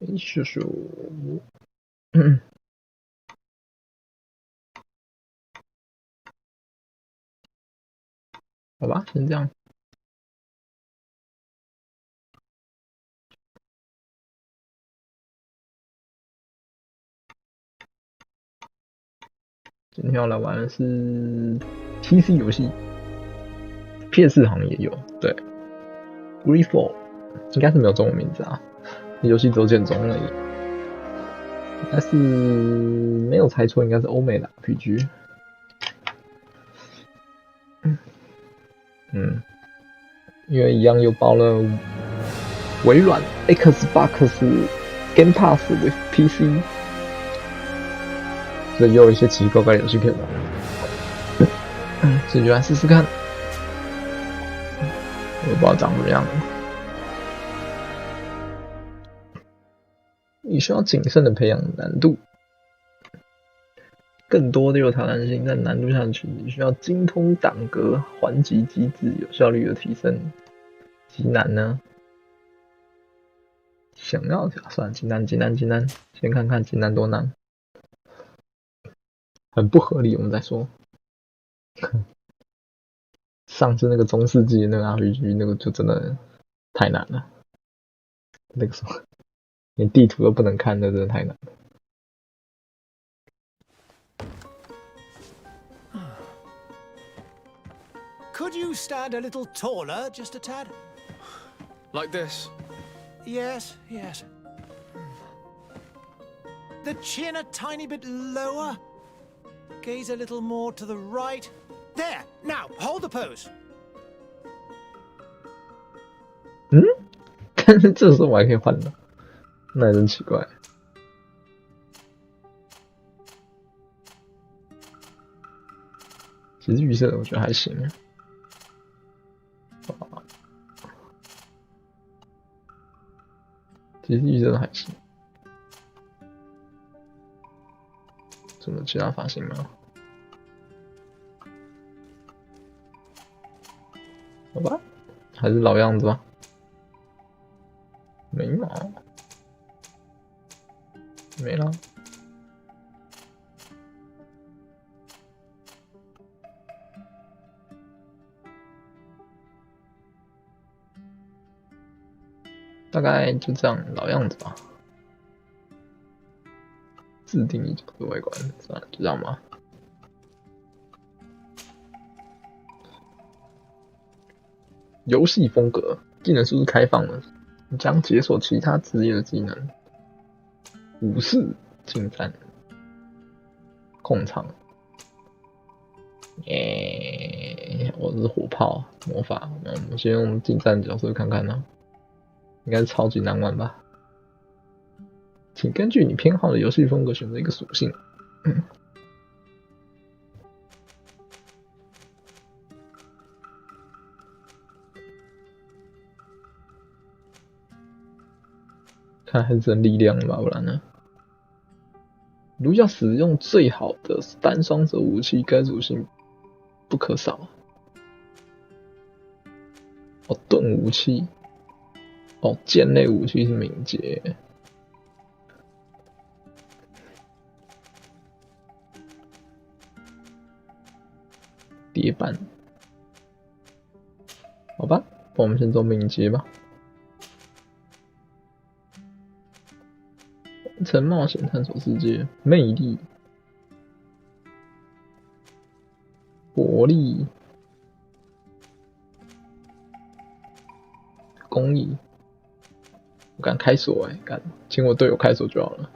咻咻，好吧，先这样。今天要来玩的是 PC 游戏 ，PS 好像也有。对 ，GreedFall 应该是没有中文名字啊，游戏只有简中而已。应该是没有猜错，应该是欧美的 RPG。因为一样又包了微软 Xbox Game Pass with PC， 所以又有一些奇奇怪怪的游戏可以玩。所以就来试试看，我不知道长怎么样。你需要谨慎的培养难度，更多的有挑战性，在难度上去，你需要精通档格、还击机制，有效率的提升。极难呢？想要算极难，先看看极难多难，很不合理。我们再说，上次那个中世纪那个 RPG 那个就真的太难了，那个时候连地图都不能看，那真的太难了。Could you stand a little taller, just a tad? Like this? Yes. The chin a tiny bit lower. Gaze a little more to the right. There! Now, hold the pose. 但是这时候我还可以换的，那还真奇怪。其实预设我觉得还行。其实预设的还行。怎么其他发型吗？好吧，还是老样子吧。眉毛没了。大概就这样老样子吧。自定义角度外观，算了，就这样吧。游戏风格，技能树是开放的，将解锁其他职业的技能。武士、近战、控场。我是火炮、魔法。我们先用近战角色看看呢，应该是超级难玩吧。请根据你偏好的游戏风格选择一个属性。看还是真力量吧，不然呢？如要使用最好的单双手武器，该属性不可少。盾武器。剑类武器是敏捷。叠板，好吧，我们先做敏捷吧。完成冒险探索世界，魅力、活力、公益。我敢开锁敢请我队友开锁就好了。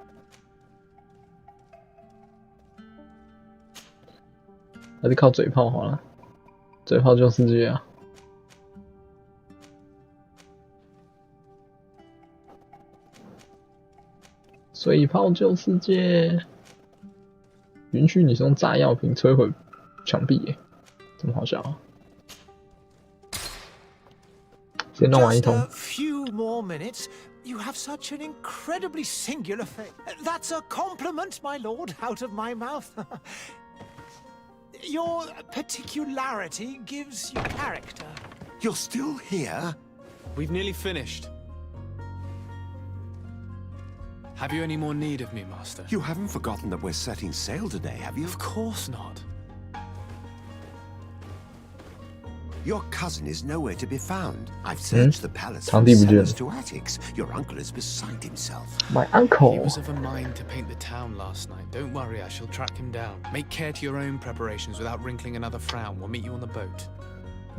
还是靠嘴炮好了，嘴炮救世界啊！水炮救世界，允许你使用炸药瓶摧毁墙壁，这么好笑啊！先弄完一通。 few more minutes. You have such an incredibly singular face. That's a compliment, my lord, out of my mouth. Your particularity gives you character. You're still here? We've nearly finished. Have you any more need of me, Master? You haven't forgotten that we're setting sail today, have you? Of course not. Your cousin is nowhere to be found. I've searched the palace 场 from 地不见 cellars to attics. Your uncle is beside himself. My He uncle. was of a mind to paint the town last night. Don't worry, I shall track him down. Make care to your own preparations without wrinkling another frown. We'll meet you on the boat.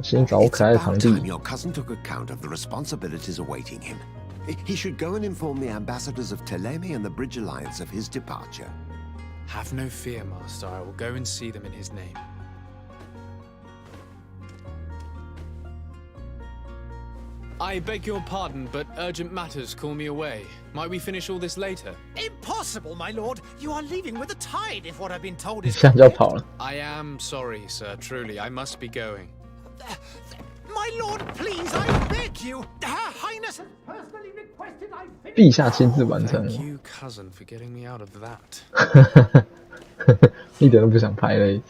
先找 It's 可爱的场 about 地 time。your cousin took account of the responsibilities awaiting him. He should go and inform the ambassadors of Telemi and the Bridge Alliance of his departure. Have no fear, Master. I will go and see them in his name. I beg your pardon, but urgent matters call me away. Might we finish all this later? Impossible, my lord. You are leaving with the tide, if what I've been told is 现在就要跑了。 I am sorry, sir. Truly, I must be going. My lord, please, I beg you. Her Highness has personally requested I finish. 陛下亲自完成 Thank you, cousin, for getting me out of that. 一点都不想拍了。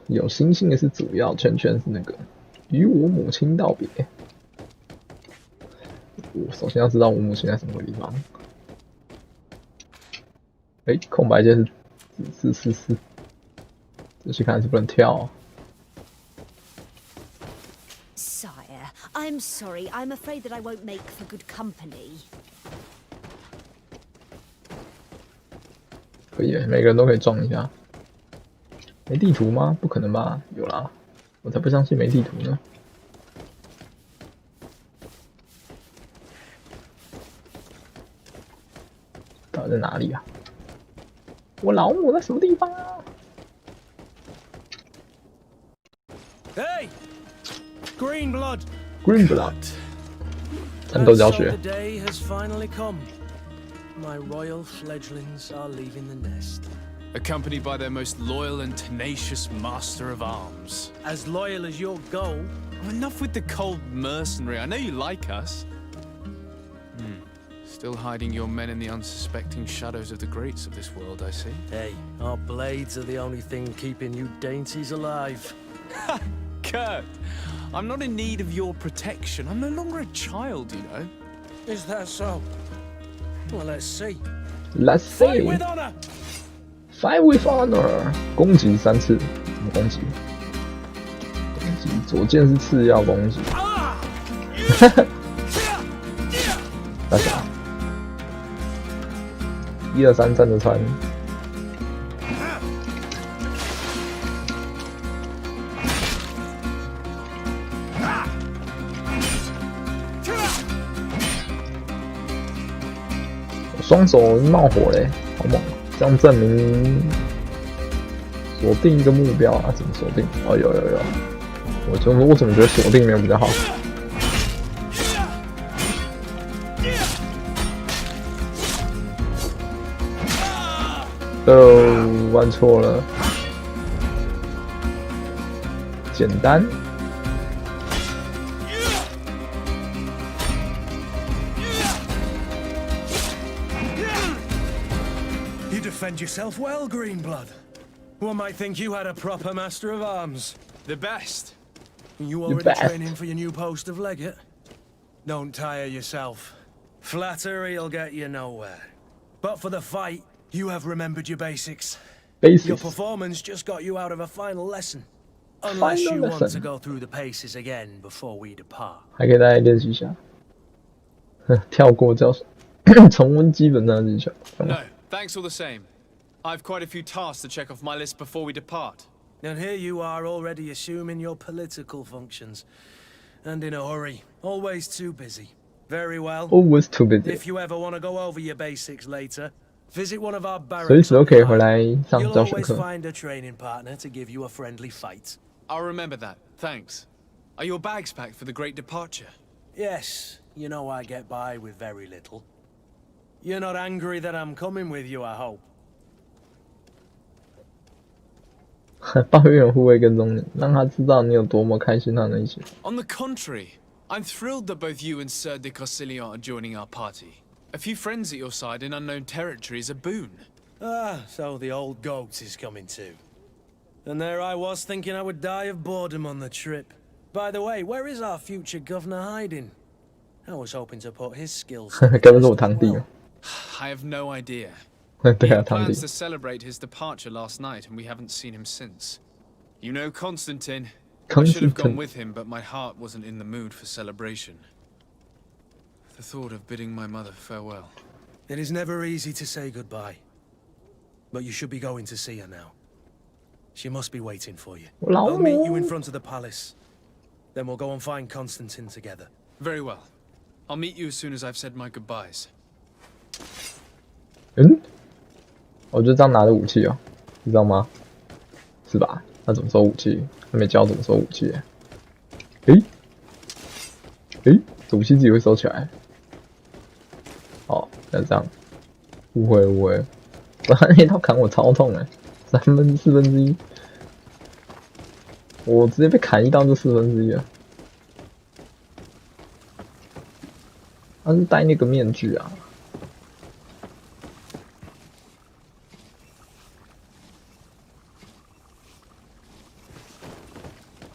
有星星的是主要，圈圈是那个与我母亲道别。我首先要知道我母亲在什么地方。空白键是，仔细看是不能跳。 Sire, I'm sorry. I'm afraid that I won't make for good company. 可以，每个人都可以撞一下。没地图吗？不可能吧？有啦，我才不相信没地图呢。到底在哪里啊？我老母在什么地方啊 Hey! Green blood! ？Green blood，战斗教学 So。the day has finally come. My royal fledglings are leaving the nest. Accompanied by their most loyal and tenacious master of arms. As loyal as your goal. Oh, enough with the cold mercenary. I know you like us. Still hiding your men in the unsuspecting shadows of the greats of this world, I see. Hey, our blades are the only thing keeping you dainties alive. Kurt, I'm not in need of your protection. I'm no longer a child, you know. Is that so? Well, let's see. Let's Fight see. with honor! Fight with honor。攻击3次，怎么攻击？攻击左键是次要攻击。那啥，1、2、3站着穿。我双手冒火嘞，好猛！这样证明锁定一个目标啊？怎么锁定？哦，有。我怎么觉得锁定没有比较好？玩错了，简单。You defend yourself well, Greenblood. One might think you had a proper master of arms. The best. You already best. training for your new post of legate? Don't tire yourself. Flattery'll get you nowhere. But for the fight, you have remembered your basics. Your Basics。 performance just got you out of a final lesson. Unless Final you want lesson. to go through the paces again before we depart. 还可以大家练习一下。跳过教授，重温基本上的技巧。 No, thanks all the same. I've quite a few tasks to check off my list before we depart. And here you are already assuming your political functions. And in a hurry. Always too busy. Very well. Always too busy。 If you ever want to go over your basics later, visit one of our 随 barracks. 时都可以回来上 You'll 教学 always 课。 find a training partner to give you a friendly fight. I'll remember that. Thanks. Are your bags packed for the great departure? Yes, you know I get by with very little. You're not angry that I'm coming with you, I hope. 抱怨有护卫跟踪你，让他知道你有多么开心他能一起。 On the contrary, I'm thrilled that both you and Sir de Cossillion are joining our party. A few friends at your side in unknown territory is a boon. Ah, so the old goat is coming too. And there I was thinking I would die of boredom on the trip. By the way, where is our future governor hiding? I was hoping to put his skills. 该不是我堂弟吗？ I have no idea. 对 He 啊， had 堂弟 plans。to celebrate his departure last night, and we haven't seen him since. You know Constantine. I should have gone Constantine. with him, but my heart wasn't in the mood for celebration. The thought of bidding my mother farewell. It is never easy to say goodbye. But you should be going to see her now. She must be waiting for you. 老 I'll meet you 母 in front of the palace. Then we'll go and find Constantine together. Very well. I'll meet you as soon as I've said my goodbyes. 嗯，我就这样拿着武器哦，你知道吗？是吧？他怎么收武器？还没教怎么收武器。诶，武器自己会收起来。哦，那这样，误会。哇，那刀砍我超痛哎，1/4。我直接被砍一刀就1/4了。他是戴那个面具啊。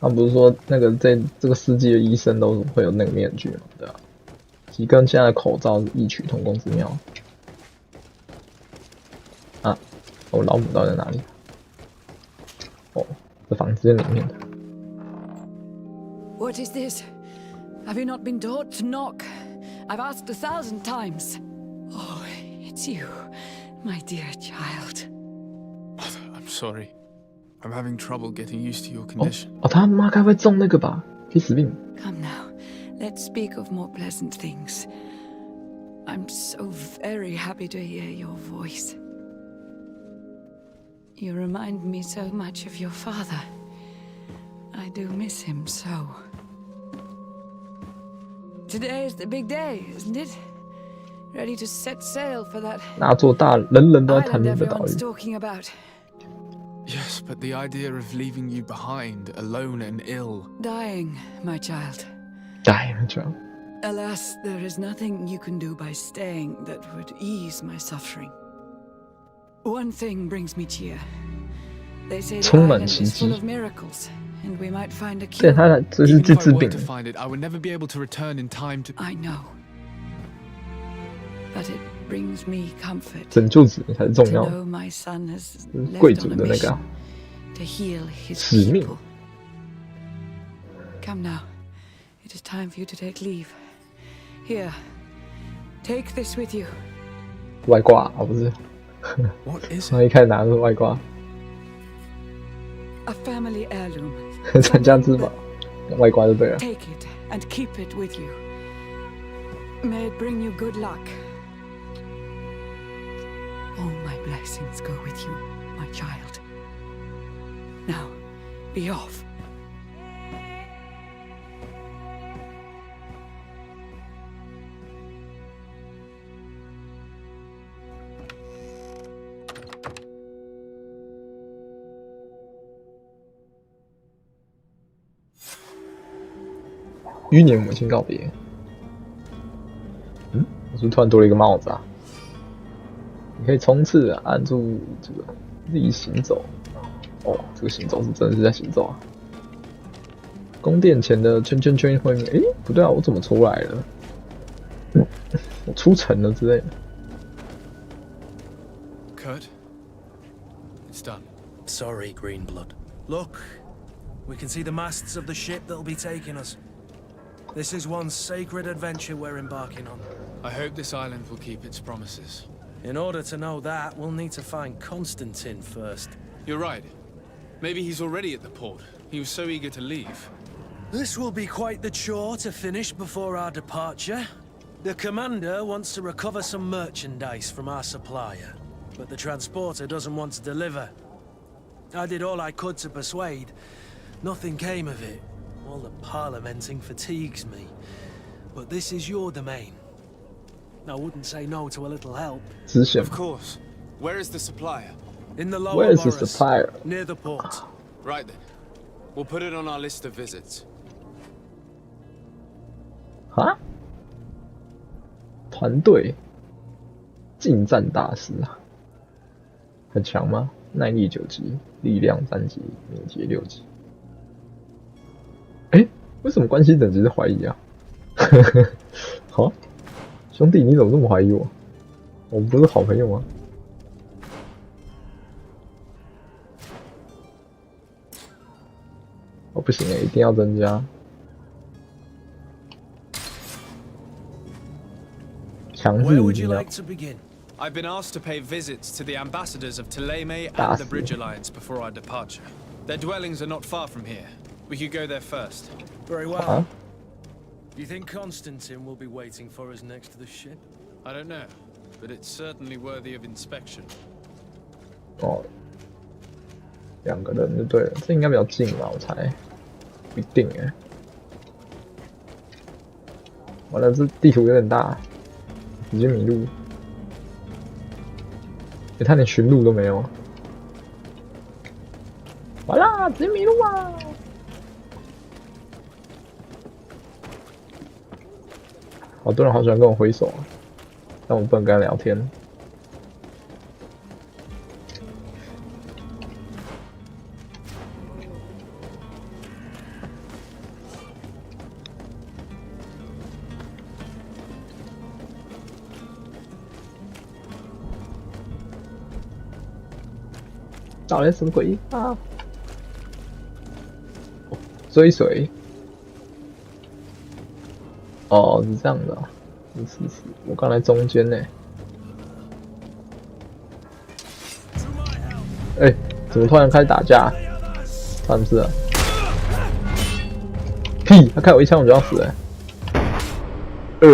他不是说那个在这个世纪的医生都会有那个面具吗？对啊，其实跟现在的口罩是异曲同工之妙。啊，我老母到底在哪里？哦，这房间里面的。What is this? Have you not been taught to knock? I've asked 1,000 times. Oh, it's you, my dear child. Mother, I'm sorry. I'm having trouble getting used to your condition. 哦，他妈该不会中那个吧？可以死病。 Come now, let's speak of more pleasant things. I'm so very happy to hear your voice. You remind me so much of your father. I do miss him so. Today is the big day, isn't it? Ready to set sail for that 那座大人人都在谈 island 论的岛屿 everyone's。talking about. Yes, but the idea of leaving you behind, alone and ill. Dying, my child. 呆了就。 Alas, there is nothing you can do by staying that would ease my suffering. One thing brings me cheer. They say the 充满 island 奇 is full 迹。 of miracles, and we might find a 对， cure. 他这是 Even 去 if I 治 were 病 to。find it, I would never be able to return in time to. I know. But it brings me comfort 拯救者才是重 to 要的。 know my son has 贵 left 族 on a 的那个 mission 啊 to heal his 使命。 people. Come now. It is time for you to take leave. Here. Take this with you. 外挂啊，不是。 What is 他 it? 一开始拿的是外挂， A family heirloom. 传家之宝，外挂就对了。 Take it and keep it with you. May it bring you good luck. All my blessings go with you, my child. Now, be off. 与你的母亲告别。嗯，我是不是突然多了一个帽子啊？你可以冲刺按住这个 Z 行走。哦，这个行走是真的是在行走啊！宫殿前的圈圈圈会面，诶，不对啊，我怎么出来了？我出城了之类的。 Kurt? It's done. Sorry, Greenblood. Look, we can see the masts of the ship that'll be taking us. This is one sacred adventure we're embarking on. I hope this island will keep its promises. In order to know that, we'll need to find Constantine first. You're right. Maybe he's already at the port. He was so eager to leave. This will be quite the chore to finish before our departure. The commander wants to recover some merchandise from our supplier, but the transporter doesn't want to deliver. I did all I could to persuade. Nothing came of it. All the parliamenting fatigues me. But this is your domain. I wouldn't say no to a little help. 支线 Of course. Where is the supplier? In the lower Where is the boroughs, supplier? near the port. Right then. We'll put it on our list of visits. 啊？团队近战大师啊，很强吗？耐力9级，力量3级，敏捷6级。哎，为什么关系等级是怀疑啊？好，兄弟，你怎么这么怀疑我？我们不是好朋友吗？哦，不行一定要增加。强制 Where 一 would 定 you 要。 like to begin? I've been asked to pay visits to the ambassadors of Thélème and the Bridge Alliance before our departure. Their dwellings are not far from here. We could go there first. Very well. 啊， Do you think Constantine will be waiting for us next to the ship? I don't know, but it's certainly worthy of inspection. 哦，2个人就对了，这应该比较近吧？我猜，不一定哎。完了，这地图有点大，直接迷路。他连寻路都没有。完啦，直接迷路啊！好多人好喜欢跟我挥手啊，但我不能跟他聊天。到底什么鬼啊？追随。哦，是这样的、啊，是，我刚才中间呢。哎、怎么突然开始打架？他不是啊？屁！他开我一枪我就要死了、不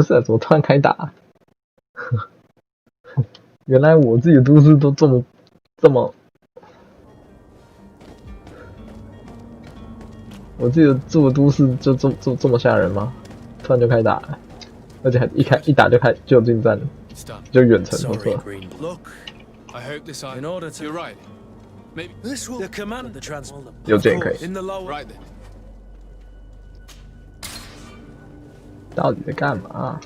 是啊，怎么突然开打、原来我自己的都市都这么，我自己的住的都市就这么吓人吗？突然就开打了，而且还一打就有近战， It's done. 就远程不 Sorry, 错。 Green. Look, I hope this in order to... You're right. Maybe. This will... The command the transport. 有剑可以。 In the lower... Right then. 到底在干嘛？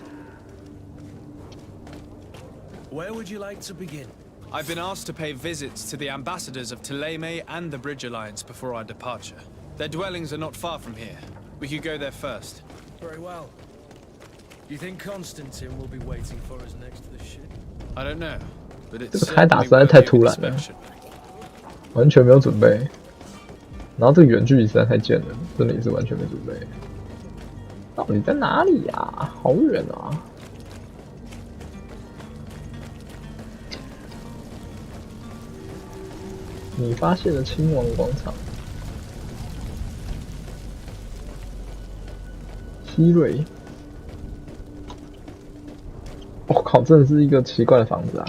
Where would you like to begin? I've been asked to pay visits to the ambassadors of Thélème and the Bridge Alliance before our departure. Their dwellings are not far from here. We could go there first. Very well. Do you think Constantine will be waiting for us next to the ship? I don't know, but it's 这个开打 certainly 实在太 worthy 突 of 然了， inspection. 完全没有准备。然后这个远距离实在太贱了，真的也是完全没准备。到底在哪里呀、啊？好远啊！你发现了亲王广场，希瑞。我、靠，真的是一个奇怪的房子啊！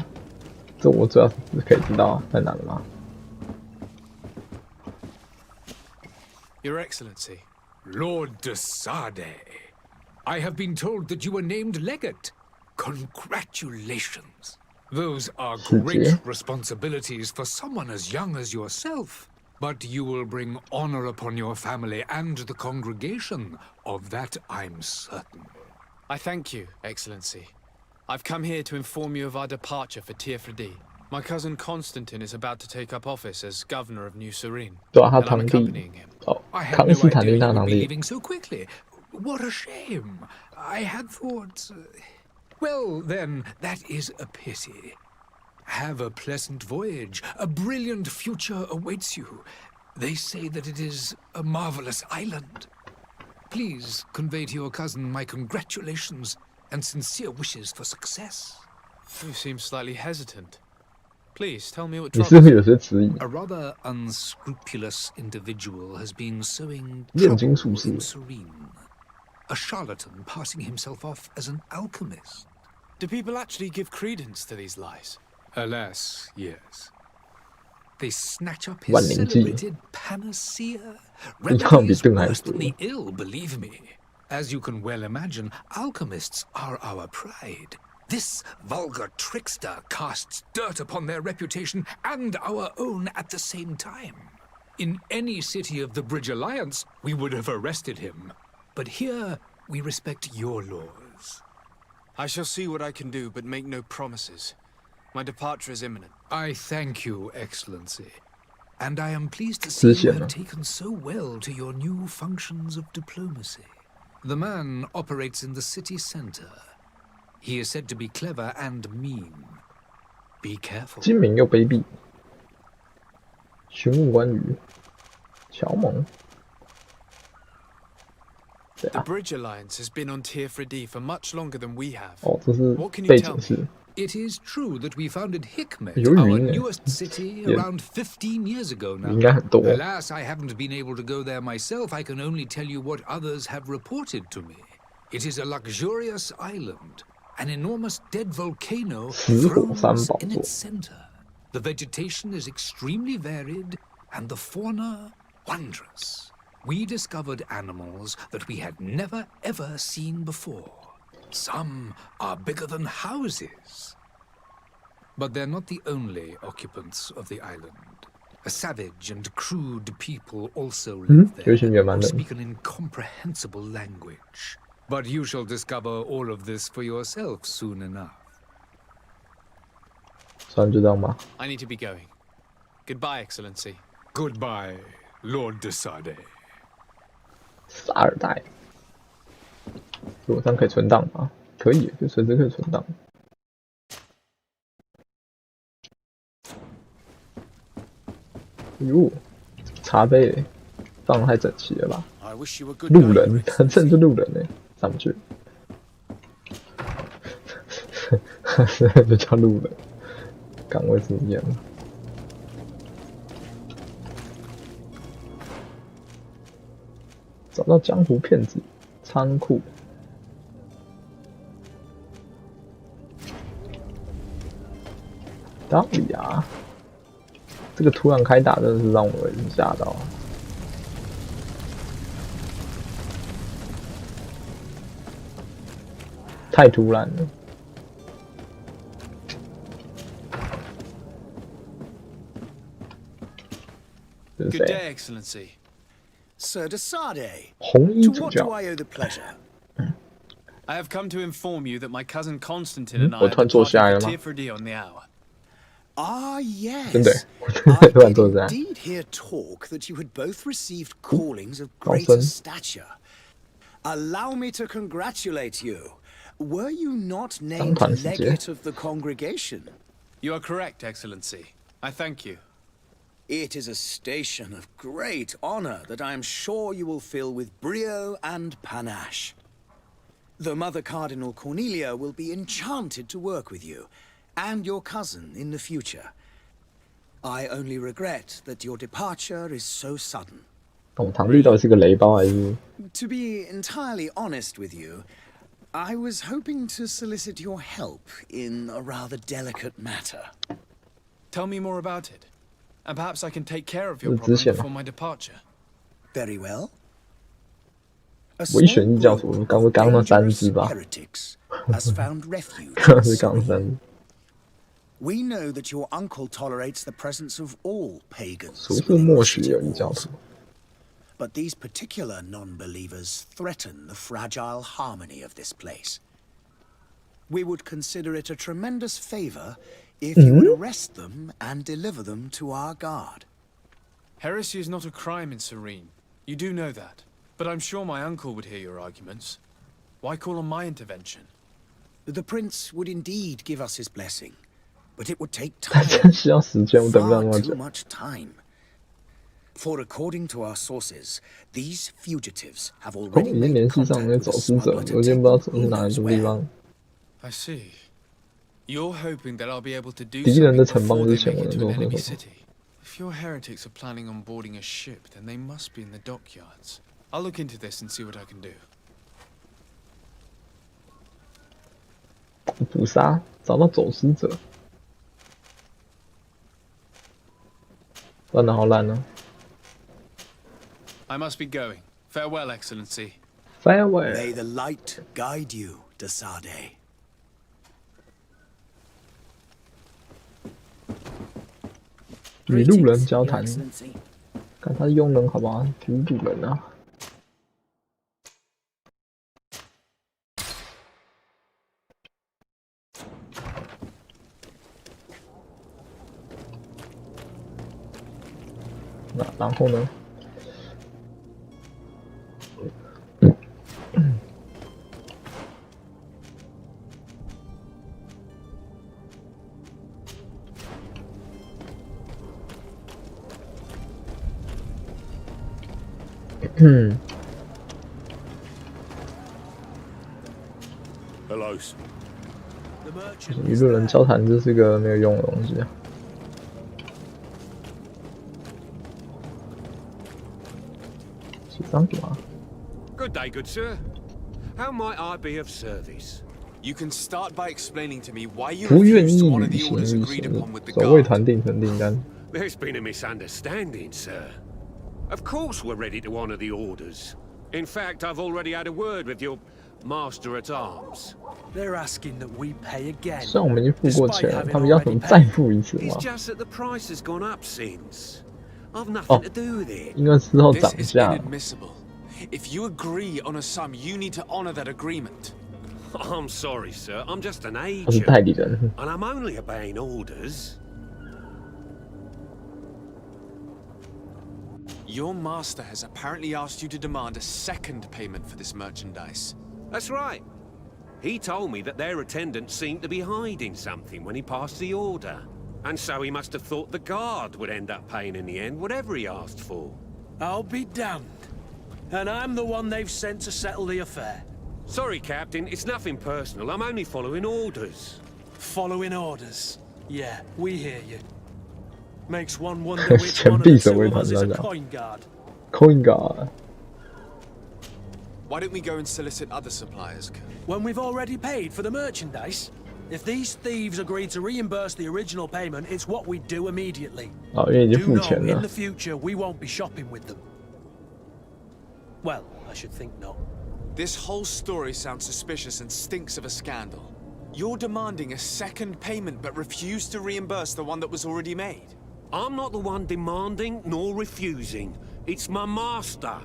这我主要是可以知道在哪了吗？ Your Excellency. Lord de Sade, I have been told that you were named legate. Congratulations. Those are great responsibilities for someone as young as yourself. But you will bring honor upon your family and the congregation. Of that I'm certain. I thank you, Excellency. I've come here to inform you of our departure for Tiefredi. My cousin Constantine is about to take up office as governor of New Serene. 对啊，他 And I'm 堂弟 accompanying him. 哦， I had 康 no 斯坦 idea 丁 you 大 would 堂 be 弟。 leaving so quickly. What a shame. I had thought... Well, then, that is a pity. Have a pleasant voyage. A brilliant future awaits you. They say that it is a marvelous island. Please convey to your cousin my congratulations and sincere wishes for success. You seem slightly hesitant. Please tell me what 你是不 troubles 是 you. 有些迟疑？ A rather unscrupulous individual has been sowing 炼金 trouble 术士。 in Serene. A charlatan passing himself off as an alchemist. Do people actually give credence to these lies? Alas, yes. They snatch up his 万灵剂 celebrated panacea. 一样比 Remedies 盾还 worse 毒 than the ill, believe me. As you can well imagine, alchemists are our pride. This vulgar trickster casts dirt upon their reputation and our own at the same time. In any city of the Bridge Alliance, we would have arrested him. But here, we respect your laws. I shall see what I can do, but make no promises. My departure is imminent. I thank you, Excellency. And I am pleased to see you have taken so well to your new functions of diplomacy. The man operates in the city center. He is said to be clever and mean. Be careful. 精明又卑鄙。询问关羽，乔蒙。The Bridge Alliance has been on Tier for much longer than we have. 哦，这是 What can you 背 tell 景 me? 是 It is true that we founded Hikmet, 有 our 云耶 newest city, around 15 years ago 应 now. 该很多。 Alas, I haven't been able to go there myself. I can only tell you what others have reported to me. It is a luxurious island, an enormous dead volcano 死火 thrones 山宝 in 座 its center. The vegetation is extremely varied, and the fauna wondrous. We discovered animals that we had never ever seen before. Some are bigger than houses. But they're not the only occupants of the island. A savage and crude people also live there, 有一群野蛮 who 人。 speak an incomprehensible language. But you shall discover all of this for yourself soon enough. 算就这样吧。 I need to be going. Goodbye, Excellency. Goodbye, Lord de Sade. 萨尔代，我这样可以存档吗？可以，就随时可以存档。哟，茶杯放得太整齐了吧？ I wish you a good 路 night, 人， Your 真 Excellency. 是路人呢，上不去，就叫路人，岗位是一样的。找到江湖骗子仓库，道理啊！这个突然开打真的是让我有点吓到。太突然了。这是 Good 谁？ day, Excellency. Sir de Sade, 红衣 to 主 what 教 do。I owe the pleasure? I have come to inform you that my cousin Constantine and I 我 are 突然坐 departing 下来 for 了吗？ Tier on the hour. Ah, 真的 yes. 耶， I 突然 did 坐下来。 indeed hear talk that you had both received callings of 高 greater 僧 stature. Allow me to congratulate you. Were you not 张 named 团时间。 legate of the congregation? You are correct, Excellency. I thank you. It is a station of great honor that I am sure you will fill with brio and panache. The Mother Cardinal Cornelia will be enchanted to work with you, and your cousin in the future. I only regret that your departure is so sudden. 我们堂弟到底是个雷包还是？ To be entirely honest with you, I was hoping to solicit your help in a rather delicate matter. Tell me more about it. And perhaps I can take care of your 这是支 problem 线吗 before my departure. Very well. A 危险 small 异教徒， group 刚 of 刚那三 dangerous 只吧？ heretics has found refuge 刚 in 是刚 Surrey. 三， We know that your uncle tolerates the presence of all pagans 俗是 within 默 the 许 city 有异教 walls, 徒。 but these particular non-believers threaten the fragile harmony of this place. We would consider it a tremendous favor if you would arrest them and deliver them to our guard. Heresy is not a crime in Serene. You do know that. But I'm sure my uncle would hear your arguments. Why call on my intervention? The prince would indeed give us his blessing, but it would take 他 time, 真需要时间，我等不了那 far 么 too 久。 much time. For according to our sources, these fugitives have 哦， already 已经 made 联系上 contact 那 with 走 a 私者， smuggler 我 to 已经 take 不知道 them 走去 who 哪里 knows 什么地 where. 方。 I see. You're hoping that I'll be able to do 敌人 something 的城邦 before 之 they 前， make 我 it 能 to 做 an 些 enemy 什么？ city. If your heretics are planning on boarding a ship, then they must be in the dockyards. I'll look into this and see what I can do. 捕杀，找到走私者。烂的好烂呢。 I must be going. Farewell, Excellency. Farewell。 May the light guide you, de Sade. 与路人交 Your 谈， Excellency. 看他是佣人好不好？不是路人啊。那然后呢？Hello, sir. 与路人交谈，这是个没有用的东西啊。写张干嘛？ Good day, good sir. How might I be of service? You can start by explaining to me why you 不愿 refused 意 to honor 履 the 行 orders 预 agreed 行 upon with the 守卫 guard. 团订成订单。 There's been a misunderstanding, sir. Of course we're ready to honor the orders. In fact, I've already had a word with your master at arms. They're asking that we pay again. 虽然我们已经付过钱 Despite 了， having 他们要 already 怎么再 paid. 付一次 It's 吗？ just that the price has gone up since. I've nothing to do with it. 因为之后 This 涨 is 价， inadmissible. If you agree on a sum, you need to honor that agreement. I'm sorry, sir. I'm just an 他是 agent. 代理人。 And I'm only obeying orders. Your master has apparently asked you to demand a second payment for this merchandise. That's right. He told me that their attendants seemed to be hiding something when he passed the order. And so he must have thought the guard would end up paying in the end, whatever he asked for. I'll be damned. And I'm the one they've sent to settle the affair. Sorry, Captain, it's nothing personal. I'm only following orders. Following orders. Yeah, we hear you. Makes one wonder which 钱 one of 币 the 守 two 卫 of 团 us 这 is 样 a 讲。 coin guard. Coin guard， Why don't we go and solicit other suppliers? When we've already paid for the merchandise? If these thieves agree to reimburse the original payment, it's what we do immediately. 哦，因为已经 Do 付 know 钱 in 了 the。future we won't be shopping with them. Well, I should think not. This whole story sounds suspicious and stinks of a scandal. You're demanding a second payment but refuse to reimburse the one that was already made. I'm not the one demanding nor refusing. It's my master.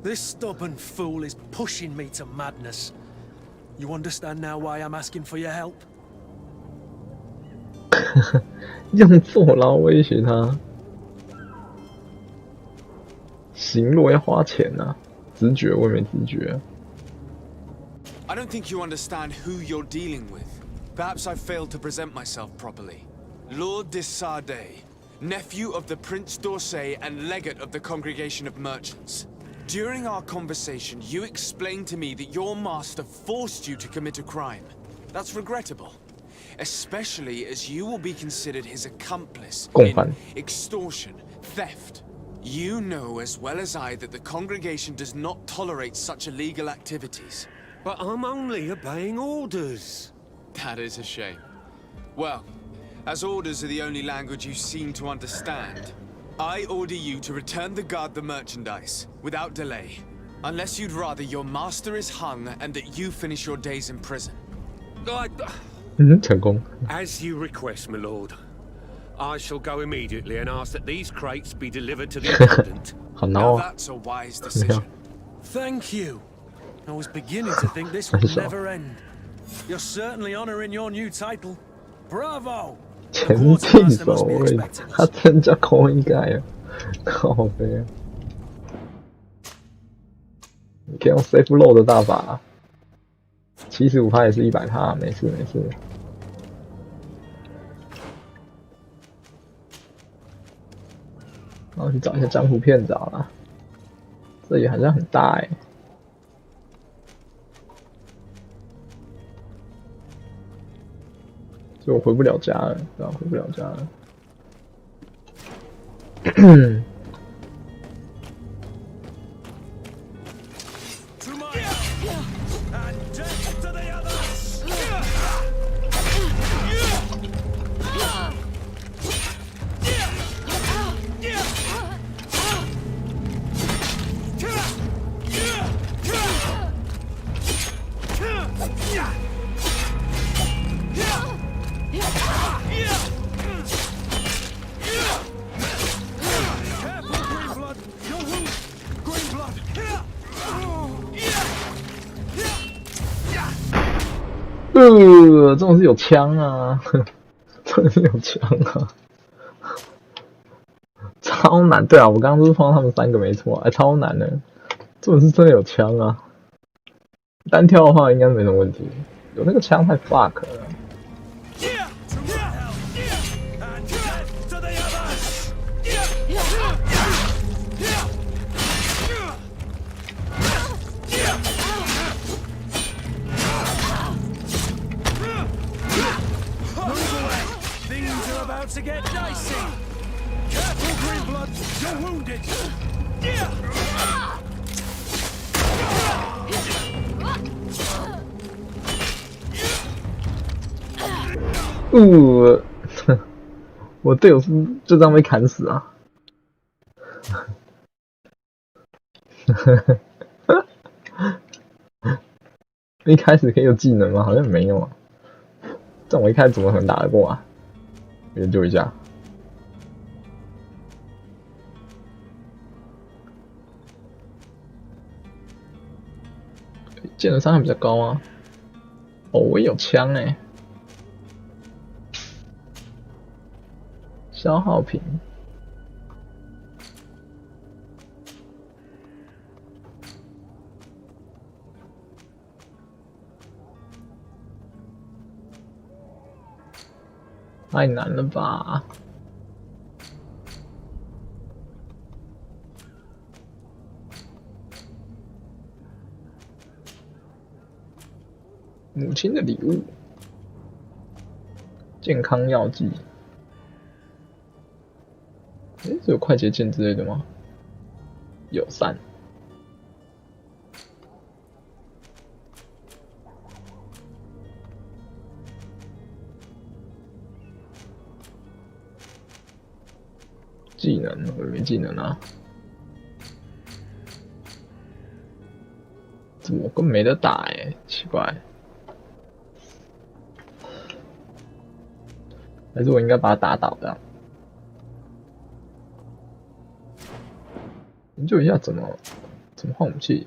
This stubborn fool is pushing me to madness. You understand now why I'm asking for your help? 用坐牢威胁他，行路要花钱啊，直觉我也没直觉。 I don't think you understand who you're dealing with. Perhaps I failed to present myself properly. Lord de Sardet, nephew of the Prince d'Orsay and legate of the Congregation of Merchants. During our conversation, you explained to me that your master forced you to commit a crime. That's regrettable, especially as you will be considered his accomplice in extortion, theft. You know as well as I that the congregation does not tolerate such illegal activities. But I'm only obeying orders. That is a shame. Well, as orders are the only language you seem to understand, I order you to return the guard the merchandise, without delay. Unless you'd rather your master is hung and that you finish your days in prison. 成功。 As you request, my lord. I shall go immediately and ask that these crates be delivered to the attendant. 好 Now 挠啊！ that's a wise decision. Thank you. I was beginning to think this would never end. You're certainly honoring your new title. Bravo! 前进守卫，他真叫coin guy啊！靠背啊！你可以用 safe load 的大法，75%也是100%，没事没事。然后去找一下江湖片找啦，这里好像很大哎、所以我回不了家了，对吧？回不了家了。这种是有枪啊，这种是有枪啊。超难。对啊，我刚刚就是碰到他们3个没错，超难的。这种是真的有枪啊，单挑的话应该没什么问题。有那个枪太 fuck 了。To get dicey. Careful, Green Blood. You're wounded. 我队友是就这样被砍死啊！一开始可以有技能吗？好像没有啊。但我一开始怎么可能打得过啊？研究一下。剑的伤害比较高啊。哦，我也有枪哎。消耗品。太难了吧！母亲的礼物，健康药剂。这有快捷键之类的吗？友善。技能我没技能啊，怎么根本没得打奇怪，还是我应该把他打倒的？研究一下怎么换武器。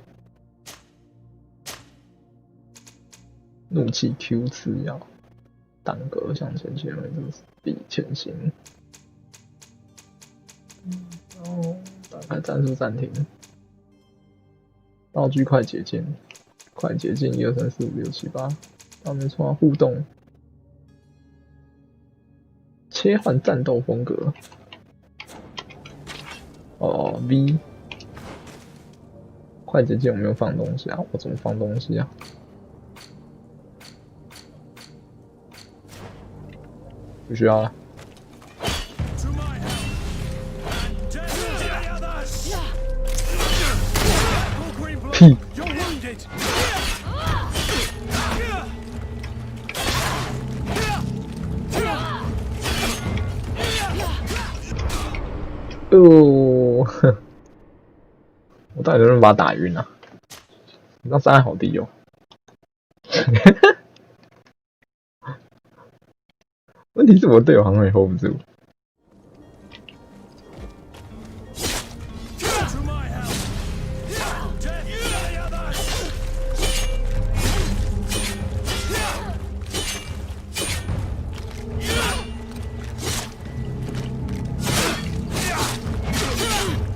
怒气 Q 次要挡格向前切换，B 前行。然后打开战术暂停，道具快捷键1、2、3、4、5、6、7、8，啊没错啊，互动，切换战斗风格，哦 V， 快捷键有没有放东西啊？我怎么放东西啊？不需要了。屁！哦，我到底能不能把他打晕啊？你那伤害好低哦。问题是我队友好像也 hold 不住。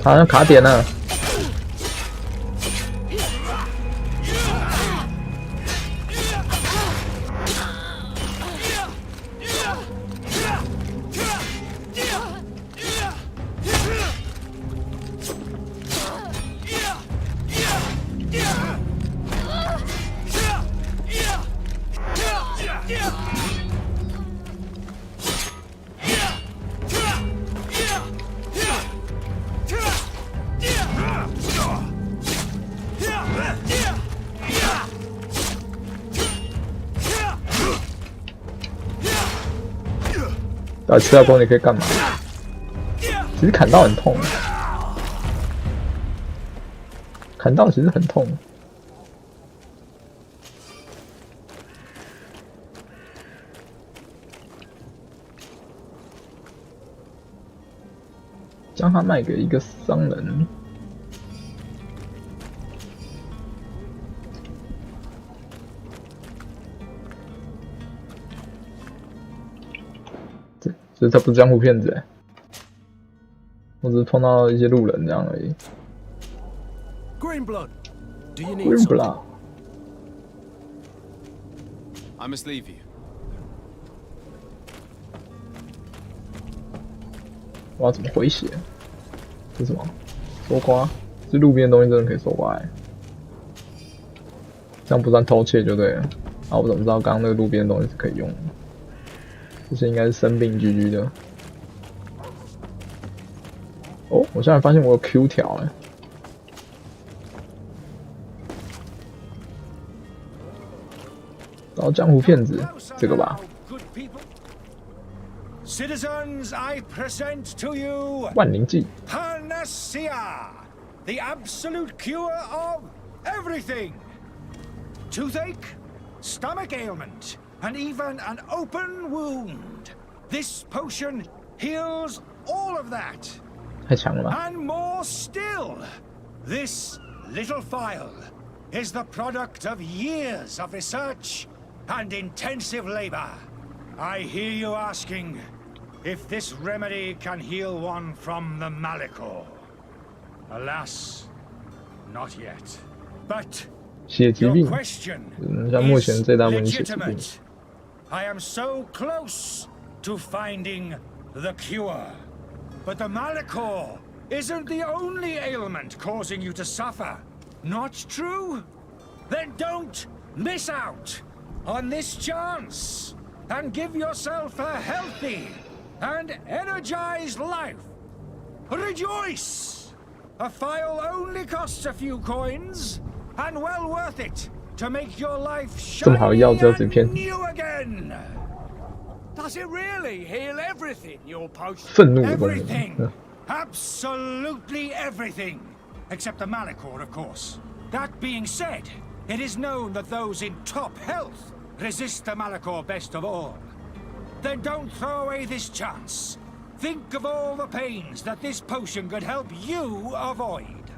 好像卡点了。到底吃到光你可以干嘛？其实砍到很痛，砍到其实很痛。将它卖给一个商人。这他不是江湖骗子我只是碰到一些路人这样而已。Greenblood, do you need Green something? blood， I must leave you. 我要怎么回血？这是什么？搜刮？这路边的东西真的可以搜刮欸？这样不算偷窃就对了。啊，我怎么知道刚刚那个路边的东西是可以用的？这些应该是生病居居的。哦，我现在发现我有 Q 条了。找江湖骗子，这个吧。 Citizens, I present to you 万灵剂， Panacea, the absolute cure of everything. Toothache, stomach ailment, and even an open wound. This potion heals all of that. 太强了吧！ And more still, this little phial is the product of years of research and intensive labor. I hear you asking if this remedy can heal one from the Malachor. Alas, not yet. But 血疾 your 病， question 像目前 is 最大问题血疾病。 legitimate. I am so close to finding the cure. But the Malachor isn't the only ailment causing you to suffer. Not true? Then don't miss out on this chance and give yourself a healthy and energized life. Rejoice! A phial only costs a few coins, and well worth it to make your life 这么好的 shiny 药只有纸 and 片， new again. Does it really heal everything, your potion? 愤怒的功能。 Everything. Absolutely everything. Except the Malachor, of course. That being said, it is known that those in top health resist the Malachor best of all. Then don't throw away this chance. Think of all the pains that this potion could help you avoid.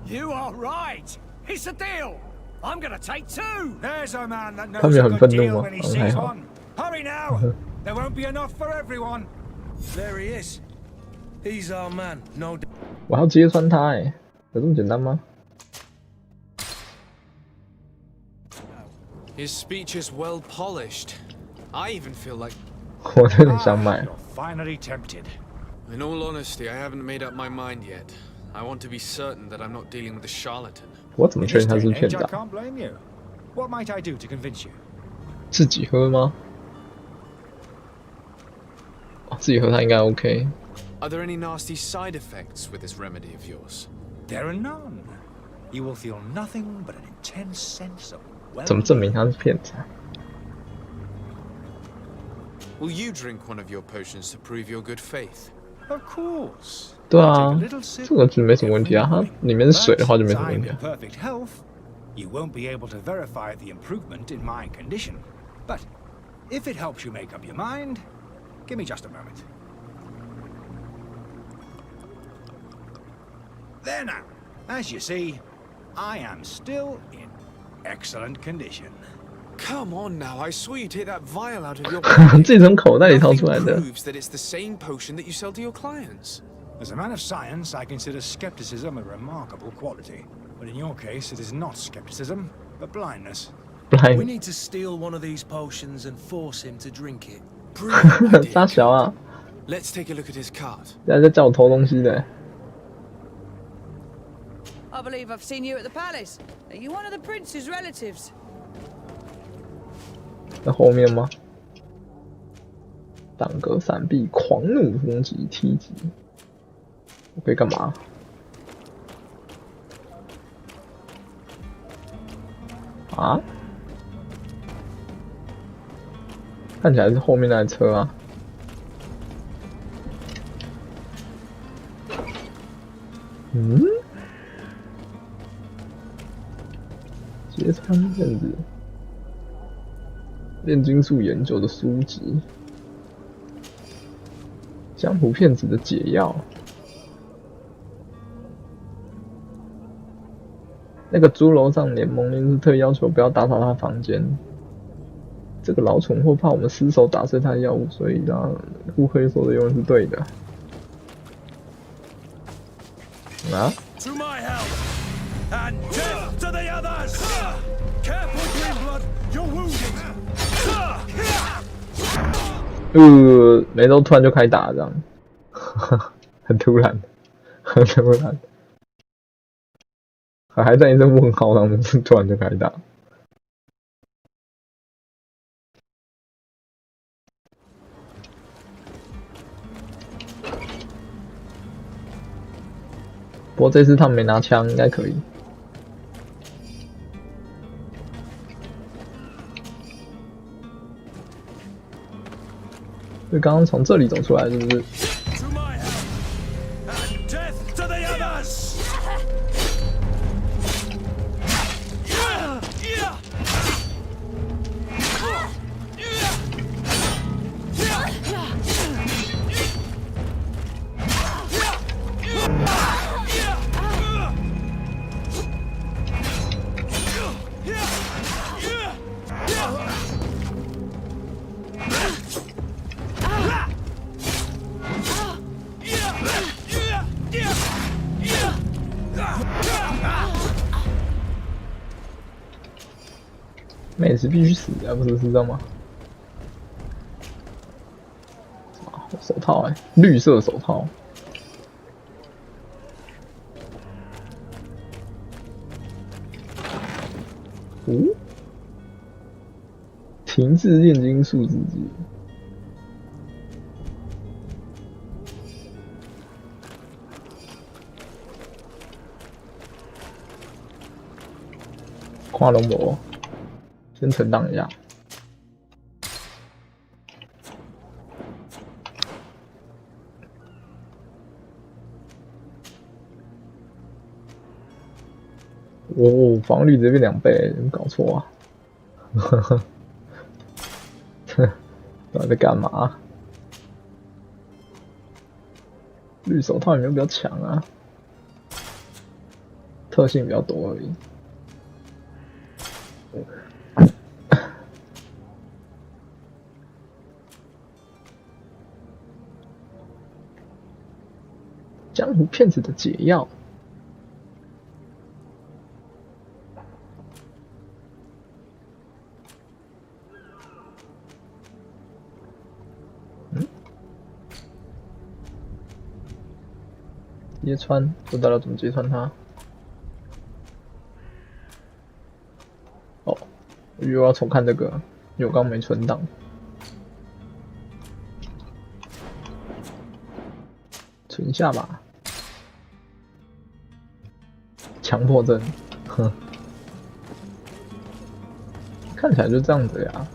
You are right. It's a deal. I'm gonna take two. There's a man that 他 knows 们有 a 很 good 愤怒 deal 吗？ when he 还 sees 好。 one. Hurry now. There won't be enough for everyone. There he is. He's our man, no doubt. 我还要揭穿他哎，有这么简单吗？ His speech is well polished. I even feel like... 我有点想买。 You're finally tempted. In all honesty, I haven't made up my mind yet. I want to be certain that I'm not dealing with a charlatan. 我怎么 In 确 this 定他 day 是 and 骗 age, 子 I 啊？ can't blame you. What might I do to convince you? 自己喝吗？哦，自己喝它应该 OK。 Are there any nasty side effects with this remedy of yours? There are none. You will feel nothing but an intense sense of 怎么证明他是骗子啊？ Will you drink one of your potions to prove your good faith? Of course. 对啊 Take a little sip 这个就没什么问题啊。它 every morning. 里面是水的话就没 But 什么问 since 题 I'm 啊 in。perfect health, you won't be able to verify the improvement in my condition. But if it helps you make up your mind, give me just a moment. There now. As you see, I am still in excellent condition. Come on now, I saw you take that vial out of your 自己从口袋里掏出来 Nothing 的。 proves that it's the same potion that you sell to your clients. As a man of science, I consider skepticism a remarkable quality. But in your case, it is not skepticism, but blindness. We blind， need to steal one of these potions and force him to drink it. Brilliant idea. 傻小啊！ Let's take a look at his cart. 现在在叫我偷东西的。 I believe I've seen you at the palace. Are you one of the prince's relatives? 在后面吗？挡格闪避，狂怒攻击，踢击。我可以干嘛？啊？看起来是后面那台车啊。嗯？揭穿骗子。炼金术研究的书籍，江湖骗子的解药。那个猪楼上联盟林斯特要求不要打扫他房间，这个老蠢货怕我们失手打碎他的药物，所以让腹黑说的永远是对的。啊！ To my help! And death to the others! Careful, Greenblood! You're wounded! 梅州突然就开打这样，很突然，很突然，还在一阵问号当中，突然就开打。不过这次他们没拿枪，应该可以。就刚刚从这里走出来，是不是？ To my help! And death to the others! 妹子必须死啊，不是这样吗？手套绿色手套。哦，停滞炼金术之技。跨龙膜。 先存档一下。哦，防御率直接变2倍，有没有搞错啊？到底在干嘛？绿手套有没有比较强啊？特性比较多而已。 江湖骗子的解药。揭穿，不知道要怎么揭穿它。哦，我又要重看这个，因为我刚没存档。 存一下吧，强迫症，哼，看起来就这样子呀。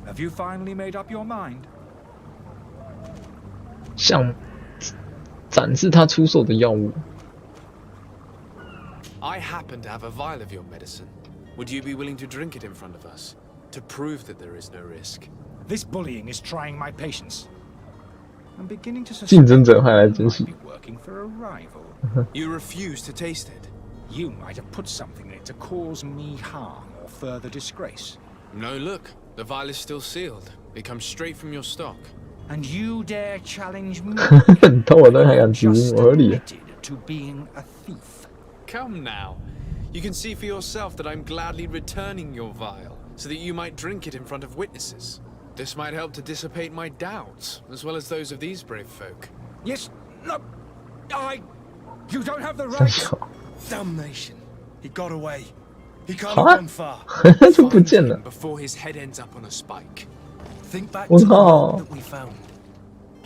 Have you finally made up your mind? 向展示他出售的药物。 I happen to have a vial of your medicine. Would you be willing to drink it in front of us? To prove that there is no risk? This bullying is trying my patience. I'm beginning to 竞 suspect 争者派来 you 惊 might 喜 be。working for a rival. You refuse to taste it? You might have put something in it to cause me harm or further disgrace. No, look. The vial is still sealed. It comes straight from your stock. And you dare challenge me? 你偷我东西还敢质疑， Just 我合理。 admitted to being a thief. Come now. You can see for yourself that I'm gladly returning your vial, so that you might drink it in front of witnesses. This might help to dissipate my doubts, as well as those of these brave folk. Yes, no, you don't have the 三 right. 小， Damnation. He got away. He can't Huh? have gone far. 就不见了 Find。him before his head ends up on a spike. Think back Oh, to the no. road that we found.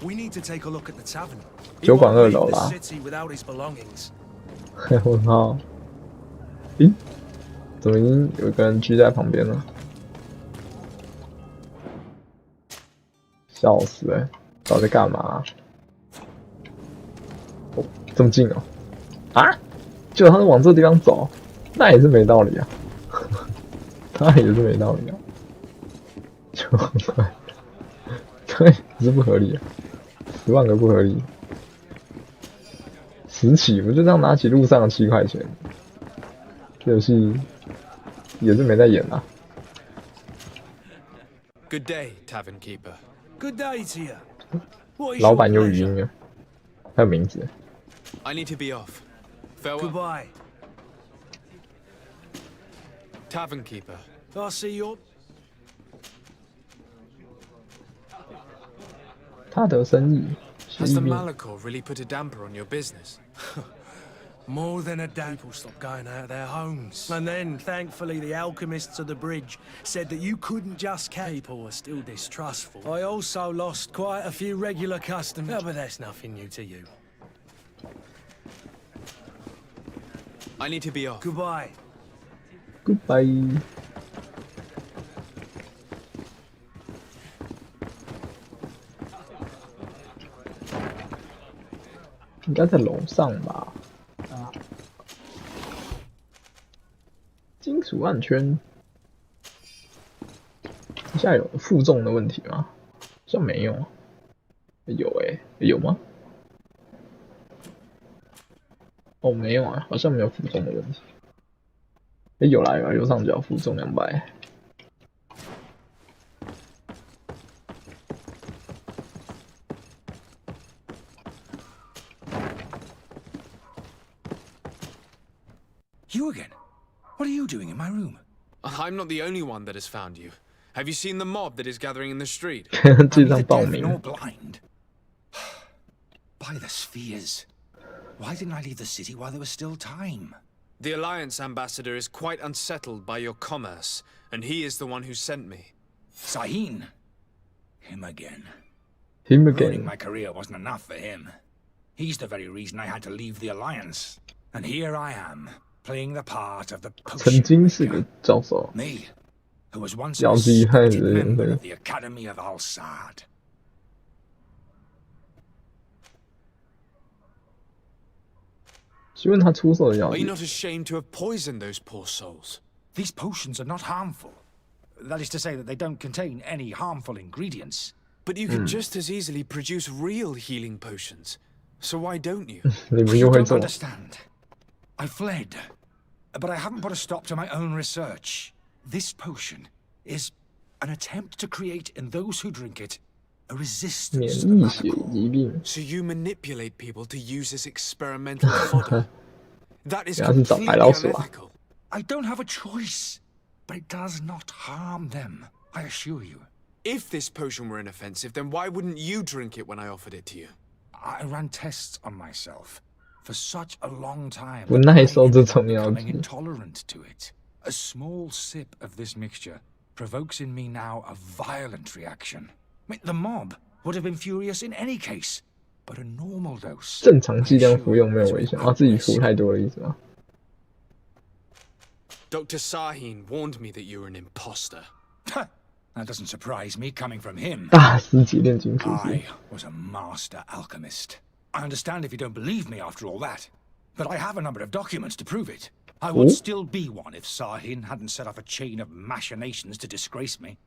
We need to take a look at the tavern. He 酒馆 won't 2 leave 楼 the 啦。 city without his belongings. 问号。咦？怎么已经有个人居在旁边了？笑死欸！到底在干嘛？哦，这么近哦！啊？就他是往这地方走，那也是没道理啊！那也是没道理啊！就对，对，是不合理啊！10万个不合理。拾起，我就这样拿起路上的7块钱。这游戏也是没在演啊。Good day, tavern keeper. Good day to you. What is 老 your 板有语 pleasure? 音了，还有名字。I need to be off. Farewell. Goodbye. Tavern keeper. I'll see you. 他的生意， Has the Malachor really put a damper on your business? More than a day, people stopped going out of their homes. And then, thankfully, the alchemists of the bridge said that you couldn't just catch. People were still distrustful. I also lost quite a few regular customers. Oh, but that's nothing new to you. I need to be off. Goodbye. Goodbye。应该在楼上吧？啊，金属暗圈，现在有负重的问题吗？好像没有，有有吗？哦，没有啊，好像没有负重的问题。有啦有啦，右上角负重200。You again? What are you doing in my room? I'm not the only one that has found you. Have you seen the mob that is gathering in the street? 这张报 Deaf 名 nor blind. By the spheres. Why didn't I leave the city while there was still time? The Alliance ambassador is quite unsettled by your commerce, and he is the one who sent me. Sahin. Him again. him Ruining again。 my career wasn't enough for him. He's the very reason I had to leave the Alliance. And here I am, playing the part of the 曾 potion 经是个 maker. 教授， Me, who was once a 要厉害 respected 的人 member 对 of the Academy of Al-Sad. 请问他出售的药 Are you 剂 not ashamed to have poisoned those poor souls? These potions are not harmful. That is to say that they don't contain any harmful ingredients. But you could just as easily produce real healing potions. So why don't you? 你们就会 You 做 don't。understand. I fled, but I haven't put a stop to my own research. This potion is an attempt to create in those who drink it a 免 resistance to the 疫血 Malachor. 疾病， So you manipulate people to use this experimental fodder. That is 原来是找 completely 白老鼠啊！ unethical. I don't have a choice, but it does not harm them, I assure you. If this potion were inoffensive, then why wouldn't you drink it when I offered it to you? I ran tests on myself for such a long time. 不 that 耐 I 受这 ended up 种药 becoming 剂。 intolerant to it. A small sip of this mixture provokes in me now a violent reaction. I mean, the mob would have been furious in any case, but a normal dose. 正常剂量 I assure 服用没有 you, 危 is 险， without 自己服 risk. 太多的意思吗？ Dr. Sahin warned me that you were an imposter. That doesn't surprise me coming from him. 大师级炼金术士 I，was a master alchemist. I understand if you don't believe me after all that, but I have a number of documents to prove it. I would Oh. still be one if Sahin hadn't set off a chain of machinations to disgrace me.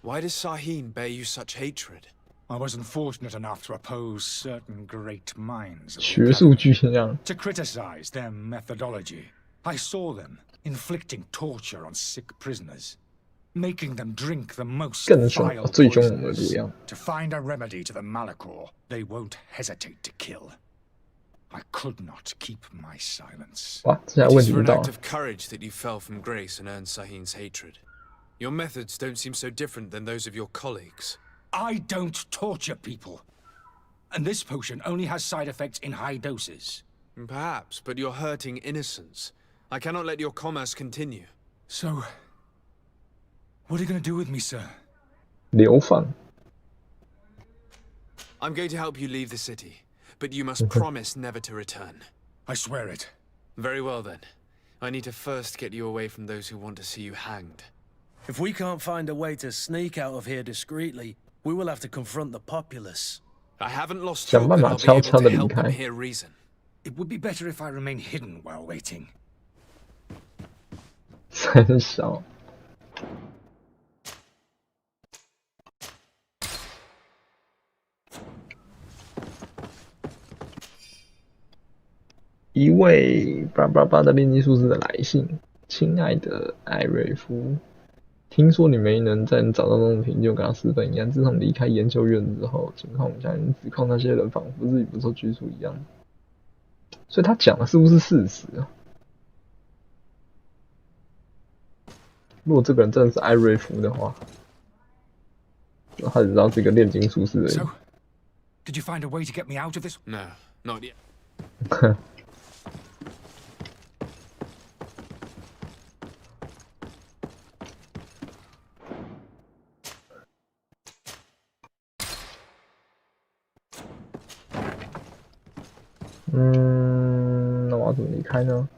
Why does Sahin bear you such hatred? I wasn't fortunate enough to oppose certain great minds of the 学术 academy, 巨量， to criticize their methodology. I saw them inflicting torture on sick prisoners, making them drink the most 更凶 vile 最凶猛的毒 poisons. 药。 To find a remedy to the Malachor, they won't hesitate to kill. I could not keep my silence. 哇，这下 It 问 is 题 for 不 an 到 act 了。 of courage that you fell from grace and earned Sahin's hatred. Your methods don't seem so different than those of your colleagues. I don't torture people. And this potion only has side effects in high doses. Perhaps, but you're hurting innocents. I cannot let your commerce continue. So, what are you going to do with me, sir? 流放， I'm going to help you leave the city, but you must promise never to return. I swear it. Very well then. I need to first get you away from those who want to see you hanged. If we can't find a way to sneak out of here discreetly, we will have to confront the populace. I haven't lost 想 hope 办 that 法 I'll be 悄 able 悄 to 的离 help 开 them。hear reason. It would be better if I remain hidden while waiting. 很少。一位巴拉巴拉的炼金术士的来信，亲爱的艾瑞夫，听说你没能在你找到那种瓶就跟他私奔一样。自从离开研究院之后，情况像你指控那些人仿佛自己不受拘束一样。所以他讲的是不是事实啊？如果这个人真的是艾瑞夫的话，他只知道这个炼金术士而已。So, did you find a way to get me out of this? No, not yet. 那我要怎么离开呢？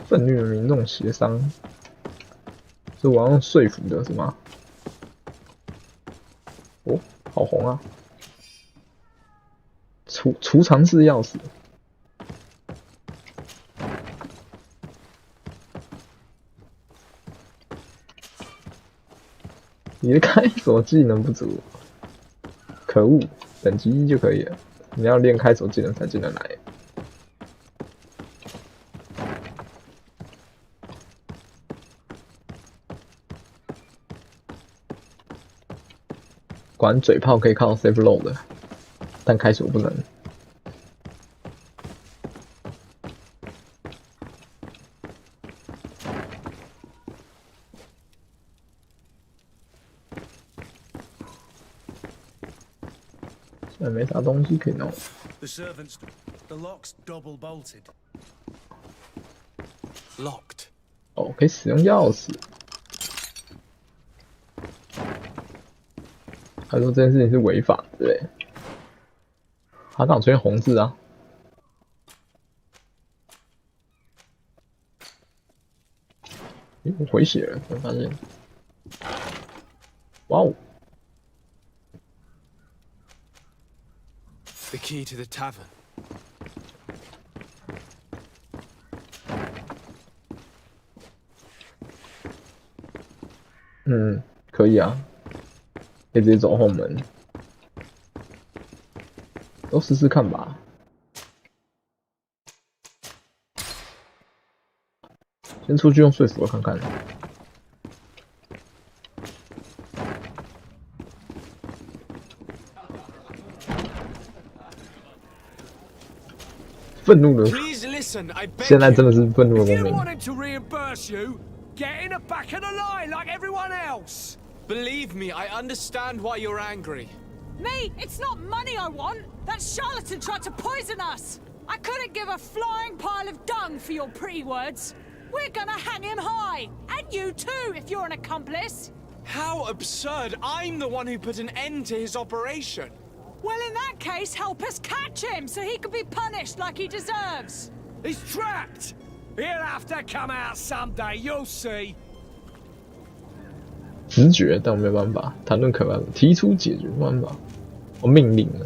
愤怒的民众协商，是我要用说服的是吗？哦，好红啊！储藏室钥匙。你的开锁技能不足，可恶！等级1就可以了。你要练开锁技能才进得来。果然嘴炮可以靠 save load 的，但开锁不能。现在没啥东西可以弄。The servants, the lock's double bolted. Locked. 哦，可以使用钥匙。他说这件事情是违法的，对不对？他刚好出现红字啊。诶，我回血了，我发现。哇哦！ The key to the tavern. 可以啊，可以直接走后门，都试试看吧。先出去用说服的看看。愤怒的，现在真的是愤怒的公民。Get in the back of the line like everyone else! Believe me, I understand why you're angry. Me? It's not money I want! That charlatan tried to poison us! I couldn't give a flying pile of dung for your pretty words. We're gonna hang him high! And you too, if you're an accomplice! How absurd! I'm the one who put an end to his operation! Well, in that case, help us catch him so he can be punished like he deserves! He's trapped! He'll have to come out someday, you'll see. 直觉，但我没有办法谈论可办法，提出解决办法。我命令了。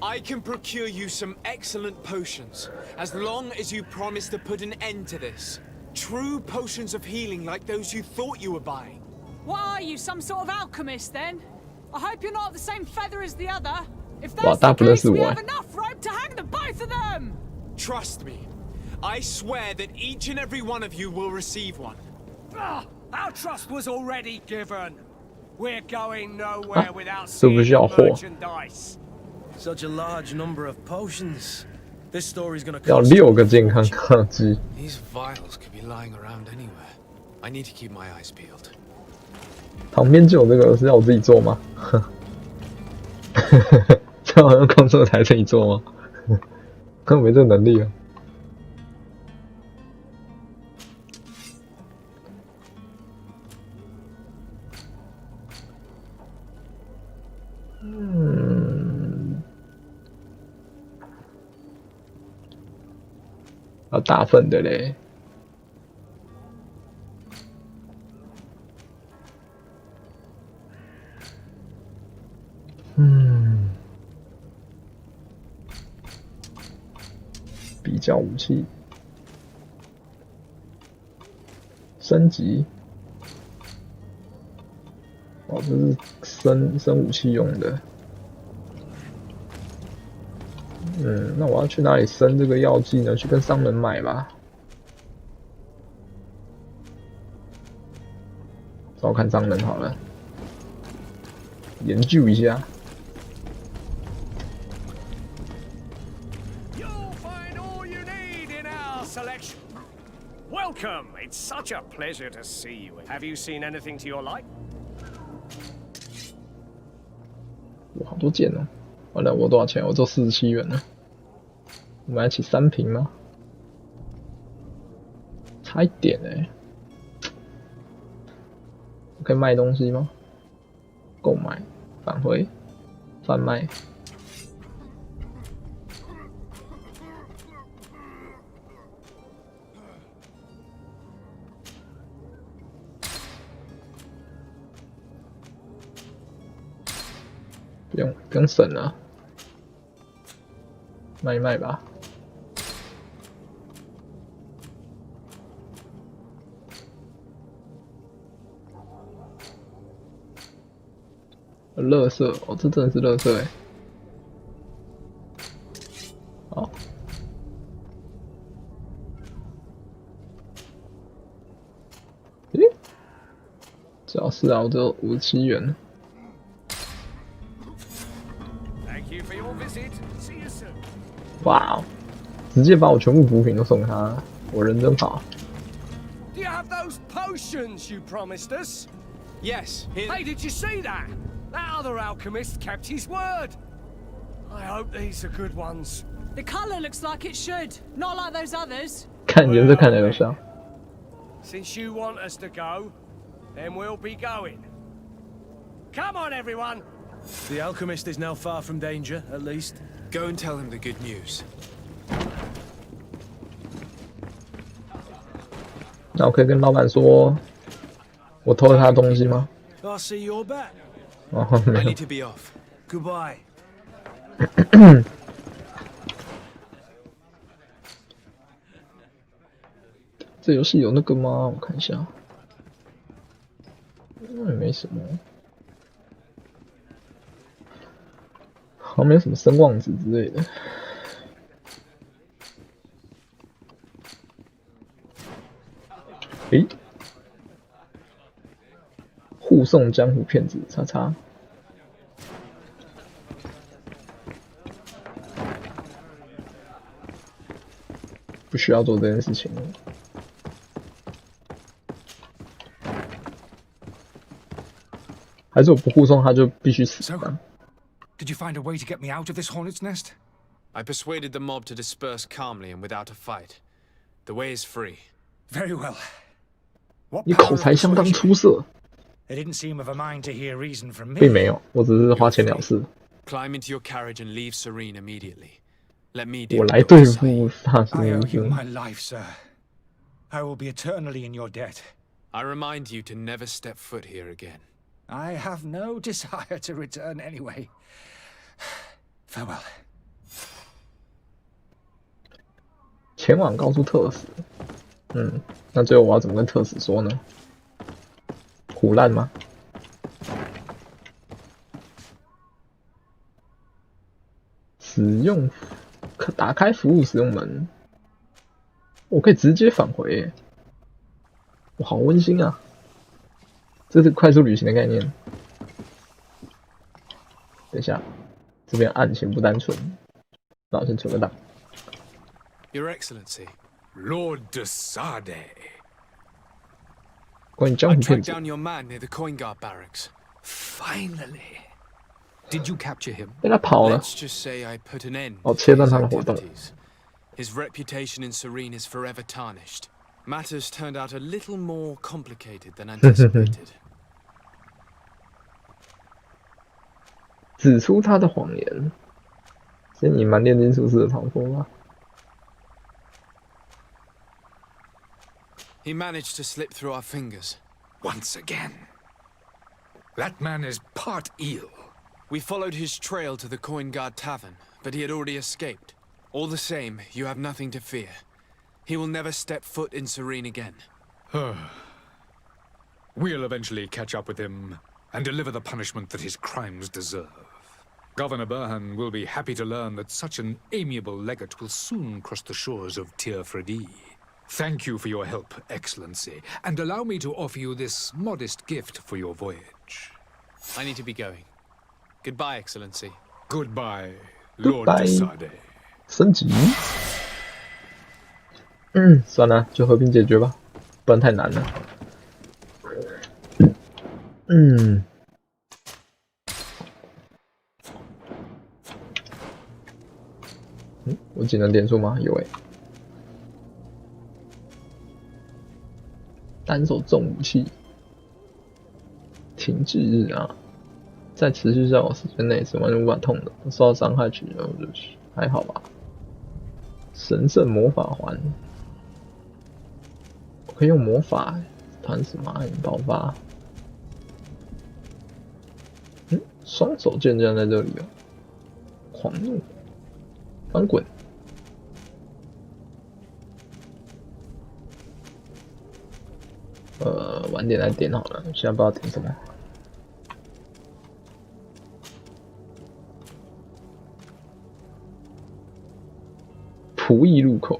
I can procure you some excellent potions, as long as you promise to put an end to this. True potions of healing like those you thought you were buying. What are you, some sort of alchemist then? I hope you're not the same feather as the other. If 哇， that's 大 the 不认 case, 识 we 我 have enough rope to hang the both of them! Trust me. I swear that each and every one of you will receive one. Our trust was already given. We're going nowhere without 是不是 seeing 需要 the 货？ merchandise. Such a large number of potions. This story's gonna 要 cost 6个健康抗击。 These vials could be lying around anywhere. I need to keep my eyes peeled. 旁边就有这个，是要我自己做吗？这好像工作台自己做吗？根本没这个能力啊！要大份的嘞。比较武器升级。哦，这是升武器用的。那我要去哪里生这个药剂呢？去跟商人买吧。找看商人好了，研究一下。Welcome! It's such a pleasure to see you. Have you seen anything to your like? 哇，好多件哦！完了，我多少钱？我做47元了。我买得起3瓶吗？差一点哎。我可以卖东西吗？购买、返回、贩卖。不用省了，卖一卖吧。垃圾哦，这真的是垃圾哎。好，诶，只要是啊，我只有57元。哇哦！直接把我全部补品都送他，我人真好。Do you have those potions you promised us? Yes. Hey, did you see that? That other alchemist kept his word. I hope these are good ones. The colour looks like it should, not like those others. 看颜色看起来有像。Since you want us to go, then we'll be going. Come on, everyone. The alchemist is now far from danger, at least. Go and tell him the good news. 那我可以跟老板说，我偷了他的东西吗？ I'll see you're back. 哦，没 I 有 need。to be off. Goodbye. 这游戏有那个吗？我看一下。也没什么。好像没有什么声望值之类的。诶，护送江湖骗子，叉叉。不需要做这件事情了。还是我不护送他就必须死？ Did you find a way to get me out of this hornet's nest? I persuaded the mob to disperse calmly and without a fight. The way is free. Very well. What 你口才相当出色。 They didn't seem of a mind to hear reason from me. 并没有，我只是花钱了事。 Climb into your carriage and leave Serene immediately. Let me deal 我 with 来 your 对 side. 付萨斯 I 尼 owe you 斯。 my life, sir. I will be eternally in your debt. I remind you to never step foot here again. I have no desire to return anyway. Farewell. 前往告诉特使。那最后我要怎么跟特使说呢？唬烂吗？使用可打开服务使用门，我可以直接返回耶，我好温馨啊！这是快速旅行的概念。等一下，这边案情不单纯，那我先存个档。 Your Excellency. Lord de Sade. 关于江 I 湖骗 tracked 子， down your man near the coin guard barracks. Finally. Did you capture him? 被他跑了。 Let's just say I put an end 哦， to 切断 his 他的活动。 activities. His reputation in Serene is forever tarnished. Matters turned out a little more complicated than anticipated. 指出他的谎言，先隐瞒炼金术士的长风吗？ He managed to slip through our fingers. Once again. That man is part eel. We followed his trail to the Coin Guard Tavern, but he had already escaped. All the same, you have nothing to fear. He will never step foot in Serene again. We'll eventually catch up with him and deliver the punishment that his crimes deserve. Governor Burhan will be happy to learn that such an amiable legate will soon cross the shores of Tir Fredi. Thank you for your help, Excellency, and allow me to offer you this modest gift for your voyage. I need to be going. Goodbye, Excellency. Goodbye, Lord Desade. 升级。算了，就和平解决吧，不然太难了。我技能点数吗？有单手重武器，停滞日啊，在持续较时间内是完全无法痛的，受到伤害取然后就是还好吧。神圣魔法环，我可以用魔法弹死蚂蚁爆发。双手剑竟然在这里哦！狂怒，翻滚。晚点来点好了，现在不知道点什么。仆役入口。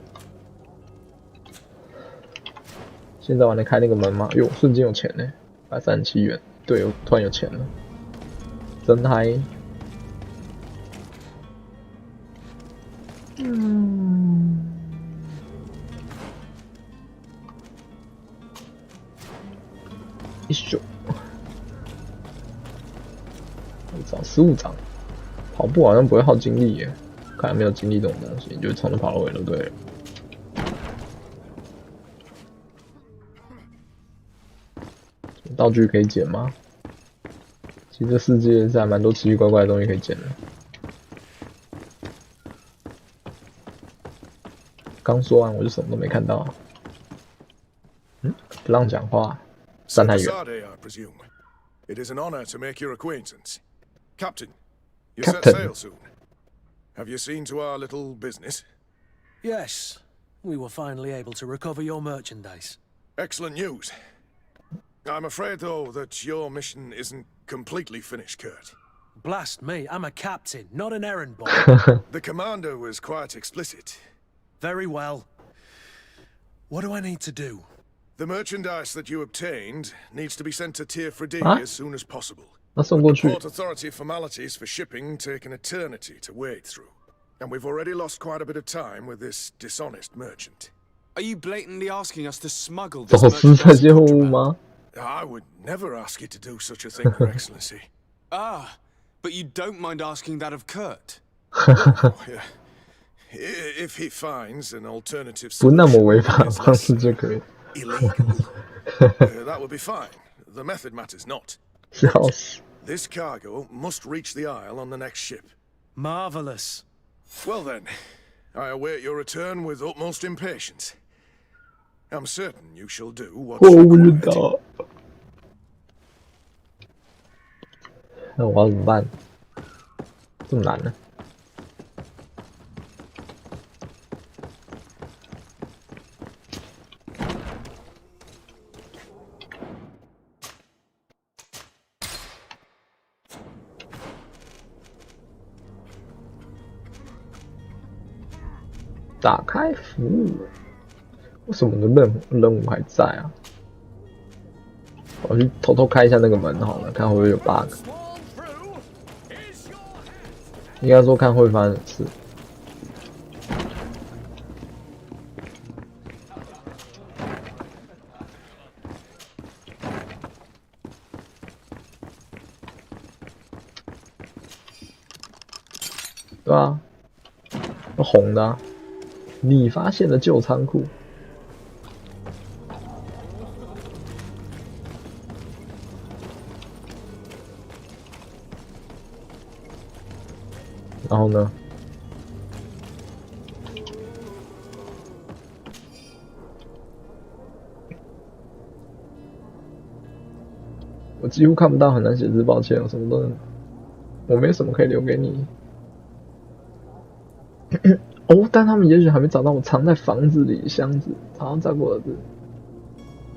现在我能开那个门吗？哟，瞬间有钱呢，137元。对，我突然有钱了，真嗨！1张15张，跑步好像不会耗精力耶，看来没有精力这种东西，你就从头跑到尾就对了。道具可以捡吗？其实这世界是还蛮多奇奇怪怪的东西可以捡的。刚说完我就什么都没看到。不让讲话。3太远。I presume. It is an honor to make your acquaintance. Captain, you set sail soon. Have you seen to our little business? Yes, we were finally able to recover your merchandise. Excellent news. I'm afraid, though, that your mission isn't completely finished, Kurt. Blast me, I'm a captain, not an errand boy. The commander was quite explicit. Very well. What do I need to do? The merchandise that you obtained needs to be sent to Tir Fredi as soon as possible. Port authority formalities for shipping take an eternity to wade through. And we've already lost quite a bit of time with this dishonest merchant. Are you blatantly asking us to smuggle this merchandise? I would never ask you to do such a thing, Your Excellency. Ah, but you don't mind asking that of Kurt? If he finds an alternative solution illegal, that would be fine. The method matters not. This cargo must reach the Isle on the next ship. Marvelous. Well then, I await your return with utmost impatience. I'm certain you shall do what's required. 那我要怎么办？这么难呢？打开服务，为什么我的任务还在啊？我去偷偷开一下那个门好了，看会不会有 bug。应该说看会发生什么事。对啊，红的啊。你发现了旧仓库。然后呢？我几乎看不到，很难写字，抱歉，我什么都能，我没什么可以留给你。哦，但他们也许还没找到我藏在房子里的箱子，好像在我的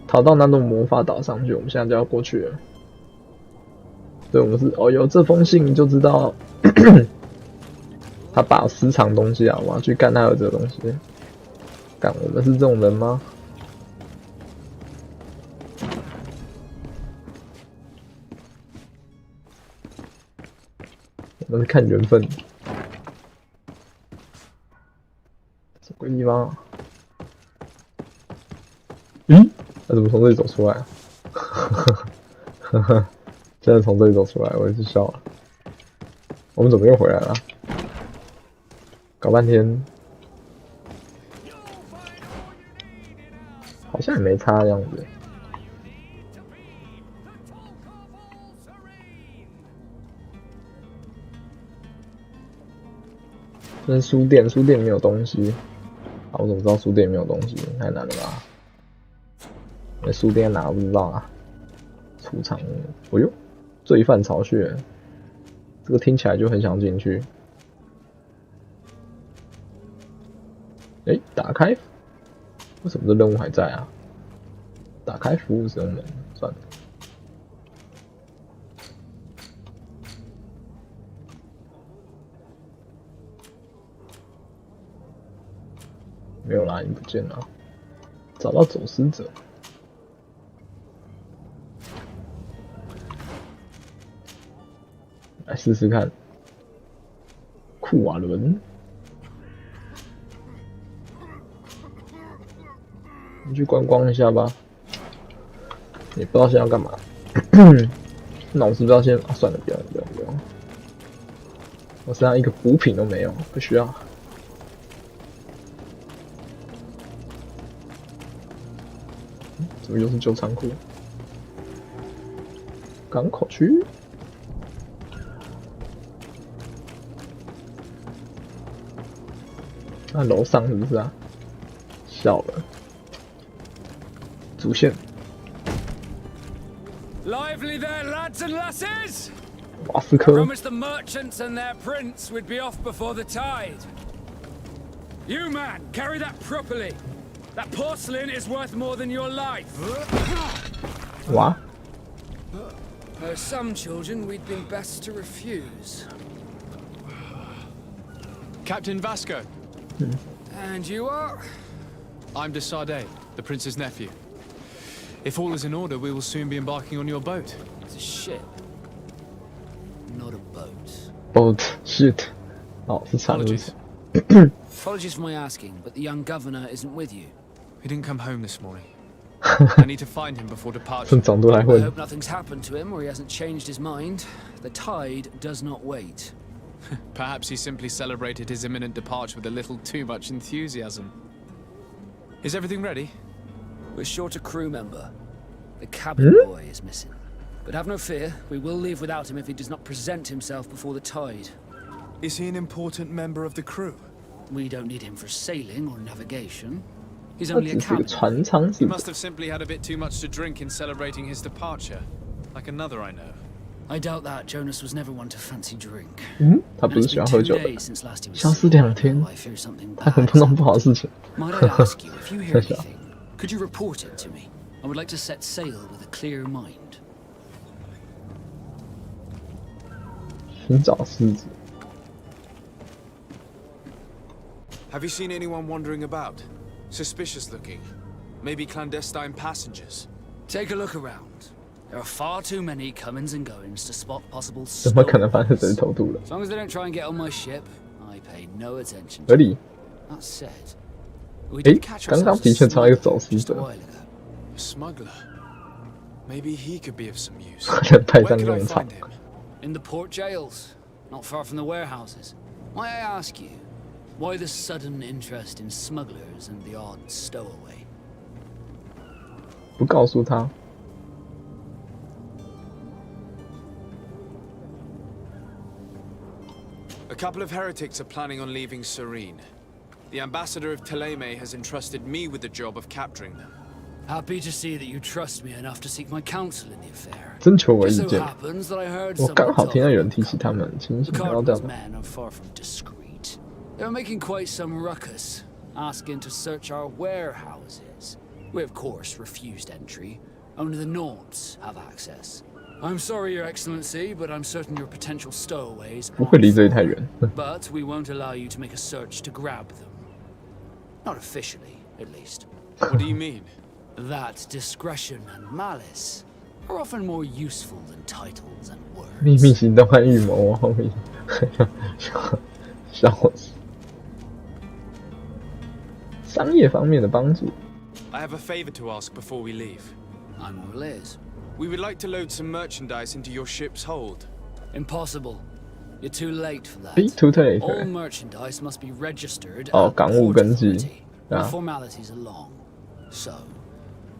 逃到那栋魔法岛上去，我们现在就要过去了。对，我们是哦，有这封信就知道他把私藏东西啊，我要去干他有这个东西。干，我们是这种人吗？我们是看缘分。什么鬼地方啊？咦？他怎么从这里走出来啊？现在从这里走出来，我也是笑了。我们怎么又回来了？搞半天，好像也没差的样子。这是书店，书店里面有东西。啊，我怎么知道书店里面有东西？太难了吧？那书店哪不知道啊？储藏，哎呦，罪犯巢穴，这个听起来就很想进去。哎，打开，为什么这任务还在啊？打开服务使用门，算了。没有啦，已经不见了。找到走失者。来试试看，库瓦伦，你去观光一下吧。也不知道现在要干嘛。那我是不是要先？啊，算了，不用。我身上一个补品都没有，不需要。怎么又是旧仓库？港口区。那楼上是不是啊？笑了，主线。Lively there, lads and lasses! 瓦斯科。Promised the merchants and their prince we'd be off before the tide. You man, carry that properly. That porcelain is worth more than your life. What? For some children, we'd been best to refuse. Captain Vasco. And you are? I'm de Sardet, the prince's nephew. If all is in order, we will soon be embarking on your boat. It's a ship, not a boat. Boat, shit. Oh, apologies. Apologies for my asking, but the young governor isn't with you. He didn't come home this morning. I need to find him before departure. I hope nothing's happened to him or he hasn't changed his mind. The tide does not wait. Perhaps he simply celebrated his imminent departure with a little too much enthusiasm. Is everything ready? We're short a crew member. The cabin boy is missing. But have no fear, we will leave without him if he does not present himself before the tide. Is he an important member of the crew? We don't need him for sailing or navigation. He's only a cabin. He must have simply had a bit too much to drink in celebrating his departure, like another I know. I doubt that. Jonas was never one to fancy drink. 他不是喜欢喝酒的。消失2天，他很碰到不好的事情。Might I ask you if you hear anything? Could you report it to me? I would like to set sail with a clear mind. 寻找狮子。Have you seen anyone wandering about? Suspicious looking. Maybe clandestine passengers. Take a look around. There are far too many comings and goings to spot possible 怎么可能发生谁偷渡了？ As long as they don't try and get on my ship, I pay no attention. 合理。That said, 刚刚的确超一个走私者。A smuggler. Maybe he could be of some use. 派上用场。 In the port jails, not far from the warehouses. May I ask you, why the sudden interest in smugglers and the odd stowaway? 不告诉他。 A couple of heretics are planning on leaving Serene. The ambassador of Thélème has entrusted me with the job of capturing them. Happy to see that you trust me enough to seek my counsel in the affair. 征求我意 So 见。 happens that I heard 我 someone 刚好 talk 听到有人提起他们，情 The 形要掉 Cardinal's men are far from discreet. They were making quite some ruckus, asking to search our warehouses. We of course refused entry. Only the Nauts have access. I'm sorry, Your Excellency, but I'm certain your potential stowaways 不会离这里太远。But we won't allow you to make a search to grab them. Not officially, at least. What do you mean? That discretion and malice are often more useful than titles and words. 秘密行动和预谋后面，笑死。商业方面的帮助。I have a favor to ask before we leave. I'm all ears. We would like to load some merchandise into your ship's hold. Impossible. You're too late for that. Too late. All merchandise must be registered. 港务登记。The formalities are long. So,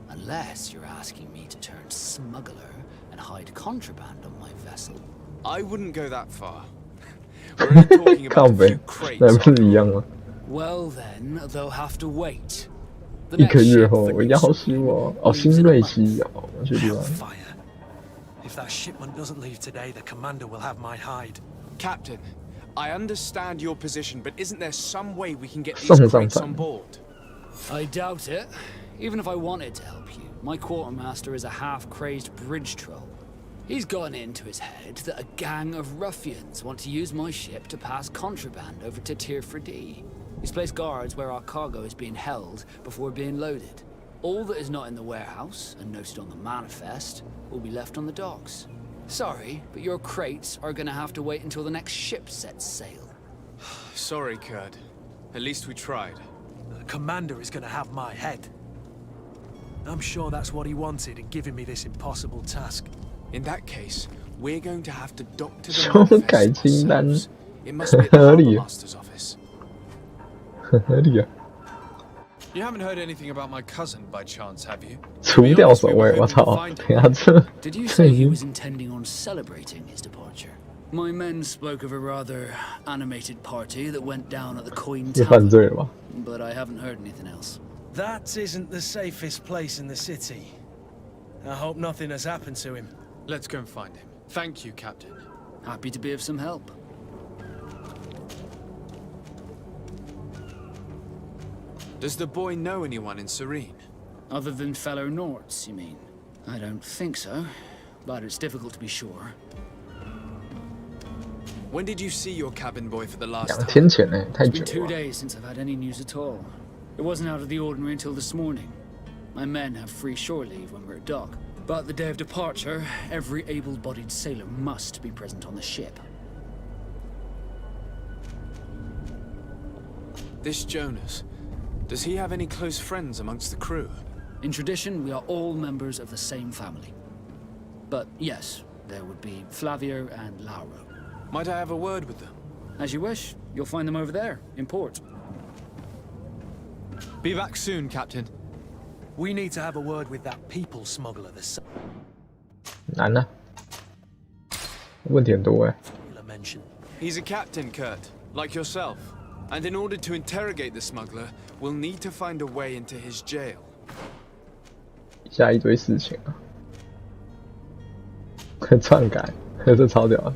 unless you're asking me to turn smuggler and hide contraband on my vessel, I wouldn't go that far. We're only talking about a few crates. 那不是一样吗？ Well then, they'll have to wait. 1个月后，要挟我哦，新锐期哦，我去地方。If that shipment doesn't leave today, the commander will have my hide. Captain, I understand your position, but isn't there some way we can get these crates on board? I doubt it. Even if I wanted to help you, my quartermaster is a half-crazed bridge troll. He's gotten into his head that a gang of ruffians want to use my ship to pass contraband over to Tier 4D. He's placed guards where our cargo is being held before being loaded. All that is not in the warehouse and noted on the manifest will be left on the docks. Sorry, but your crates are gonna have to wait until the next ship sets sail. Sorry, Kurt. At least we tried. The commander is gonna have my head. I'm sure that's what he wanted in giving me this impossible task. In that case, we're going to have to dock to the manifest ourselves. It must be at the Harbour Master's office. 合理啊。 You haven't heard anything about my cousin by chance, have you? 除掉守卫，我操！等下这。Did you say he was intending on celebrating his departure? My men spoke of a rather animated party that went down at the Coin Tower, but I haven't heard anything else. That isn't the safest place in the city. I hope nothing has happened to him. Let's go and find him. Thank you, Captain. Happy to be of some help. Does the boy know anyone in Serene? Other than fellow Norts, you mean? I don't think so, but it's difficult to be sure. When did you see your cabin boy for the last time? 2天前呢，太久 It's been 2了。 days since I've had any news at all. It wasn't out of the ordinary until this morning. My men have free shore leave when we're at dock. But the day of departure, every able-bodied sailor must be present on the ship. This Jonas, does he have any close friends amongst the crew? In tradition, we are all members of the same family. But yes, there would be Flavio and Lauro. Might I have a word with them? As you wish. You'll find them over there, in port. Be back soon, Captain. We need to have a word with that people smuggler. 难啊，问题很多哎。 He's a captain, Kurt, like yourself. And in order to interrogate the smuggler, we'll need to find a way into his jail. 下一堆事情啊，篡改，这超屌的。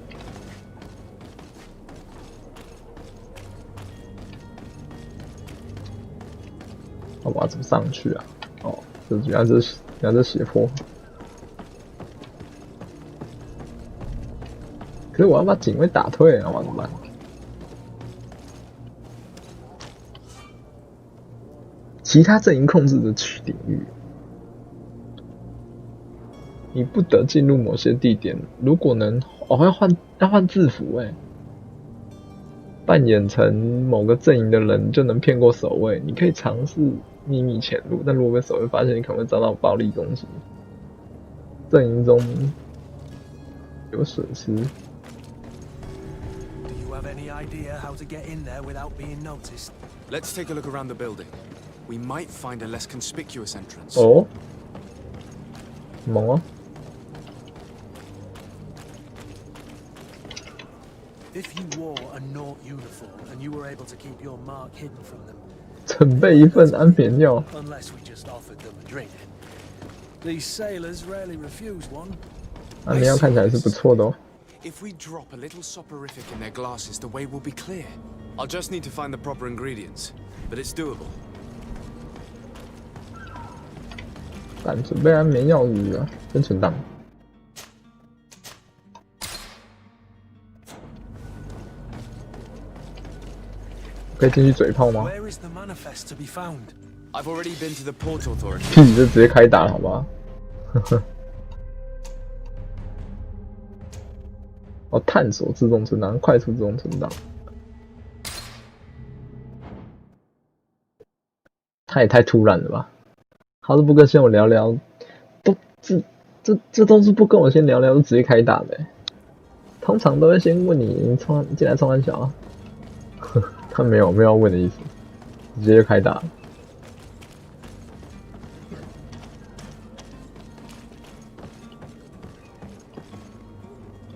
我要怎么上去啊？哦，原来这斜坡。可是我要把警卫打退啊，我怎么办？其他阵营控制的领域，你不得进入某些地点。如果能，要换制服哎。扮演成某个阵营的人就能骗过守卫。你可以尝试秘密潜入，但如果被守卫发现，你可能会遭到暴力攻击。阵营中有损失。 Let's take a look around the building. We might find a less conspicuous entrance. 哦，猛啊！ If you wore a Nort uniform and you were able to keep your mark hidden from them, 准备一份安眠药。 unless we just offered them a drink. These sailors rarely refuse one. 安眠药看起来是不错的哦。 If we drop a little soporific in their glasses, the way will be clear. I'll just need to find the proper ingredients, but it's doable. 准备安眠药日啊，跟存档。可以进去嘴炮吗？ Where is the manifest to be found? I've already been to the Port Authority. 屁，就直接开打了，好吧？呵呵。哦，探索自动存档，快速自动存档。他也太突然了吧？他都不跟先我聊聊，都这都是不跟我先聊聊就直接开打的。通常都会先问你进来冲完小啊。他没有要问的意思，直接就开打了。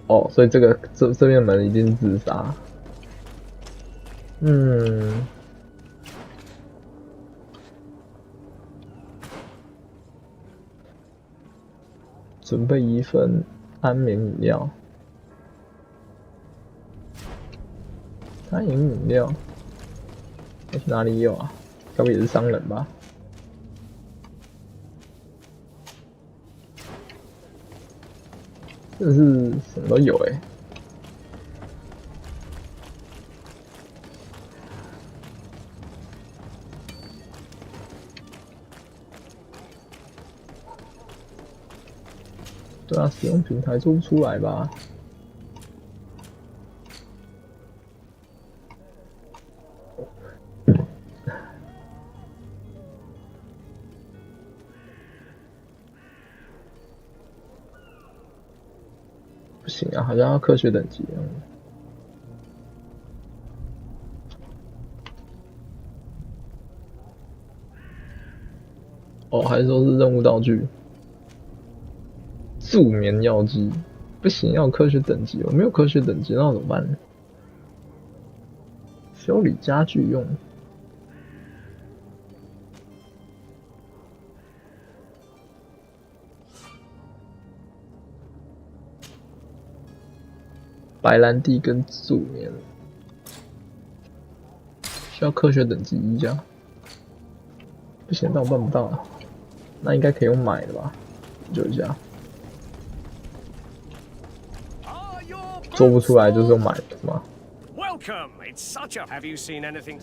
哦，所以这边门一定是自杀。准备一份安眠饮料。安眠饮料，哪里有啊？该不也是商人吧？真的是什么都有欸。对啊，使用平台做不出来吧？不行啊，好像要科学等级一样。哦，还是说是任务道具？助眠药剂不行，要有科学等级，我没有科学等级，那我怎么办呢？修理家具用。白兰地跟助眠需要科学等级1加，不行，但我办不到啊。那应该可以用买的吧？研究一下。做不出来就是用买的嘛。Welcome. It's such a. Have you seen anything?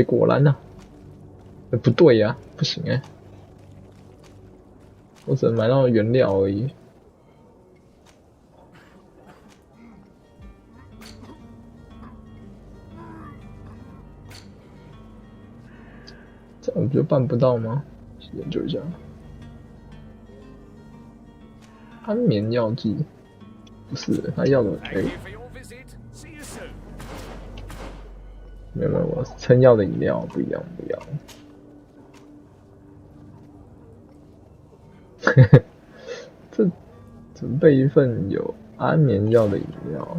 果然啊，不对呀，不行我只能买到原料而已。这样我就办不到吗？研究一下。安眠药剂不是他要的没有，我撑药的饮料不一样。这准备一份有安眠药的饮料。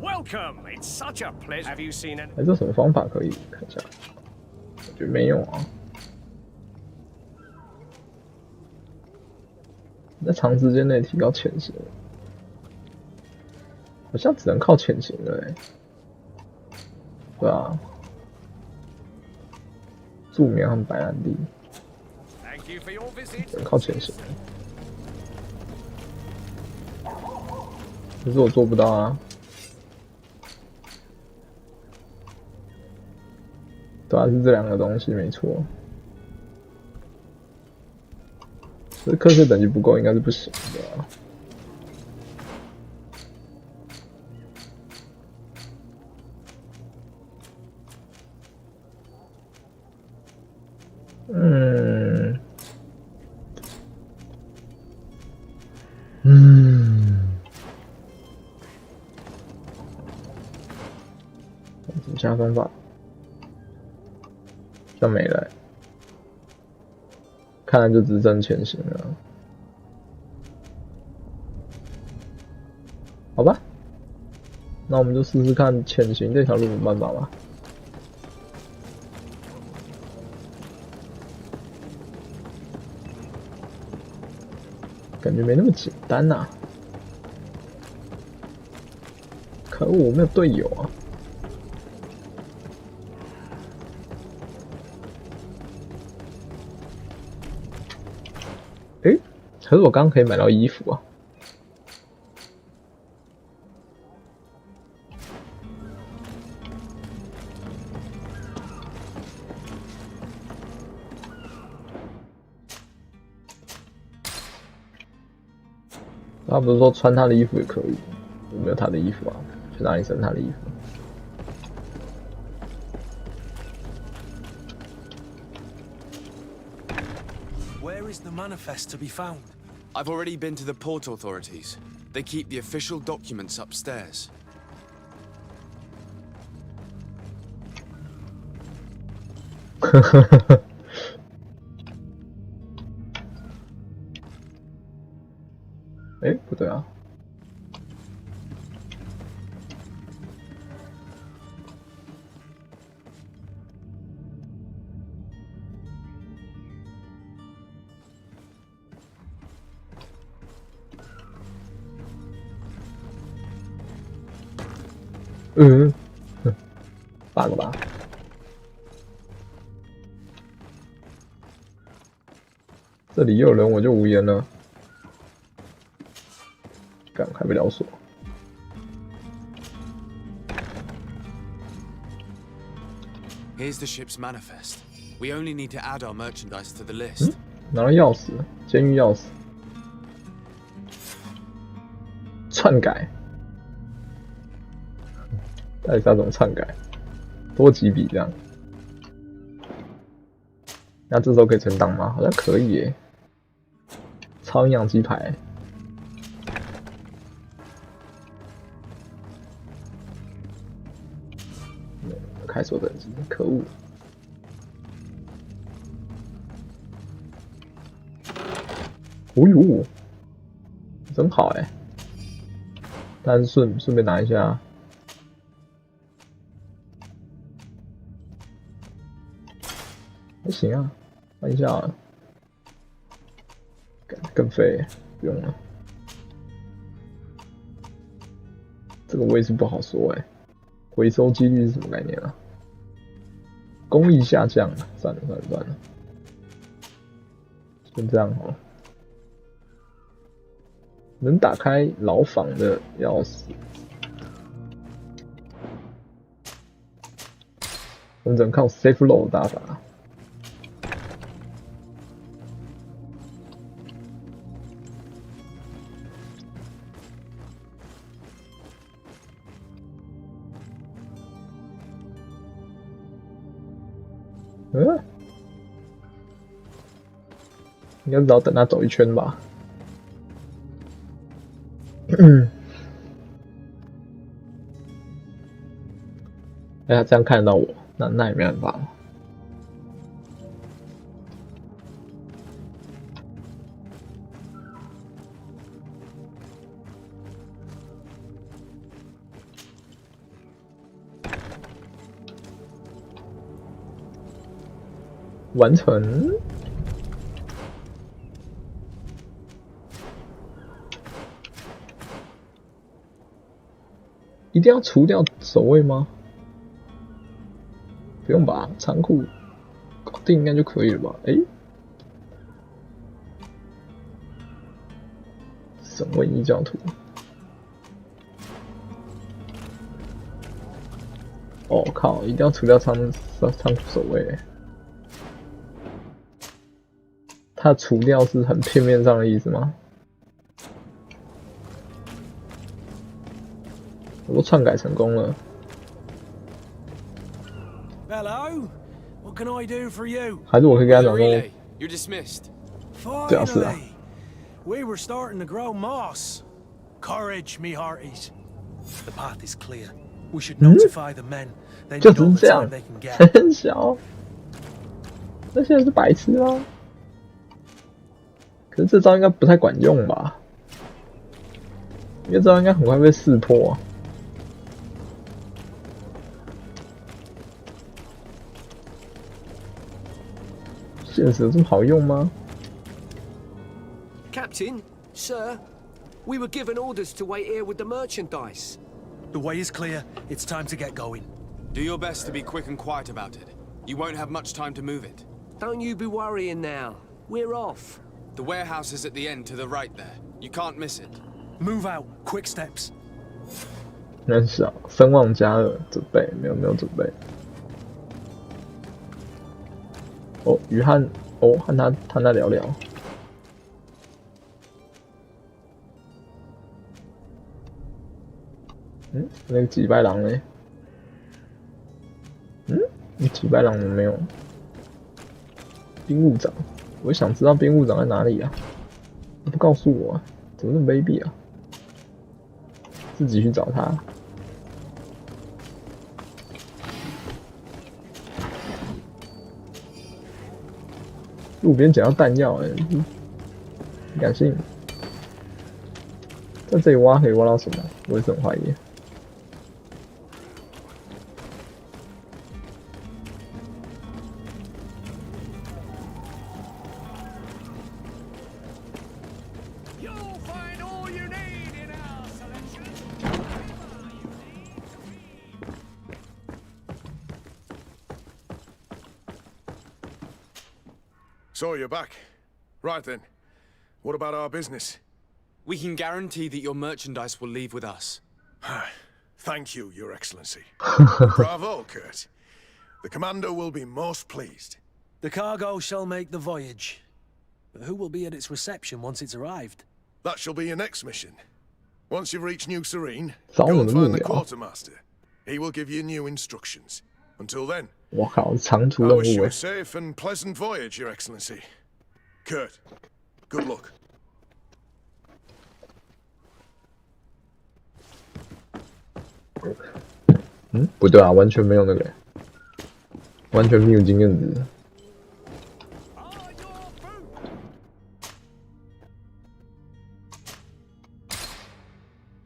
Welcome. It's such a pleasure. Have you seen it? 还有什么方法可以看一下？我觉得没用啊。在长时间内提高潜行，好像只能靠潜行了对啊，助眠和白兰地，只能靠潜行。可是我做不到啊。对啊，是这两个东西没错。这科学等级不够，应该是不行的啊。怎么加方法？就没了看来就只剩潜行了。好吧，那我们就试试看潜行这条路有办法吧。感觉没那么简单呐、可恶，我没有队友啊！可是我刚刚可以买到衣服啊！他不是说穿他的衣服也可以？有没有他的衣服啊？去哪里生他的衣服？ Where is the manifest to be found? I've already been to the port authorities. They keep the official documents upstairs. Eh, 不对啊。8个吧。这里又有人，我就无言了。干，开不了锁。Here's the ship's manifest. We only need to add our merchandise to the list. 拿到钥匙，监狱钥匙，篡改。 到底是要怎么篡改？多几笔这样？那这时候可以存档吗？好像可以耶。超营养鸡排。开锁等级，可恶！哦呦，真好哎！但是顺便拿一下。 还行啊，换一下好了，更废，不用了。这个我也是不好说哎，回收几率是什么概念啊？工艺下降，算了，先这样好了。能打开牢房的钥匙，我们只能靠 safe load 打法。 应该是要等他走一圈吧。哎呀，这样看得到我，那也没办法。完成。一定要除掉守卫吗？不用吧，仓库搞定应该就可以了吧？神卫异教徒。哦靠！一定要除掉仓库守卫。 他除掉是很片面上的意思吗？我都篡改成功了。Hello, what can I do for you? 还是我可以跟他讲说 ，You're dismissed. 对啊，是啊。 We were starting to grow moss. Courage, me hearties. The path is clear. We should notify the men. They need all the time they can get. 很小。那现在是白痴吗？ 可是这招应该不太管用吧？因为这招应该很快被识破啊。现实有这么好用吗 ？Captain, sir, we were given orders to wait here with the merchandise. The way is clear. It's time to get going. Do your best to be quick and quiet about it. You won't have much time to move it. Don't you be worrying now. We're off. The warehouse is at the end to the right there. You can't miss it. Move out. Quick steps. 很小，声望加2，准备没有准备。哦，与和他聊聊。那个几白狼呢？那几白狼没有？兵务长，我想知道兵务长在哪里啊？他不告诉我啊，怎么那么卑鄙啊？自己去找他。路边捡到弹药感性。在这里挖可以挖到什么？我也是很怀疑。So you're back. Right then. What about our business? We can guarantee that your merchandise will leave with us. Thank you, Your Excellency. Bravo, Kurt. The commander will be most pleased. The cargo shall make the voyage. But who will be at its reception once it's arrived? That shall be your next mission. Once you've reached New Serene, go and find the quartermaster. He will give you new instructions. Until then, I wish you a safe and pleasant voyage, Your Excellency. Kurt, good luck. 不对啊，完全没有那个，完全没有经验值。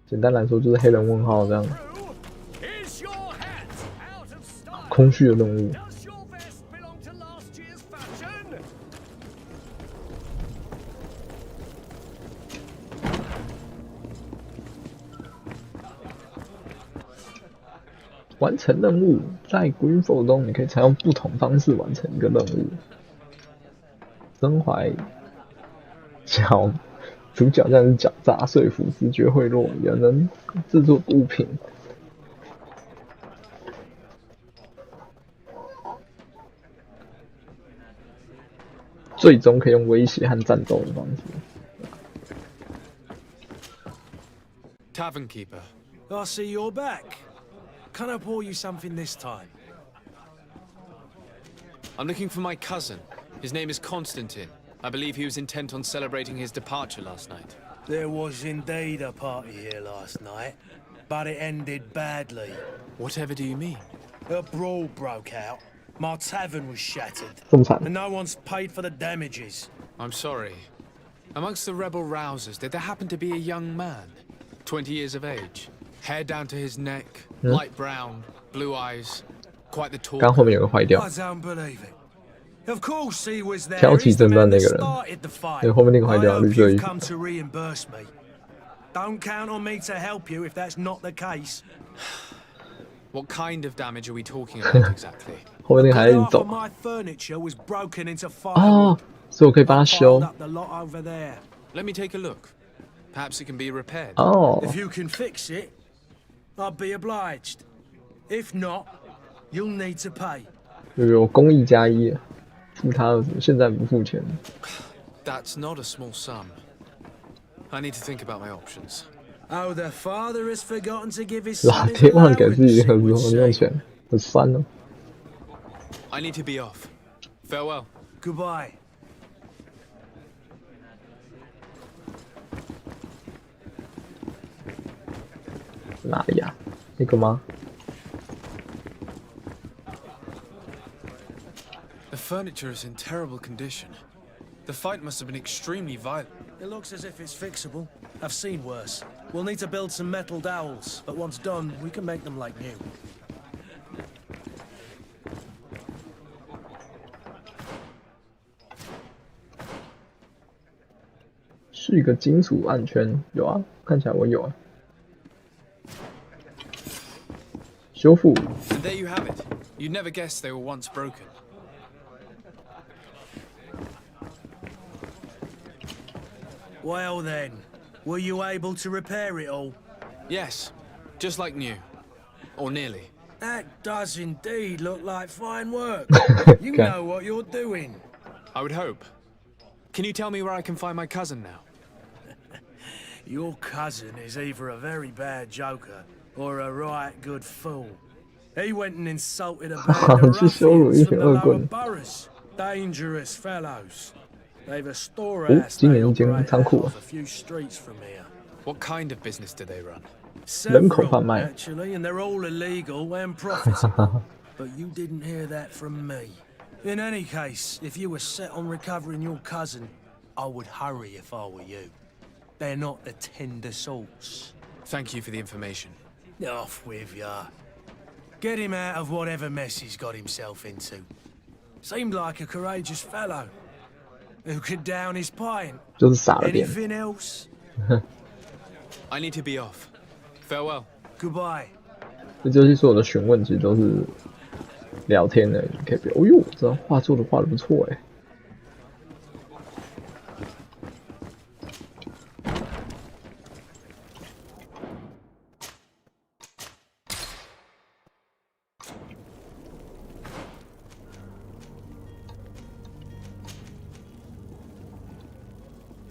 简单来说就是黑人问号这样。空虚的任务。完成任务，在 GreedFall 中，你可以采用不同方式完成一个任务。身怀主角这样是狡诈、说服、直觉贿赂，也能制作物品。最终可以用威胁和战斗的方式。Tavern keeper, I see you're back. Can I pour you something this time? I'm looking for my cousin. His name is Constantine. I believe he was intent on celebrating his departure last night. There was indeed a party here last night, but it ended badly. Whatever do you mean? A brawl broke out. My tavern was shattered, and no one's paid for the damages. I'm sorry. Amongst the rebel rousers, did there happen to be a young man? 20 years of age, hair down to his neck, light brown, blue eyes, quite the tall. 刚后面有个坏掉。 I don't believe it. Of course he was there. 挑起争端那个人，对，后面那个坏掉，绿色衣服。 Come to reimburse me. Don't count on me to help you if that's not the case. What kind of damage are we talking about exactly? 后面那个还一直走。 My furniture was broken into 哦，所以我可以帮他修。 Let me take a look. Perhaps it can be repaired. 哦。 If you can fix it, I'll be obliged. If not, you'll need to pay. 有公益加一，付他的，现在不付钱。 That's not a small sum. I need to think about my options. Oh, the father has forgotten to give his 老 son his 爹忘了给自己 allowance, 很 it 多 would 零用 seem. 钱，很酸哦。 I need to be off. Farewell. Goodbye. 哪里啊？那个吗？ The furniture is in terrible condition. The fight must have been extremely violent. It looks as if it's fixable. I've seen worse. We'll need to build some metal dowels, but once done, we can make them like new. 是一个金属暗圈，有啊，看起来我有啊。修复。 And there you have it. You'd never guess they were once broken. Well then, were you able to repair it all? Yes, just like new. Or nearly. That does indeed look like fine work. You know what you're doing. I would hope. Can you tell me where I can find my cousin now? Your cousin is either a very bad joker, or a right good fool. He went and insulted a band of 去羞辱 ruffians 一 from 群 the 恶 lower 棍。 boroughs. Dangerous fellows. They've a 哦， storehouse 今 they 年一间 operate 仓 out 库 of a few streets from here. What kind of business do they run? 人口 Several, 贩卖。 actually, and they're all illegal and profitable. But you didn't hear that from me. In any case, if you were set on recovering your cousin, I would hurry if I were you. They're not the tender sorts. Thank you for the information. Off with ya. Get him out of whatever mess he's got himself into. Seemed like a courageous fellow who could down his pint. 就是傻了点。 Anything else? I need to be off. Farewell. Goodbye. 这游戏所有的询问其实都是聊天的，你可以不要。哦呦，这张画做的画的不错哎。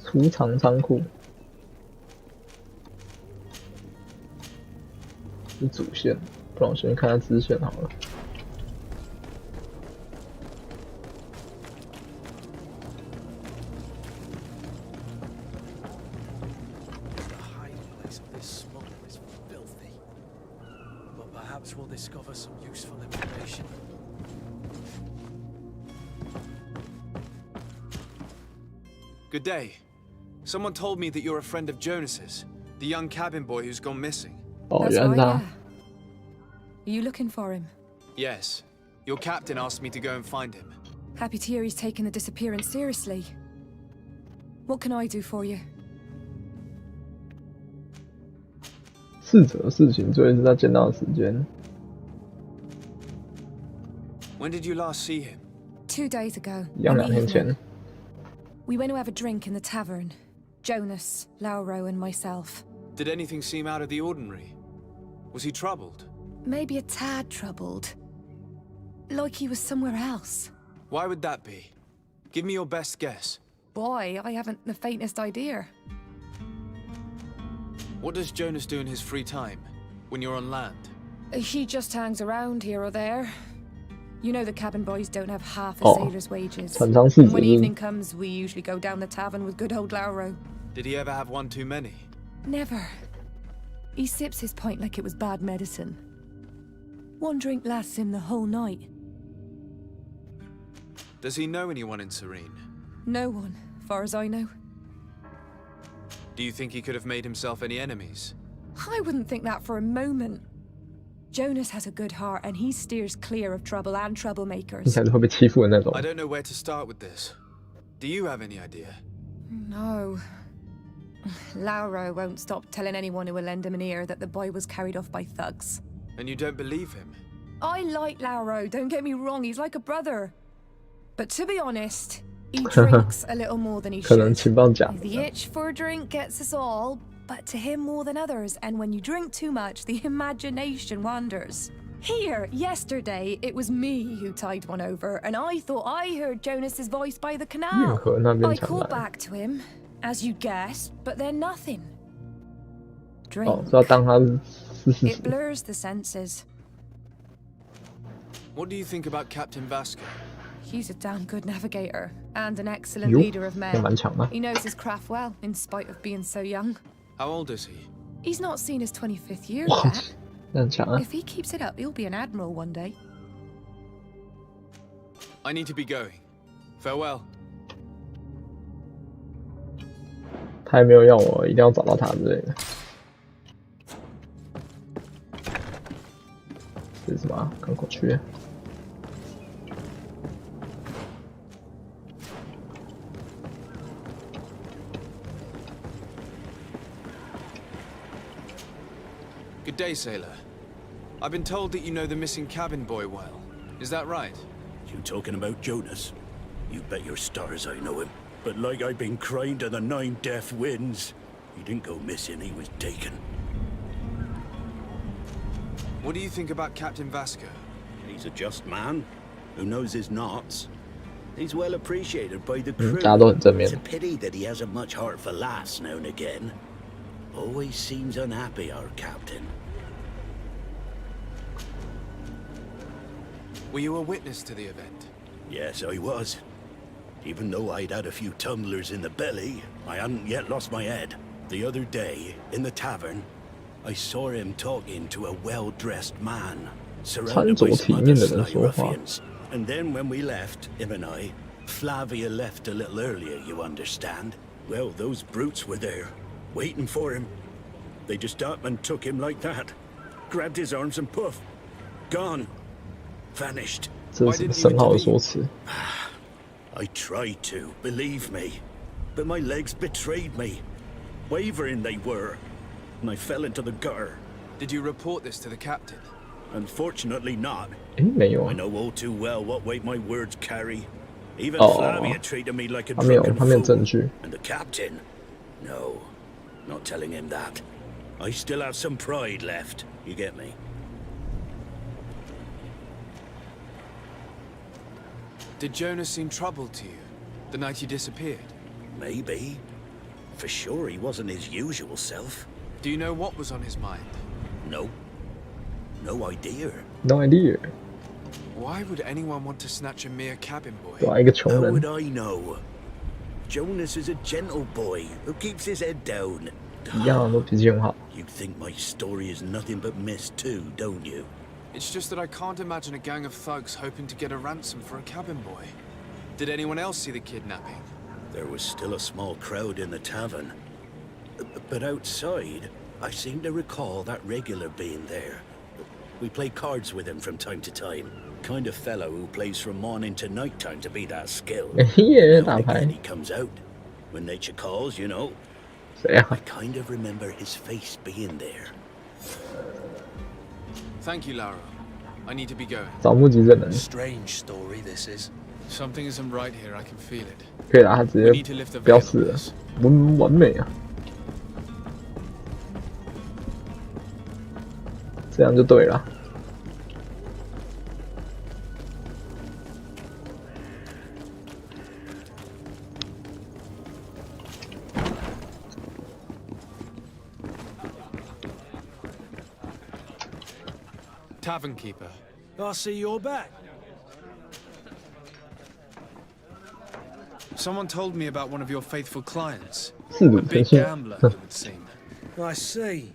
储藏仓库是主线，不然我先看下支线好了。The hiding place of this smuggler is filthy, but perhaps we'll discover some useful information. Good day. Someone told me that you're a friend of Jonas's, the young cabin boy who's gone missing. 哦， That's 原来 right, 是他。 yeah. Are you looking for him? Yes. Your captain asked me to go and find him. Happy to hear he's taken the disappearance seriously. What can I do for you? 逝者的事情，最后一次他见到的时间。 When did you last see him? 2 days ago. 一样 in the 2天 evening. 前。 We went to have a drink in the tavern. Jonas, Lauro, and myself. Did anything seem out of the ordinary? Was he troubled? Maybe a tad troubled. Like he was somewhere else. Why would that be? Give me your best guess. Boy, I haven't the faintest idea. What does Jonas do in his free time, when you're on land? He just hangs around here or there. You know the cabin boys don't have half a Oh, sailor's wages. 常常是 When evening comes, we usually go down the tavern with good old Lauro. Did he ever have one too many? Never. He sips his pint like it was bad medicine. 1 drink lasts him the whole night. Does he know anyone in Serene? No one, far as I know. Do you think he could have made himself any enemies? I wouldn't think that for a moment. Jonas has a good heart and he steers clear of trouble and 听 troublemakers. 起来是会被欺负的那种。 I don't know where to start with this. Do you have any idea? No. Lauro won't stop telling anyone who will lend him an ear that the boy was carried off by thugs. And you don't believe him? I like Lauro, don't get me wrong, he's like a brother. But to be honest, he drinks a little more than he 可能 should. 情报假的。 The itch for a drink gets us all, but to him more than others, and when you drink too much, the imagination wanders. Here, yesterday, it was me who tied one over, and I thought I heard Jonas's voice by the 运 canal. 河那边 I 传 called 来。 back to him, as you guessed, but then nothing. 哦， Drink. 是要当他是事 It 实。 blurs the senses. What do you think about Captain Vasco? He's a damn good navigator, and an excellent 哟， leader of 也 men. 蛮强的。 He knows his craft well, in spite of being so young. How old is he? He's not seen his 25th year 哇 yet. 那很强啊！ If he keeps it up, he'll be an admiral one day. I need to be going. Farewell. 他也没有要我一定要找到他之类的。这是什么啊？刚过去。 Good day, sailor. I've been told that you know the missing cabin boy well. Is that right? You talking about Jonas? You bet your stars I know him. But like I've been crying to the 9 deaf winds, he didn't go missing, he was taken. What do you think about Captain Vasco? He's a just man, who knows his knots. He's well appreciated by the crew. 大家都很正面。 It's a pity that he hasn't much heart for laughs now and again. Always seems unhappy, our captain. Were you a witness to the event? Yes, I was. Even though I'd had a few tumblers in the belly, I hadn't yet lost my head. The other day, in the tavern, I saw him talking to a well-dressed man, surrounded by some other sly ruffians. And then when we left, him and I, Flavia left a little earlier, you understand? Well, those brutes were there, waiting for him. They just up and took him like that. Grabbed his arms and poof, gone. Vanished. I tried to, believe me. But my legs betrayed me. Wavering they were. And I fell into the gutter. Did you report this to the captain? Unfortunately not. I know all too well what weight my words carry. Even Flavia treated me like a drunken fool. And the captain? No, not telling him that. I still have some pride left. You get me? Did Jonas seem troubled to you the night you disappeared? Maybe. For sure he wasn't his usual self. Do you know what was on his mind? No. No idea. No idea. Why would anyone want to snatch a mere cabin boy? How would I know? Jonas is a gentle boy who keeps his head down. You think my story is nothing but mist too, don't you? It's just that I can't imagine a gang of thugs hoping to get a ransom for a cabin boy. Did anyone else see the kidnapping? There was still a small crowd in the tavern. But outside, I seem to recall that regular being there. We play cards with him from time to time. Kind of fellow who plays from morning to night time to be that skilled. Again, he comes out. When nature calls, you know. I kind of remember his face being there. Thank you, Lara. I need to be going. Strange story this is. Something isn't right here, I can feel it. 可以啦，他直接标示了，完美啊！这样就对了。Tavern keeper. I see you're back. Someone told me about one of your faithful clients. A big gambler, it would seem. I see.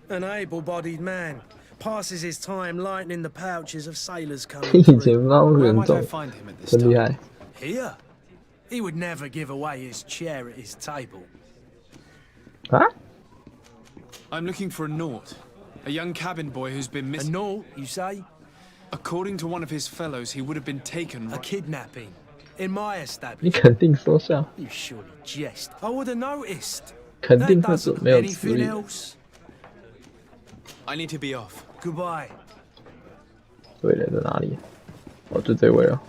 An able-bodied man. Passes his time lightening the pouches of sailors coming through. Where might I find him at this time? Here? He would never give away his chair at his table. Huh? I'm looking for a Naut. A young cabin boy who's been missing. A Naut, you say? According to one of his fellows, he would have been taken. A kidnapping. In my establishment. 你肯定说笑。 You surely jest. I would have noticed. 肯定会准没有词 Anything 语。 else? I need to be off. Goodbye. 对了，在哪里？哦，就这位了。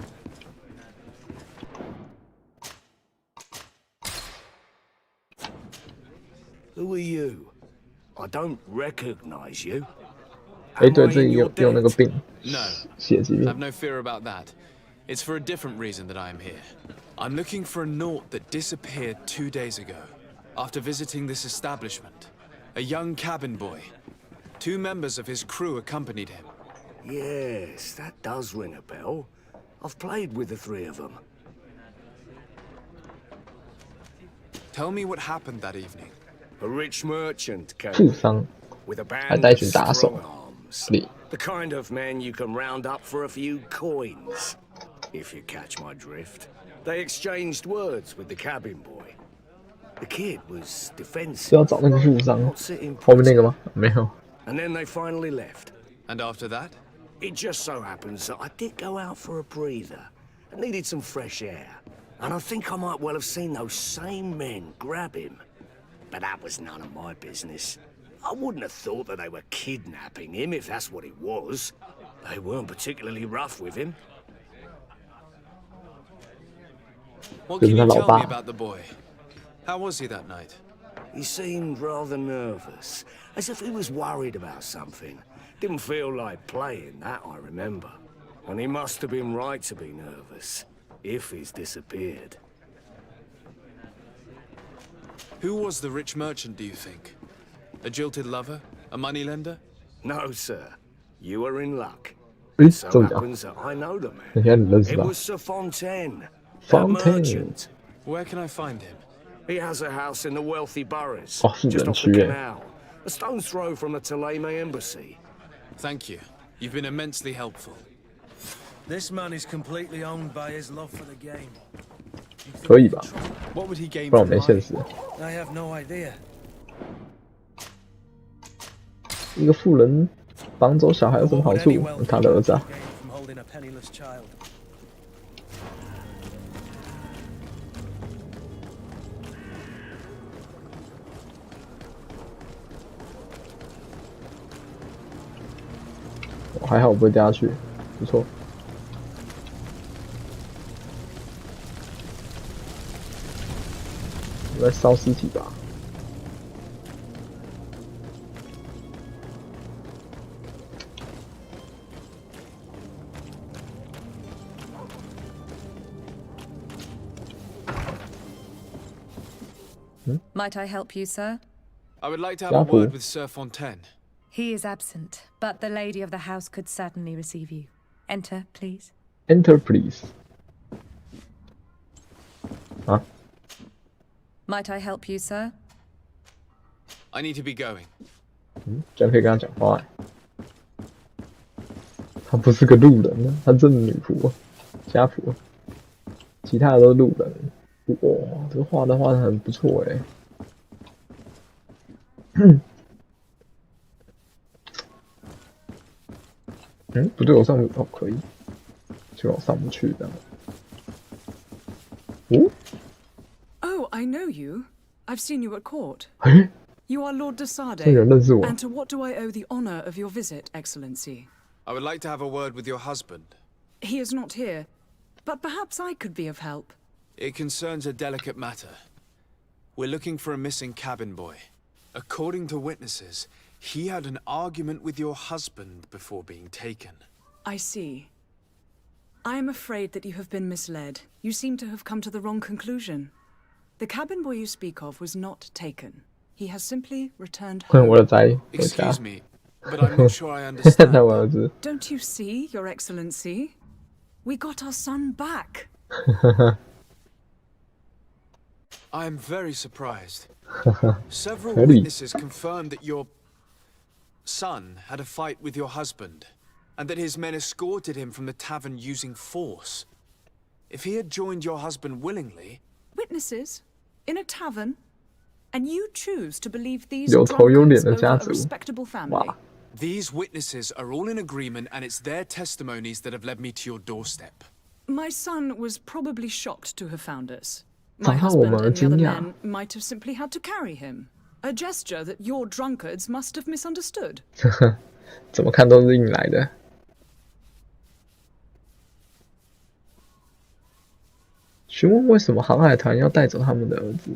Who are you? I don't recognize you. 哎，对，这里有那个病， No. 血疾病。 Have no fear about that. It's for a different reason that I am here. I'm looking for a Naut that disappeared 2 days ago, after visiting this establishment. A young cabin boy. 2 members of his crew accompanied him. Yes, that does ring a bell. I've played with the 3 of them. Tell me what happened that evening. A rich merchant came 富商 with a 还 band 带一 of 群打手 strong arms. 里， The kind of men you can round up for a few coins, if you catch my drift. They exchanged words with the cabin boy. The kid was 是 defensive, 要找那个富商 not sitting 后面那个吗？没有。 and then they finally left. And after that? It just so happens that I did go out for a breather. I needed some fresh air. And I think I might well have seen those same men grab him. But that was none of my business. I wouldn't have thought that they were kidnapping him if that's what it was. They weren't particularly rough with him. What can you tell me about the boy? How was he that night? He seemed rather nervous, as if he was worried about something. Didn't feel like playing, that I remember. And he must have been right to be nervous, if he's disappeared. Who was the rich merchant, do you think? A jilted lover? A moneylender? No, sir. You are in luck. 诶， So 这么讲， happens that I know the 你 man. 看你认识 It 吧 was Sir Fontaine, that ？Fontaine， merchant. Where can I find him? He has a house in the wealthy boroughs, 哦，是 just 人 off 区 the 耶。 canal, a stone's throw from the Thélème embassy. Thank you. You've been immensely helpful. This man is completely owned by his love for the game. 可以吧？ What would he gain 不然我 from 没现 lying? 实。 I have no idea. 一个富人绑走小孩有什么好处？他的儿子啊。 From holding a penniless child. 我还好，我不会掉下去，不错。我在烧尸体吧。Might I help you, sir? I would like to have a word with Sir Fontaine. He is absent, but the lady of the house could certainly receive you. Enter, please. Enter, please. 啊？ Might I help you, sir? I need to be going. 居然可以跟他讲话欸。他不是个路人呢，他真的女仆、家仆，其他的都是路人。哇，这个画的画得很不错哎。不对，我上不哦，可以，就我上不去这样。哦 Oh, I know you. I've seen you at court. 哎， You are Lord de Sade. 这人认识我。 And to what do I owe the honor of your visit, Excellency? I would like to have a word with your husband. He is not here, but perhaps I could be of help. It concerns a delicate matter. We're looking for a missing cabin boy. According to witnesses, he had an argument with your husband before being taken. I see. I am afraid that you have been misled. You seem to have come to the wrong conclusion. The cabin boy you speak of was not taken. He has simply returned 我的宅回家。 Excuse me, but I'm not sure I understand. 那我儿子。 Don't you see, Your Excellency? We got our son back. I am very surprised. 合 Several 理。 witnesses confirmed that your son had a fight with your husband, and that his men escorted him from the tavern using force. If he had joined your husband willingly... Witnesses? In a tavern? And you choose to believe these 有头有脸的 drunkards 家 over 族。 a respectable family? These witnesses are all in agreement, and it's their testimonies that have led me to your doorstep. My son was probably shocked to have found us. 找 My 到我 husband 们而 and the 惊 other 讶。 men might have simply had to carry him. A gesture that your drunkards must have misunderstood. 怎么看都是硬来的。询问为什么航海团要带走他们的儿子？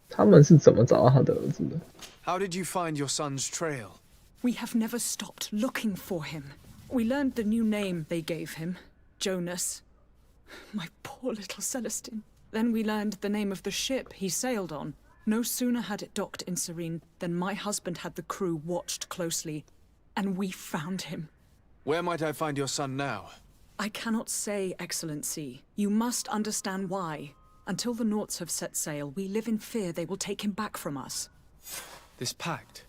他们是怎么找到他的儿子的？ How did you find your son's trail? We have never stopped looking for him. We learned the new name they gave him, Jonas. My poor little Celestine. Then we learned the name of the ship he sailed on. No sooner had it docked in Serene than my husband had the crew watched closely, and we found him. Where might I find your son now? I cannot say, Excellency. You must understand why. Until the Naughts have set sail, we live in fear they will take him back from us. This pact.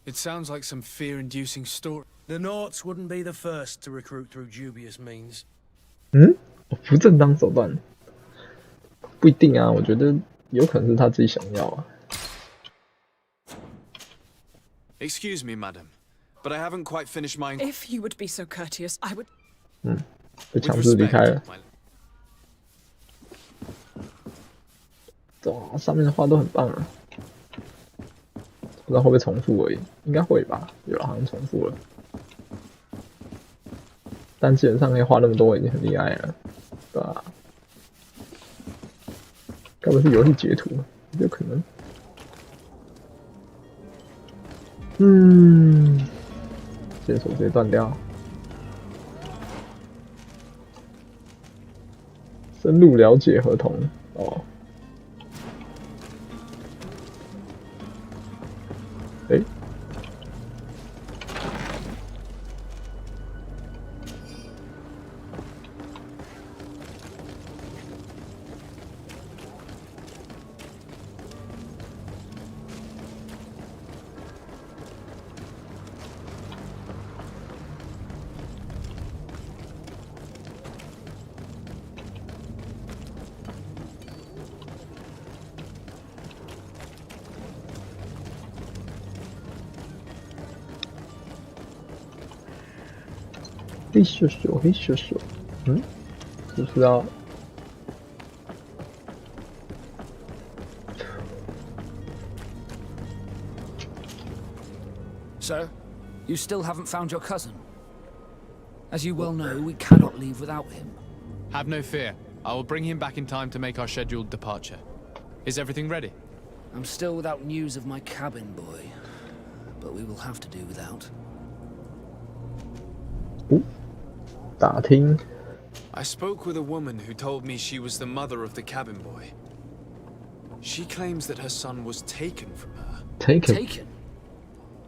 It sounds like some fear-inducing story. The Naughts wouldn't be the first to recruit through dubious means. 不正当手段，不一定啊。我觉得有可能是他自己想要啊。 Excuse me, madam, but I haven't quite finished my... If you would be so courteous, I would... 被强制离开了。哇，上面的画都很棒啊。不知道会不会重复而已，应该会吧？有了，好像重复了。但基本上可以画那么多，已经很厉害了，对吧？该不是游戏截图？有可能。线索直接断掉。深入了解合同哦。嘿咻咻，嘿咻咻，是不是要？ Sir, you still haven't found your cousin. As you well know, we cannot leave without him. Have no fear. I will bring him back in time to make our scheduled departure. Is everything ready? I'm still without news of my cabin boy, but we will have to do without. 打听。 I spoke with a woman who told me she was the mother of the cabin boy. She claims that her son was taken from her. Taken?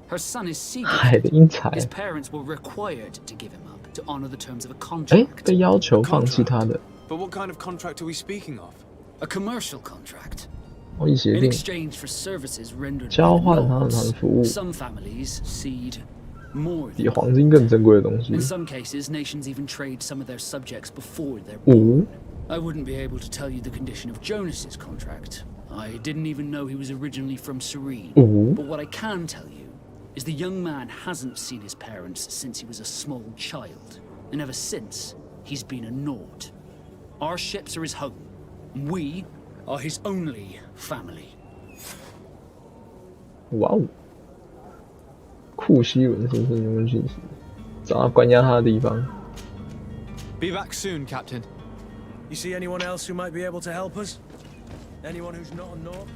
Her son is secret. 海的英才。 His parents were required to give him up to honor the terms of a contract. 被要求放弃他的。 But what kind of contract are we speaking of? A commercial contract. 贸易协 In 定。 exchange for services rendered 交换他的服务。 Some families cede more. 比黄金更珍贵的东西。 In some cases, nations even trade some of their subjects before they're born. I wouldn't be able to tell you the condition of Jonas's contract. I didn't even know he was originally from Serene. But what I can tell you is the young man hasn't seen his parents since he was a small child. And ever since, he's been a naught. Our ships are his home. We are his only family. 哇哦！库西文先生用讯息，找到关押他的地方。 Be back soon, Captain. You see anyone else who might be able to help us? Anyone who's not a Nord?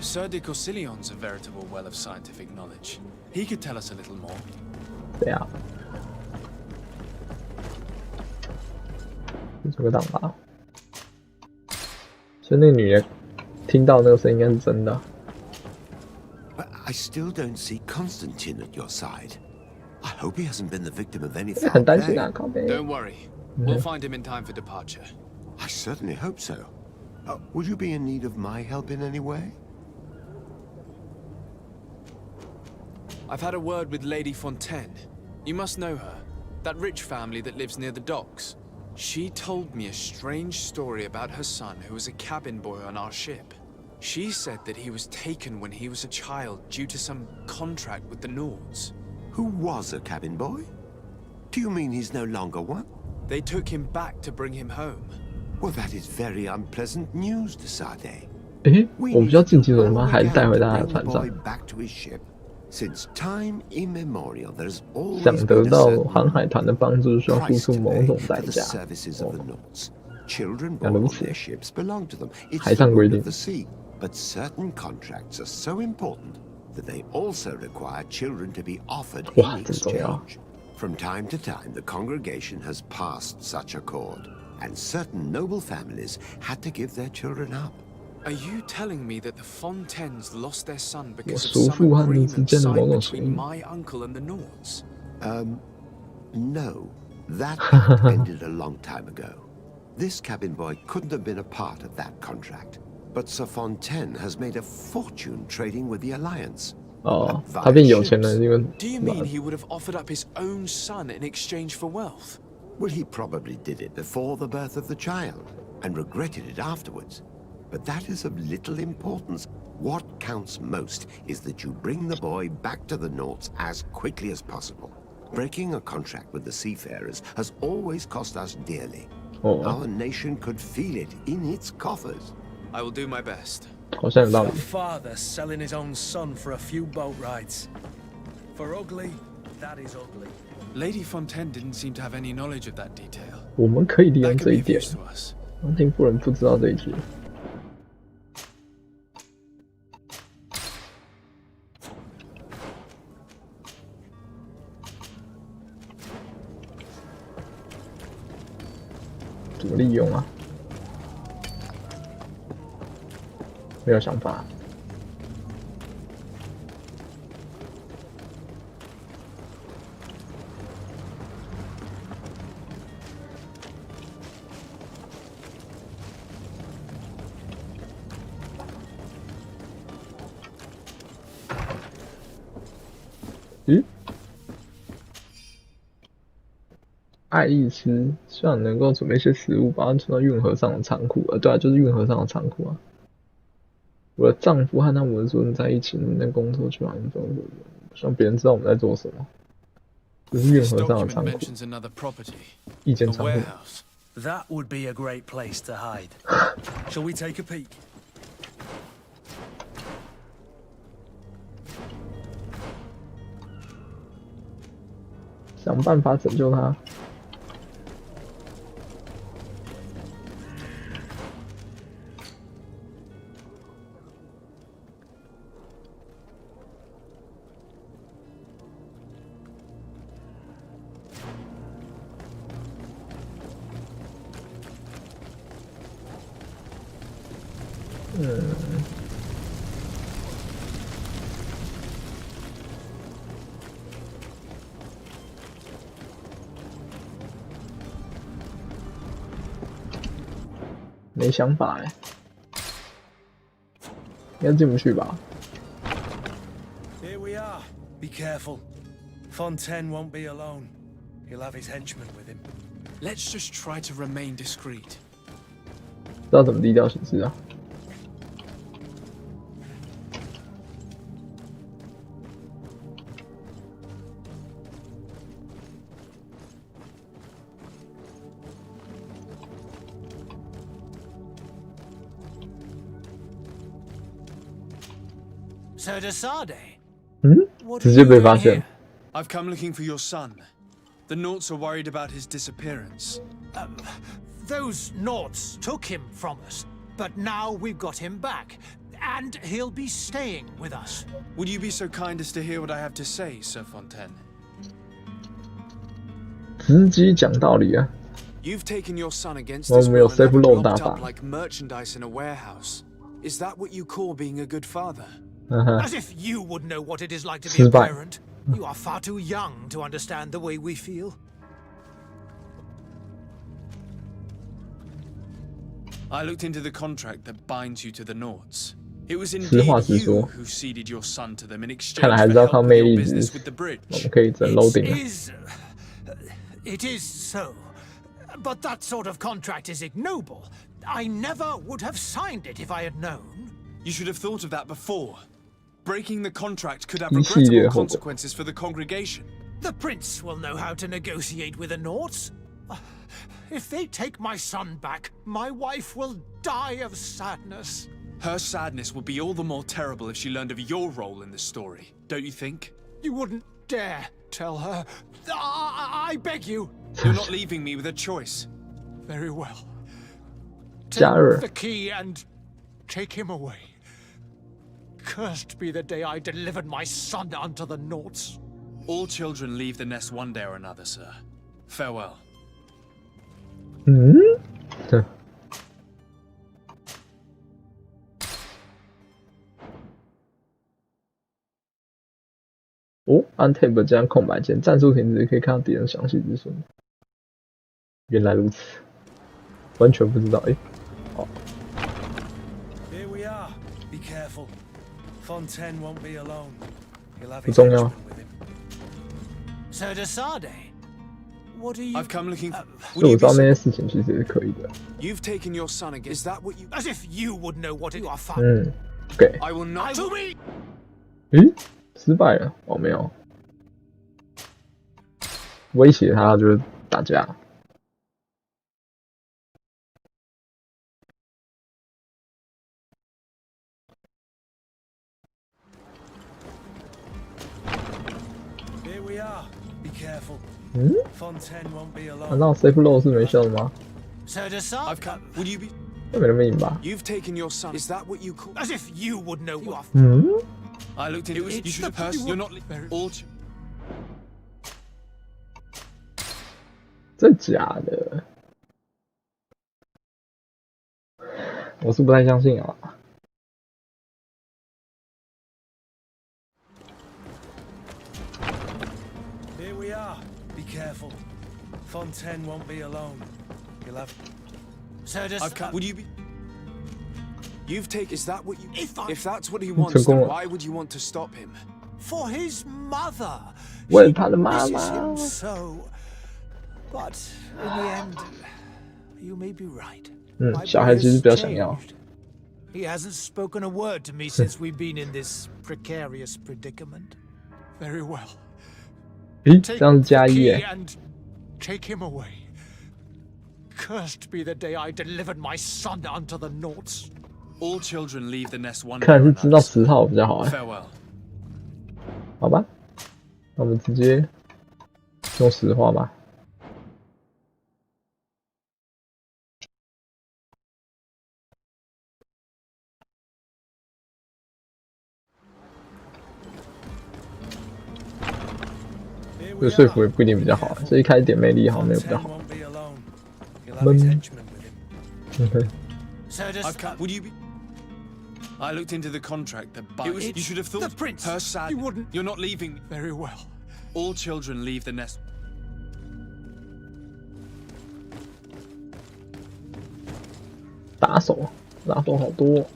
Sir de Corsillion's a veritable well of scientific knowledge. He could tell us a little more. 对啊，这个档吧。所以那个女的听到那个声音应该是真的。 But I still don't see Constantine at your side. I hope he hasn't been the victim of any 很 foul 担心啊， play. 靠背。 Don't worry. We'll find him in time for departure. I certainly hope so. Would you be in need of my help in any way? I've had a word with Lady Fontaine. You must know her. That rich family that lives near the docks. She told me a strange story about her son who was a cabin boy on our ship. She said that he was taken when he was a child due to some contract with the Nords. Who was a cabin boy? Do you mean he's no longer one? They took him back to bring him home. Well, that is very unpleasant news, de Sade. 诶，我们需要进击人吗？还是带回他的船上？ Back to his ship. Since time immemorial, there's always 想得 been a 到 certain 航海团的帮助，需要付 price 出 to 某 pay 种 for 代 the 价。 services of the Nords. Children 原 born 来如 on 此 their ships belong to them. It's 海 the 上规 rule 定 of the sea. But certain contracts are so important that they also require children to be offered 哇， in 这重要。 exchange. From time to time, the congregation has passed such accord, and certain noble families had to give their children up. Are you telling me that the Fontaines lost their son because of 叔 some 父和你之 agreement 间的某 signed 种协 between 议。 my uncle and the Nords? No. That act ended a long time ago. This cabin boy couldn't have been a part of that contract. But Sir Fontaine has made a fortune trading with the Alliance. 哦，他变有钱人，因为 Do you mean he would have offered up his own son in exchange for wealth? Well, he probably did it before the birth of the child, and regretted it afterwards. But that is of little importance. What counts most is that you bring the boy back to the Nords as quickly as possible. Breaking a contract with the seafarers has always cost us dearly. Our nation could feel it in its coffers. I will do my best. 好像有道理 A。father selling his own son for a few boat rides. For ugly, that is ugly. Lady Fontaine didn't seem to have any knowledge of that detail. 我们可以利用 That 这 could 一 be of 点。 use to us. 王庭夫人不知道这一句。怎么利用啊？没有想法。爱丽丝希望能够准备一些食物，把它存到运河上的仓库。对啊，就是运河上的仓库啊。我的丈夫和他们的主人在一起，能工作去完成，不希望别人知道我们在做什么。这是运河 This 上的 document 仓库， mentions another property. 一间 A 仓库。 warehouse. That would be a great place to hide. Shall we take a peek? 想办法拯救他。没想法哎，应该进不去吧？ Here we are. Be careful. Fontaine won't be alone. He'll have his henchmen with him. Let's just try to remain discreet. 知道怎么低调行事啊？ Sir de Sade. 直接被发现。 I've come looking for your son. The Naughts are worried about his disappearance. Those Naughts took him from us, but now we've got him back, and he'll be staying with us. Would you be so kind as to hear what I have to say, Sir Fontaine? 直击讲道理啊！ You've taken your son against 我 his 们有 will and safe have him load locked 大 up 法。 like merchandise in a warehouse. Is that what you call being a good father? As if you would know what it is like to be 失 a 败。 parent. You are far too young to understand the way we feel. I looked into the contract that binds you to the Naughts. It was 实话 indeed 实说 you who ceded your son to them in 看 exchange 来还 for 是要 help 靠 with 魅 your 力 business 值 with the 我 bridge. 们可以整 loading 啊。 It is so. But that sort of contract is ignoble. I never would have signed it if I had known. You should have thought of that before. Breaking the contract could have 一系列 regrettable 后果。 consequences for the congregation. The prince will know how to negotiate with the Naughts. If they take my son back, my wife will die of sadness. Her sadness would be all the more terrible if she learned of your role in the story, don't you think? You wouldn't dare tell her. I beg you. You're not leaving me with a choice. Very well. 加二 Take the key and take him away. Cursed be the day I delivered my son unto the Naughts. All children leave the nest one day or another, sir. Farewell. 哼哦，按 Tab 加空白键，战术停止可以看到敌人详细资讯。原来如此，完全不知道。哎，哦， Here we are. Be careful. Fontaine won't be alone. He'll have 不 his 重要 henchmen。with him. Sir de Sade, what are you... I've come looking for... 所以我知道那些事情其实也是可以的。 You've taken your son again. Is that what you... As if you would know what it... You are far... 给。 I will not... To me! 咦，失败了？哦，没有。威胁他就是打架。 Here we are. Be careful. Fontaine won't be 难 alone. 道 safe load 是没效的吗？ Sir de Sade... I've come... Would you be... 那没那么硬吧？ You've taken your son... Is that what you call... As if you would know... You are... I looked into it. You should have heard... You're not... All... 真假的？我是不太相信啊。 Here we are. Be careful. Fontaine won't be alone. He'll have... Sir de I've come... Would you be... You've taken... Is that what you... If that's what he wants, then why would you want to stop him? For his mother. 为了他的妈 Misses 妈。 him so. But in the end, you may be right. 小孩其实比较想要。 He hasn't spoken a word to me since we've been in this precarious predicament. Very well. 咦，这样是加一耶。 Take him away. Cursed be the day I delivered my son unto the Naughts. All children leave the nest one 看来是知道10号比较好哎。 Farewell. 好吧，那我们直接用实话吧。这说服也不一定比较好，这一开始点魅力好像没有比较好。闷。Would you be? I looked into the contract that binds. You should have thought. The prince. Her sad. You wouldn't. You're not leaving. Very well. All children leave the nest. 打手好多。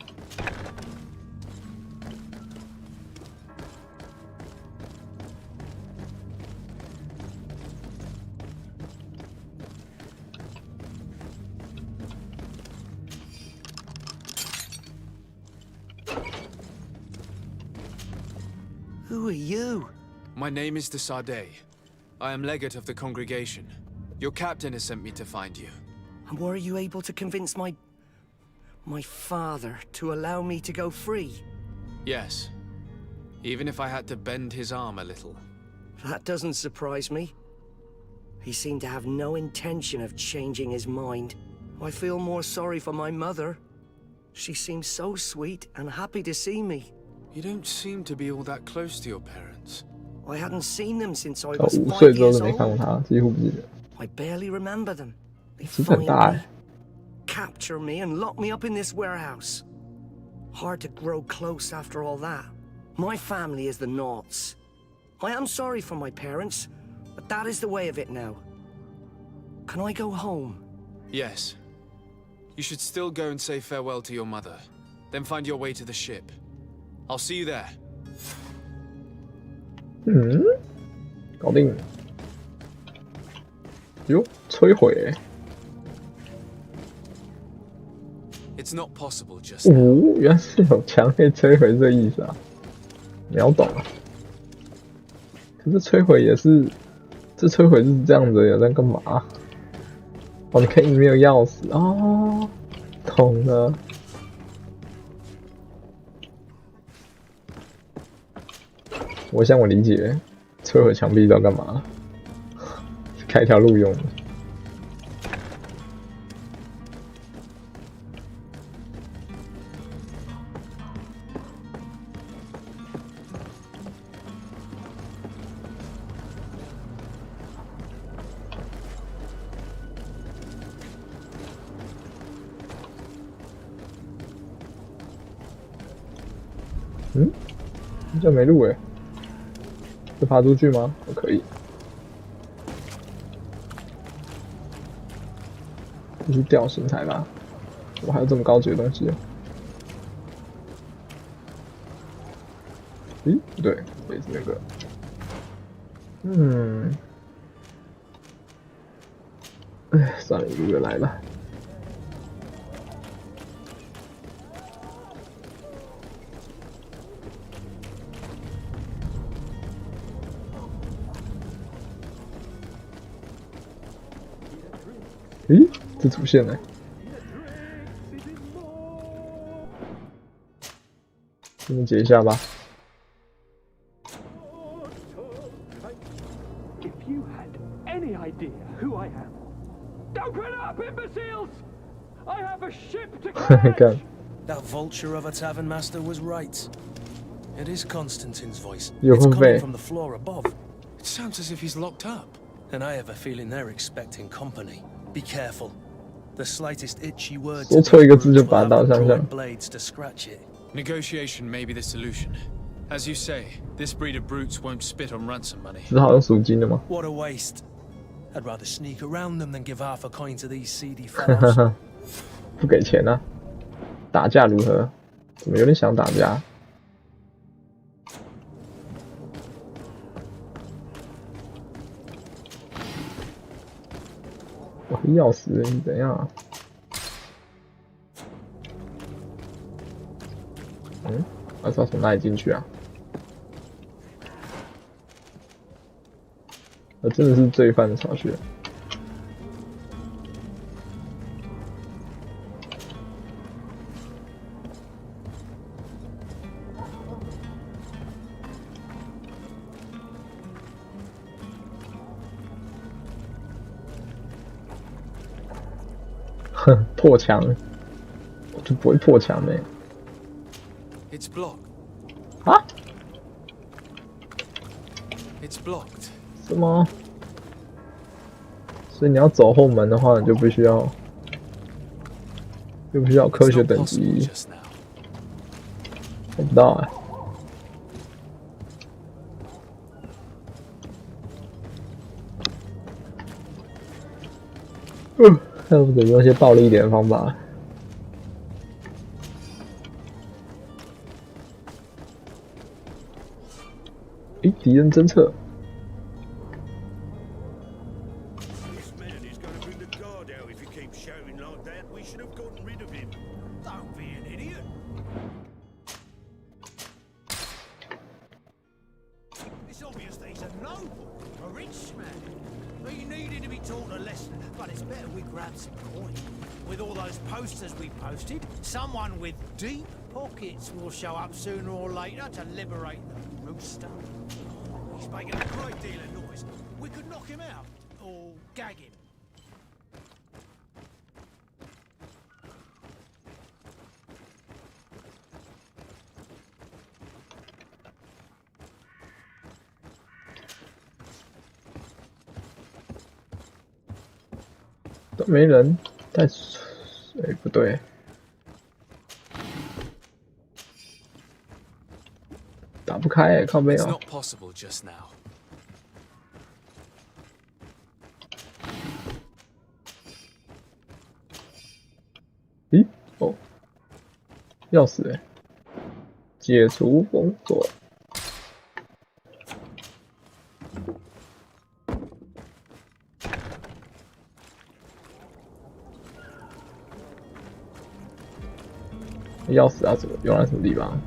Who are you? My name is de Sardet. I am legate of the congregation. Your captain has sent me to find you. And were you able to convince my father to allow me to go free? Yes. Even if I had to bend his arm a little. That doesn't surprise me. He seemed to have no intention of changing his mind. I feel more sorry for my mother. She seemed so sweet and happy to see me. You don't seem to be all that close to your parents. I hadn't seen them since I was 5 5岁之后 years 就没看过 old. 他，几乎不记得。 I barely remember them. They 其实很 find 大 me, 哎。 capture me, and lock me up in this warehouse. Hard to grow close after all that. My family is the Naughts. I am sorry for my parents, but that is the way of it now. Can I go home? Yes. You should still go and say farewell to your mother. Then find your way to the ship. I'll see you there. 搞定。哟，摧毁欸。 It's not possible just now. 哦，原来是有强烈摧毁这个意思啊！秒懂了。可是摧毁也是，这摧毁就是这样子呀，在干嘛？哦，你可以没有钥匙哦，懂了。我想我理解，摧毁墙壁要干嘛？开一条路用的。 这没路哎，会爬出去吗？我可以。这是吊刑台吧？我还有这么高级的东西。咦，不对，也是那个。哎，算了，一个个来吧。 咦，这出现了，我们解一下吧。If you had any idea who I am, open up, imbeciles! I have a ship to catch. That vulture of a tavern master was right. It is Constantine's voice. You're It's coming right. from the floor above. It sounds as if he's locked up. And I have a feeling they're expecting company. Be careful. The slightest itchy word 说错一个字就把它打向上。 blades to scratch it. Negotiation may be the solution. As you say, this breed of brutes won't spit on ransom money. 只好用赎金的吗？ What a waste. I'd rather sneak around them than give half a coin to these seedy fellows. 不给钱啊？打架如何？怎么有点想打架？哇，钥匙你怎样啊？还是要从哪里进去啊？真的是罪犯的巢穴。哼，破墙，我就不会破墙呗。It's blocked. 啊 It's blocked. 什么？所以你要走后门的话，你就必须要科学等级。我不知道哎。看我得用一些暴力一点的方法。诶，敌人侦测。Someone with deep pockets will show up sooner or later to liberate the rooster. He's making a great deal of noise. We could knock him out or gag him. 都没人，但不对。打不开靠背哦。咦？哦，钥匙哎！解除封锁。钥匙要怎么用在什么地方？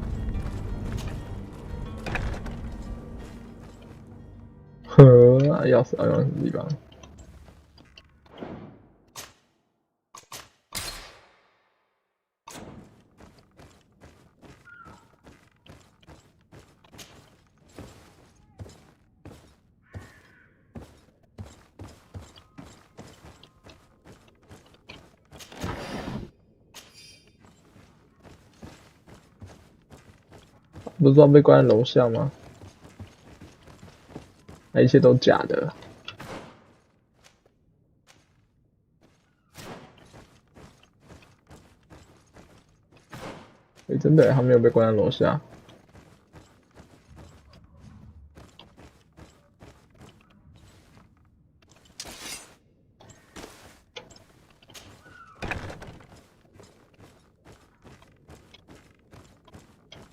钥匙要用在什么地方？不是说被关在楼下吗？那一切都假的。真的，他没有被关在楼下。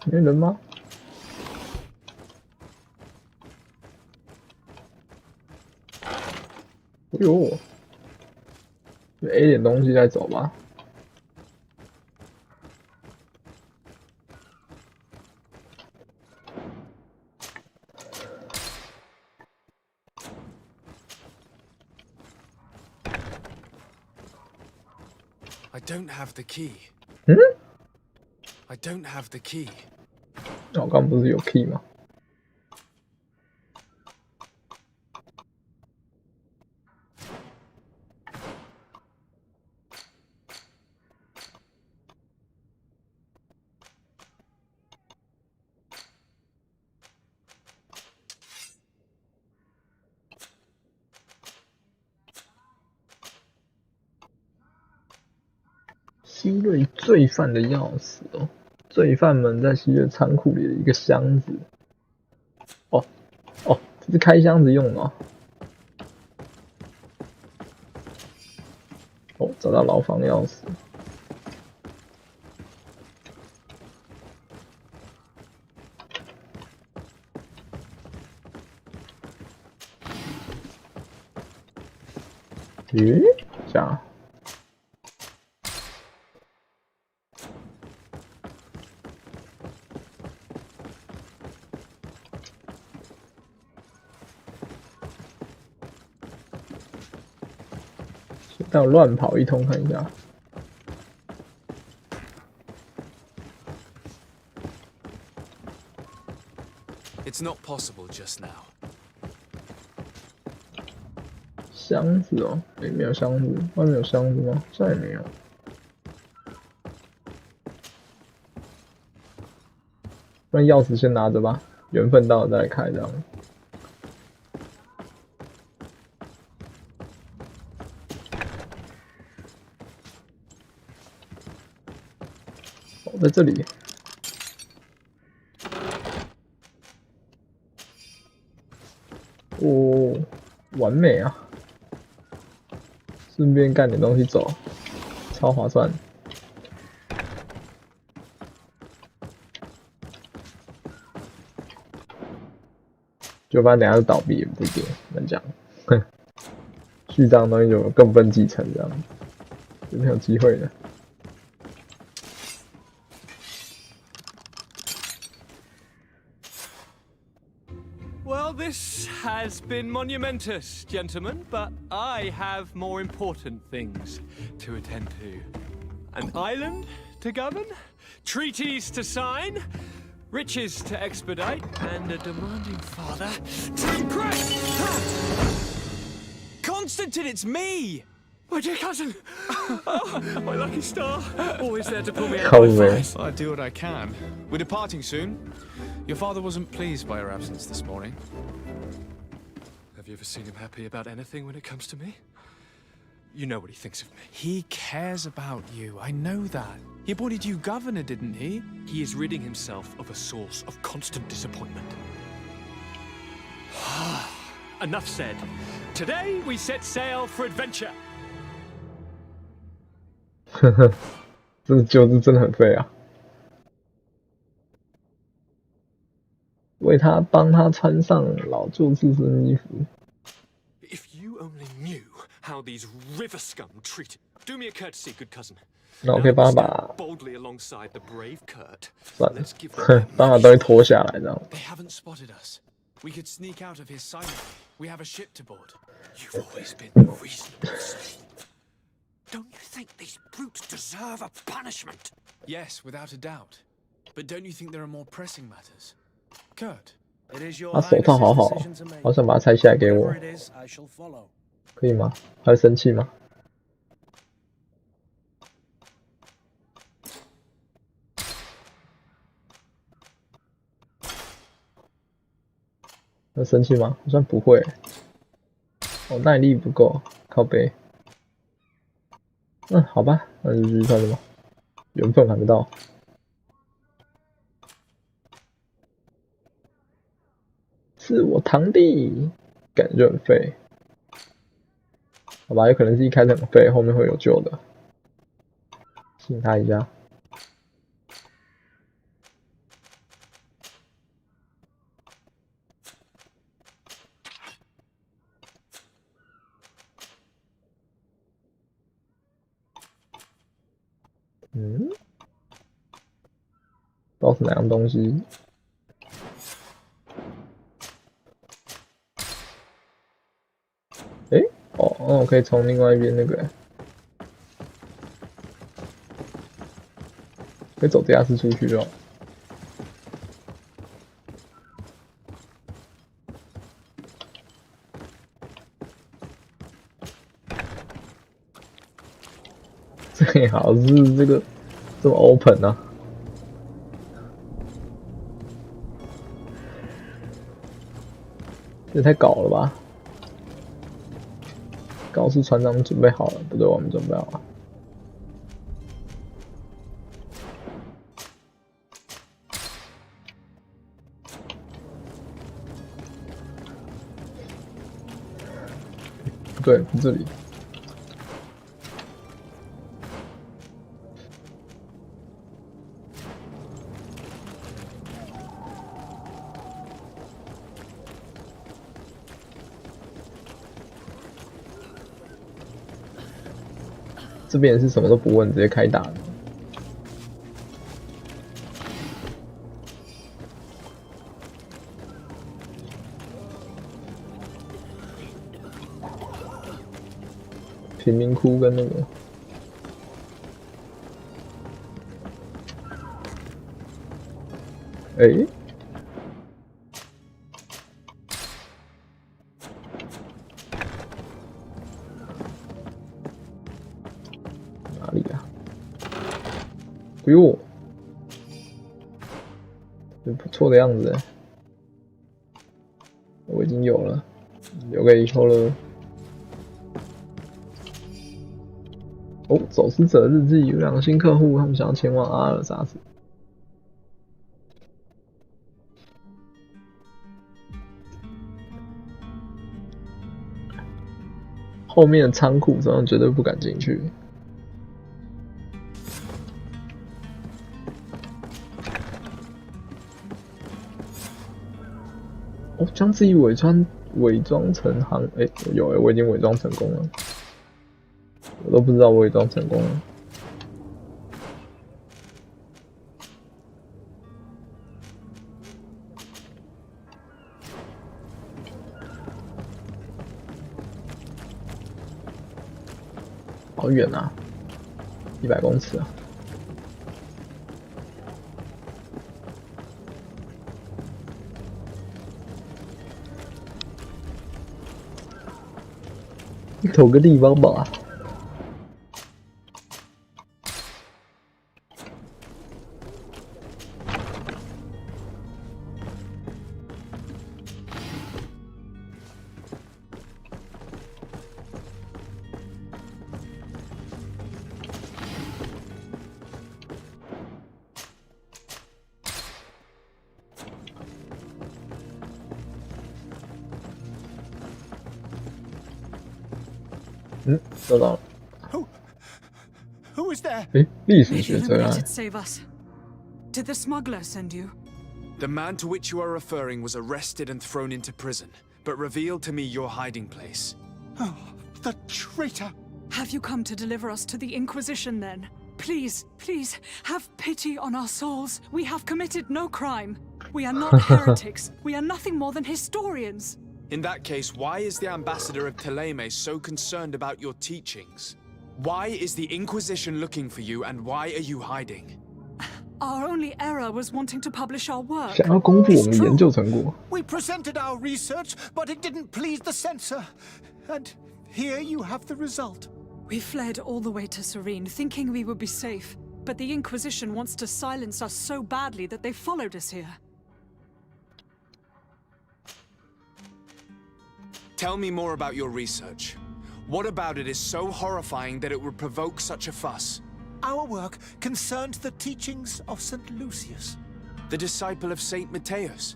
没人吗？哎呦 ，A 点东西再走吧。I don't have the key. 嗯 I don't have the key. 我刚不是有 key 吗？希瑞罪犯的钥匙哦，罪犯们在希瑞仓库里的一个箱子。哦，这是开箱子用的哦。哦，找到牢房钥匙。咦，这样。让我乱跑一通看一下。It's not possible just now. 箱子哦，诶，没有箱子，外面有箱子吗？好像也没有。不然钥匙先拿着吧，缘分到了再来开这样。哦，在这里。哦，完美啊！顺便干点东西走，超划算。就怕等下就倒闭也不一定，难讲。哼，序章的东西就更不能继承这样，有没有机会的？ Well, this has been monumentous, gentlemen, but I have more important things to attend to. An island to govern, treaties to sign, riches to expedite, and a demanding father to impress! Constantine, it's me! My dear cousin! Oh, my lucky star! Always there to pull me out of my fires. I do what I can. We're departing soon. Your father wasn't pleased by your absence this morning. Have you ever seen him happy about anything when it comes to me? You know what he thinks of me. He cares about you, I know that. He appointed you governor, didn't he? He is ridding himself of a source of constant disappointment. Enough said. Today we set sail for adventure. 呵呵，这旧字真的很废啊！帮他穿上老旧自身衣服。 If you only knew how these river scum treated. Do me a courtesy, good cousin. 那我可以帮他把 boldly alongside the brave Kurt. 算了，帮他东西拖下来，这样。 They haven't spotted us. We could sneak out of here silently. We have a ship to board. You've always been the reasonable slave. Don't you think these brutes deserve a punishment? Yes, without a doubt. But don't you think there are more pressing matters? Kurt, 他手套好好，好想把它拆下来给我，可以吗？他会生气吗？会生气吗？好像不会。哦，耐力不够，靠背。嗯，好吧，那就继续穿着吧。缘分还没到。 是我堂弟，感觉很废，好吧，有可能是一开始很废，后面会有救的，信他一下。嗯，不知道是哪样东西。 诶，哦，那我可以从另外一边那个，可以走地下室出去就好。最好是这个这么 open 啊！这也太搞了吧！ 告诉船长准备好了，不对，我们准备好了。不对，这里。这边也是什么都不问，直接开打的。贫民窟跟那个。哎，哪里啊？哎呦，不错的样子哎，我已经有了，留给以后了。哦，走失者日记有2个新客户，他们想要前往阿尔萨斯。后面的仓库，这样绝对不敢进去。哦，将自己伪装成我已经伪装成功了，我都不知道我伪装成功了。好远啊，100公尺啊！投个地方吧。找到了。Who is there? 历史学者啊。 Save us. Did the smuggler send you? The man to which you are referring was arrested and thrown into prison, but revealed to me your hiding place. Oh, the traitor! Have you come to deliver us to the Inquisition then? Please, please, have pity on our souls. We have committed no crime. We are not heretics. We are nothing more than historians. In that case, why is the ambassador of Thélème so concerned about your teachings? Why is the Inquisition looking for you, and why are you hiding? Our only error was wanting to publish our work. 想要公布我们研究成果。 We presented our research, but it didn't please the censor. And here you have the result. We fled all the way to Serene, thinking we would be safe. But the Inquisition wants to silence us so badly that they followed us here. Tell me more about your research. What about it is so horrifying that it would provoke such a fuss? Our work concerned the teachings of St. Lucius. The disciple of St. Matthias?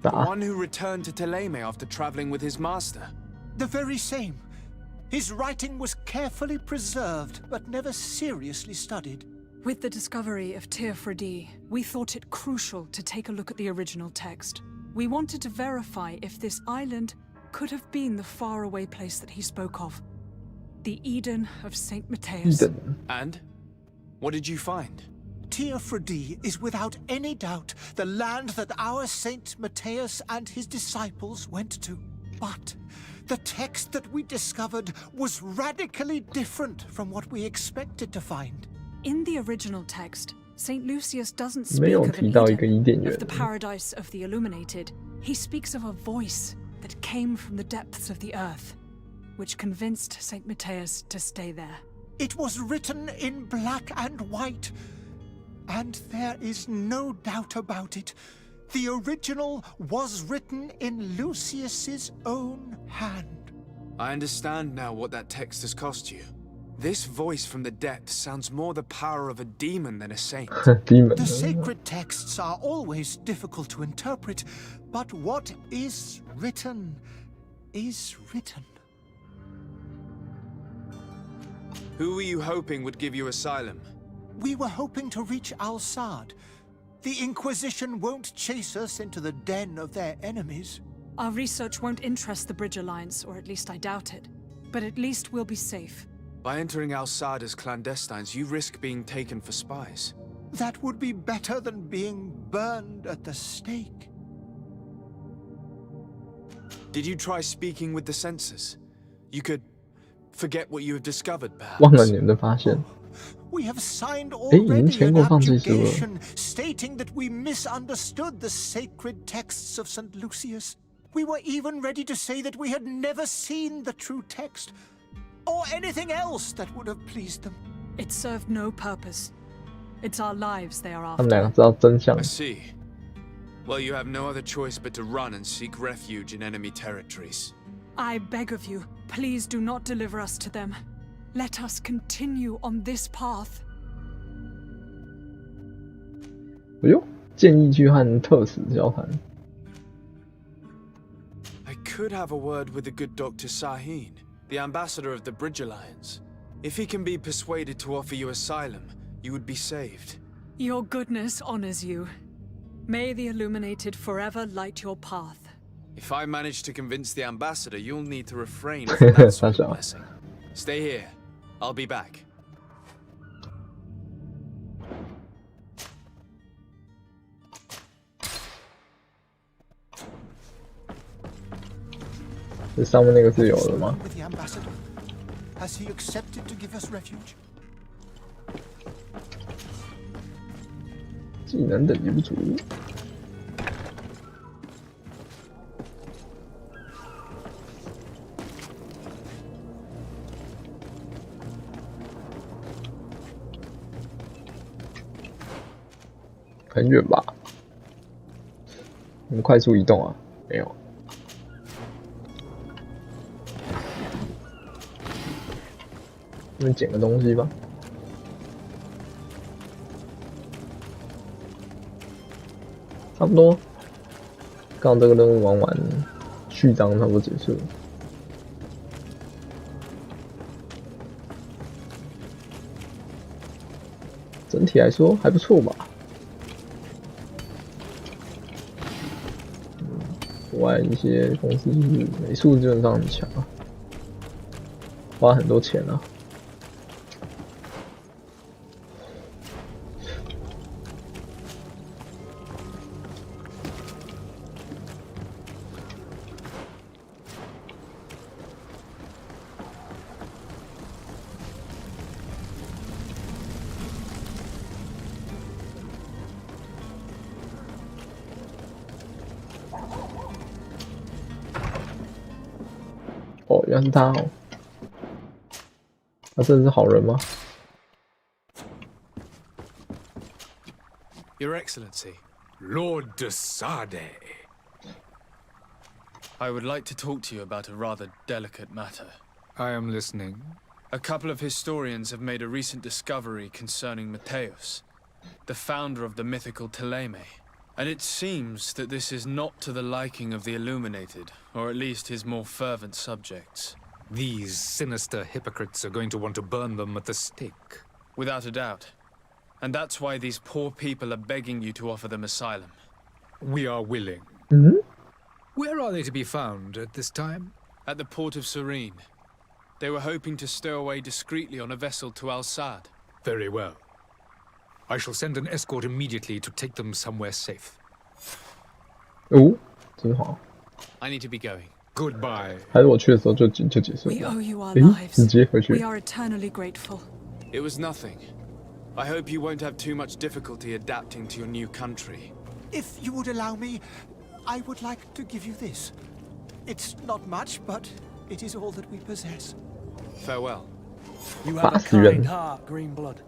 The one who returned to Thélème after traveling with his master? The very same. His writing was carefully preserved, but never seriously studied. With the discovery of Teofredi, we thought it crucial to take a look at the original text. We wanted to verify if this island could have been the faraway place that he spoke of. The Eden of St. Matthias. And? What did you find? Teofredi is without any doubt the land that our Saint Matthias and his disciples went to. But the text that we discovered was radically different from what we expected to find. In the original text, St. Lucius doesn't speak of an Eden, of the paradise of the illuminated. He speaks of a voice that came from the depths of the earth, which convinced St. Matthias to stay there. It was written in black and white, and there is no doubt about it. The original was written in Lucius's own hand. I understand now what that text has cost you. This voice from the depths sounds more the power of a demon than a saint. The sacred texts are always difficult to interpret, but what is written is written. Who were you hoping would give you asylum? We were hoping to reach Al-Sad. The Inquisition won't chase us into the den of their enemies. Our research won't interest the Bridge Alliance, or at least I doubt it. But at least we'll be safe. By entering Al-Sad as clandestines, you risk being taken for spies. That would be better than being burned at the stake. Did you try speaking with the censors? You could Forget what you have discovered, 忘了 perhaps. 你们的发现。 We have signed 已经 already 签 an 过放弃书了。 abjuration stating that we misunderstood the sacred texts of St. Lucius. We were even ready to say that we had never seen the true text, or anything else that would have pleased them. It served no purpose. It's our lives they are 他们 after. 两个知道真相。 I see. Well, you have no other choice but to run and seek refuge in enemy territories. I beg of you, please do not deliver us to them. Let us continue on this path. 哎呦，建议去和特使交谈。 I could have a word with the good Dr. Sahin, the ambassador of the Bridge Alliance. If he can be persuaded to offer you asylum, you would be saved. Your goodness honors you. May the illuminated forever light your path. If I manage to convince the ambassador, you'll need to refrain from that sort of blessing. Stay here. I'll be back. 这上面那个是有的吗？ With the ambassador, has he accepted to give us refuge? 技能等级不足。很远吧？我们快速移动啊？没有。我们捡个东西吧。差不多。刚这个任务玩完，序章差不多结束了。整体来说还不错吧。国外一些公司就是美术基本上很强啊，花很多钱啊。哦，原来是他哦，他真的是好人吗？ Your Excellency, Lord de Sade. I would like to talk to you about a rather delicate matter. I am listening. A couple of historians have made a recent discovery concerning Matthäus, the founder of the mythical Teleme. And it seems that this is not to the liking of the Illuminated, or at least his more fervent subjects. These sinister hypocrites are going to want to burn them at the stake. Without a doubt. And that's why these poor people are begging you to offer them asylum. We are willing. Mm-hmm. Where are they to be found at this time? At the port of Serene. They were hoping to stow away discreetly on a vessel to Al-Sad. Very well. I shall send an escort immediately to take them somewhere safe. 哦，真好。 I need to be going. Goodbye. 还是我去的时候就结束 We 了。 owe you our 诶， lives. 直接回去 We。are eternally grateful. it was nothing. I hope you won't have too much difficulty adapting to your new country. If you would allow me, I would like to give you this. It's not much, but it is all that we possess. Farewell. You have a 80元 kind heart, Greenblood.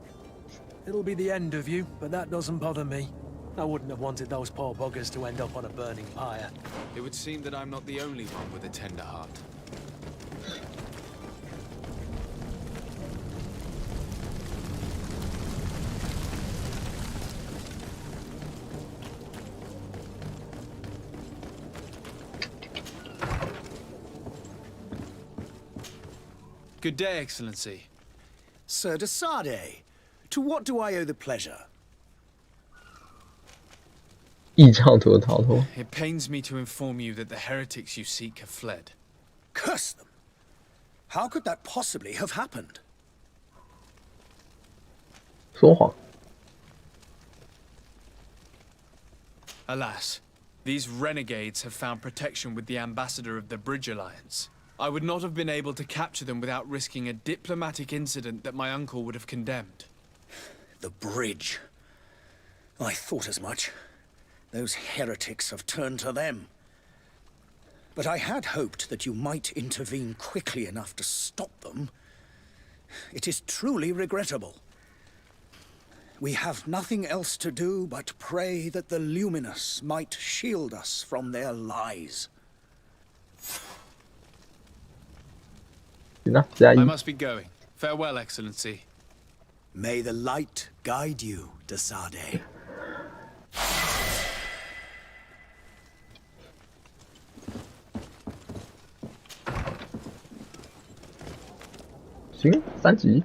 It'll be the end of you, but that doesn't bother me. I wouldn't have wanted those poor buggers to end up on a burning pyre. It would seem that I'm not the only one with a tender heart. Good day, Excellency. Sir de Sade, to what do I owe the pleasure? 异教徒的逃脱。 It pains me to inform you that the heretics you seek have fled. Curse them! How could that possibly have happened? 说谎。 Alas, these renegades have found protection with the ambassador of the Bridge Alliance. I would not have been able to capture them without risking a diplomatic incident that my uncle would have condemned. The bridge. I thought as much. Those heretics have turned to them. But I had hoped that you might intervene quickly enough to stop them. It is truly regrettable. We have nothing else to do but pray that the Luminous might shield us from their lies. I must be going. Farewell, Excellency. May the light guide you, de Sade. 行，3级。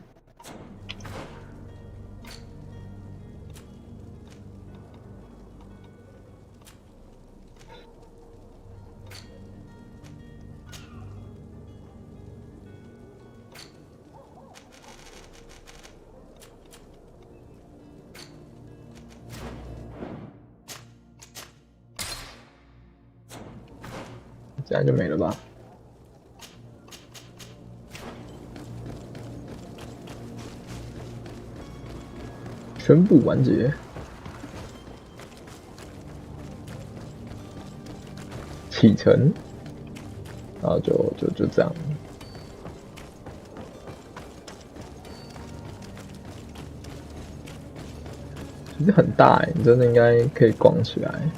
这样就没了吧？全部完结，启程，然后就这样。其实很大你真的应该可以逛起来。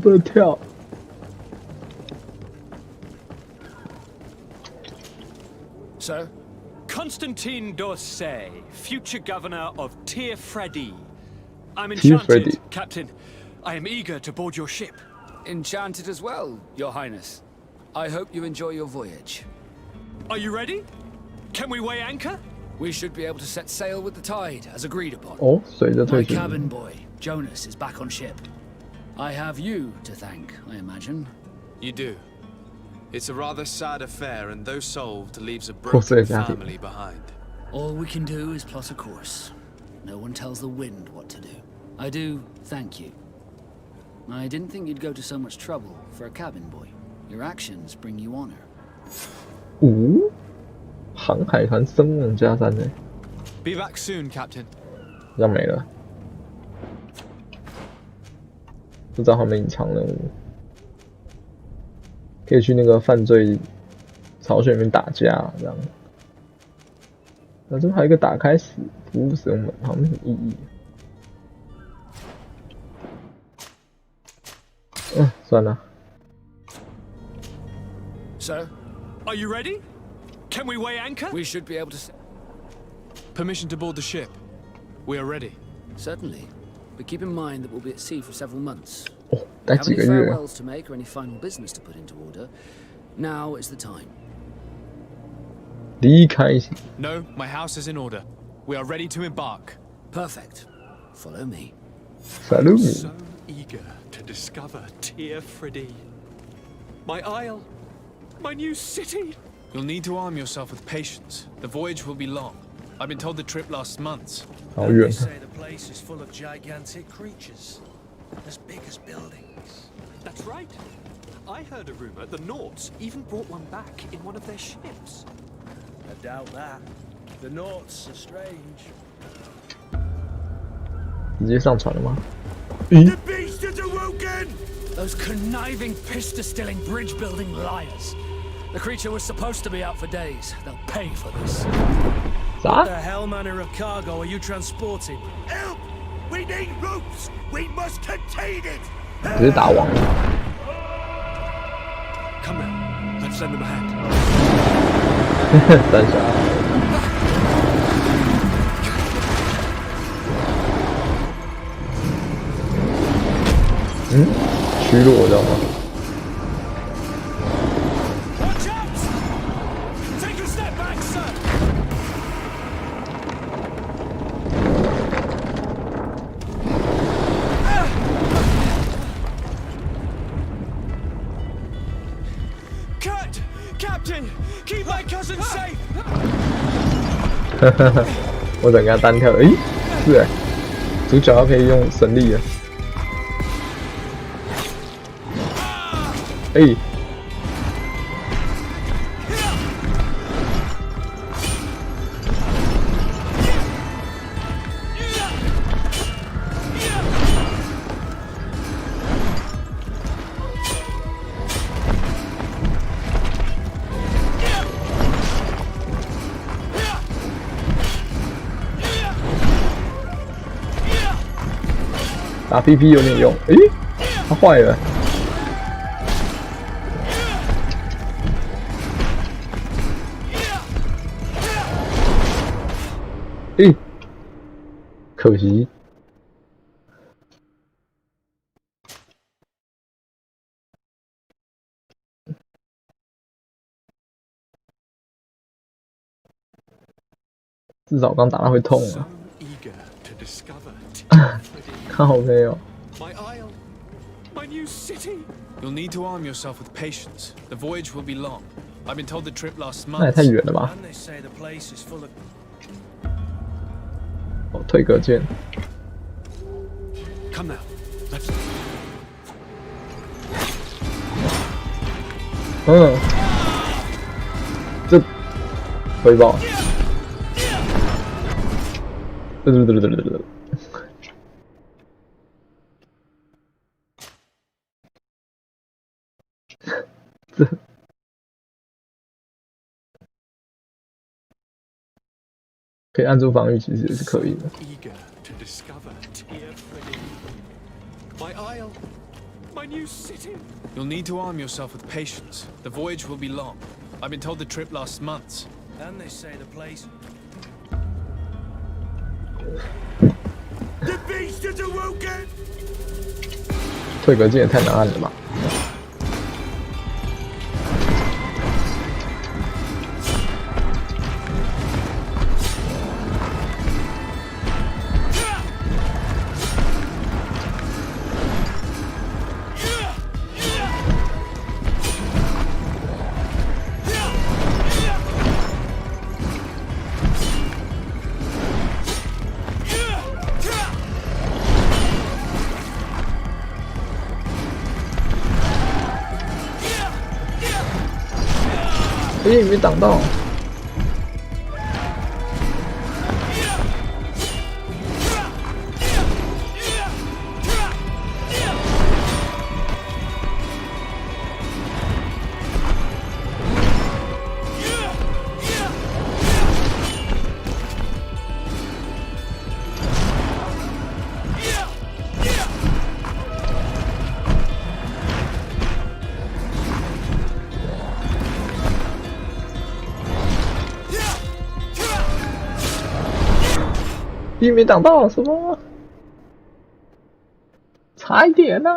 不能跳。Sir, Constantine d'Orsay, future governor of Tir Freddy. I'm enchanted, Captain. I am eager to board your ship. Enchanted as well, Your Highness. I hope you enjoy your voyage. Are you ready? Can we weigh anchor? We should be able to set sail with the tide, as agreed upon. Oh, My cabin boy, Jonas, is back on ship. I have you to thank, I imagine. You do. It's a rather sad affair, and though solved, leaves a broken family behind. All we can do is plot a course. No one tells the wind what to do. I do thank you. I didn't think you'd go to so much trouble for a cabin boy. Your actions bring you honor. 航海团声望加3呢。Be back soon, Captain. 这样没了。 不知道他们隐藏任务，可以去那个犯罪巢穴里面打架这样。那这边还有一个打开服务使用门，好像没什么意义。算了。Sir, are you ready? Can we weigh anchor? We should be able to. Permission to board the ship. We are ready. Certainly. But keep in mind that we'll be at sea for several months. Have any farewells to make or any final business to put into order? Now is the time. 离开。No, my house is in order. We are ready to embark. Perfect. Follow me. Follow me. So eager to discover Tir Freddy. My isle. My new city. You'll need to arm yourself with patience. The voyage will be long. I've been told the trip lasts months. They say the place is full of gigantic creatures, as big as buildings. That's right. I heard a rumor the Nauts even brought one back in one of their ships. I doubt that. The Nauts are strange. 直接上船了吗？ The beast is awoken! Those conniving, piss-distilling, bridge-building liars. The creature was supposed to be out for days. They'll pay for this. What the hell manner of cargo are you transporting? Help! We need ropes! We must contain it! 直接打网。 Come on, let's lend them a hand. 三下。虚弱知道吗？ Captain, keep my cousin safe. 我等下单挑，诶，是哎，主角要可以用神力了，诶。打 PP 有点用，诶，他坏了。诶，可惜。至少刚打他会痛啊。靠没有。My isle, my new city. You'll need to arm yourself with patience. The voyage will be long. I've been told the trip lasts months. 那也太远了吧！哦，退格键。Come now, let's. 这回报。对。这可以按住防御，其实也是可以的。My isle, my new city. You'll need to arm yourself with patience. The voyage will be long. I've been told the trip lasts months. And they say the place. The beast is awoken. 退格键也太难按了吧！诶，没挡到。咦，没挡到什么？差一点啊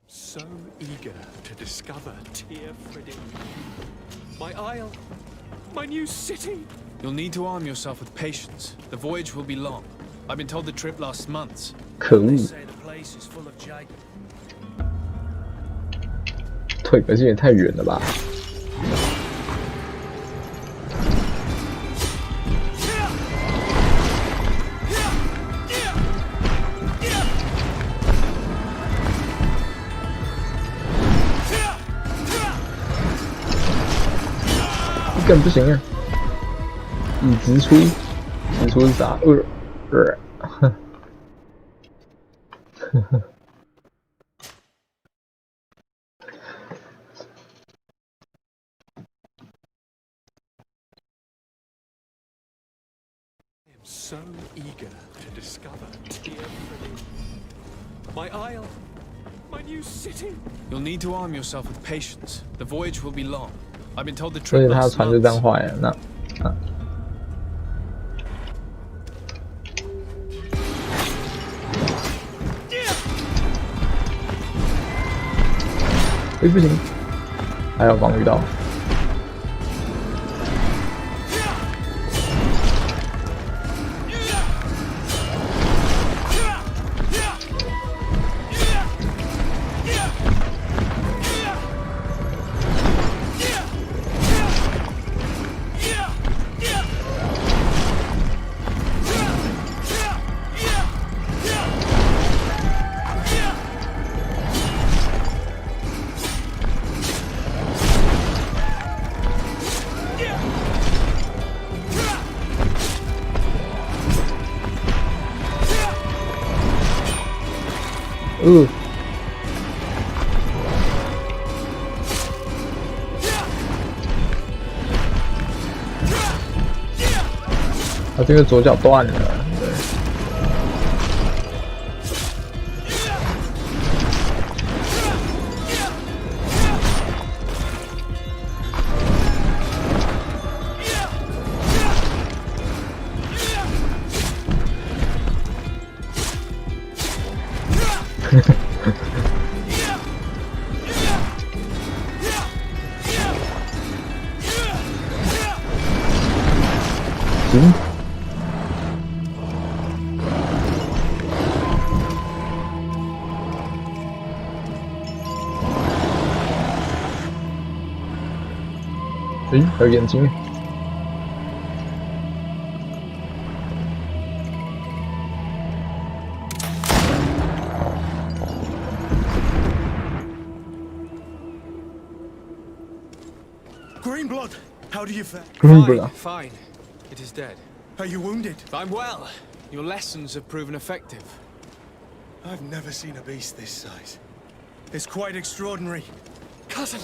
！So eager to discover Tear Freddy. My isle, my new city. You'll need to arm yourself with patience. The voyage will be long. I've been told the trip lasts months. 可恶！退格键也太远了吧！一根不行啊！以直出，直出是啥？So eager to discover Tear Freddy. My isle, my new city. You'll need to arm yourself with patience. The voyage will be long. I've been told the 所 trip 以他 lasts 船就这样 months. 坏了，那不行，还要防御到。他这个左脚断了，对。行。诶，还有眼睛。Greenblood, how do you fare? Greenblood. Fine. It is dead. Are you wounded? I'm well. Your lessons have proven effective. I've never seen a beast this size. It's quite extraordinary. Cousin,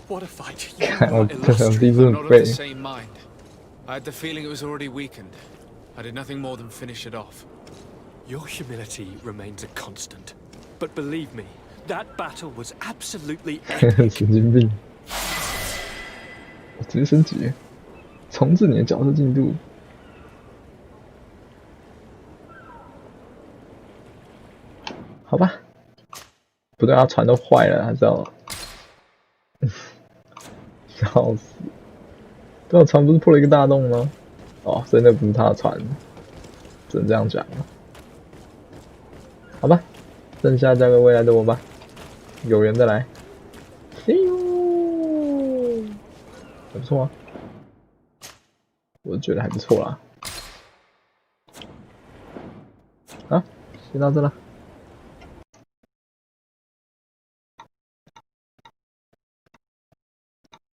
what a fight. You are illustrious, but not of the same mind. I had the feeling it was already weakened. I did nothing more than finish it off. Your humility remains a constant. But believe me, that battle was absolutely epic. 神经病！我直接升级，重置你的角色进度。好吧，不对啊，船都坏了，还是要，笑死！对啊，船不是破了一个大洞吗？哦，所以那不是他的船，只能这样讲了。好吧，剩下交给未来的我吧，有缘再来。See you， 还不错啊，我觉得还不错啦。好，先到这了。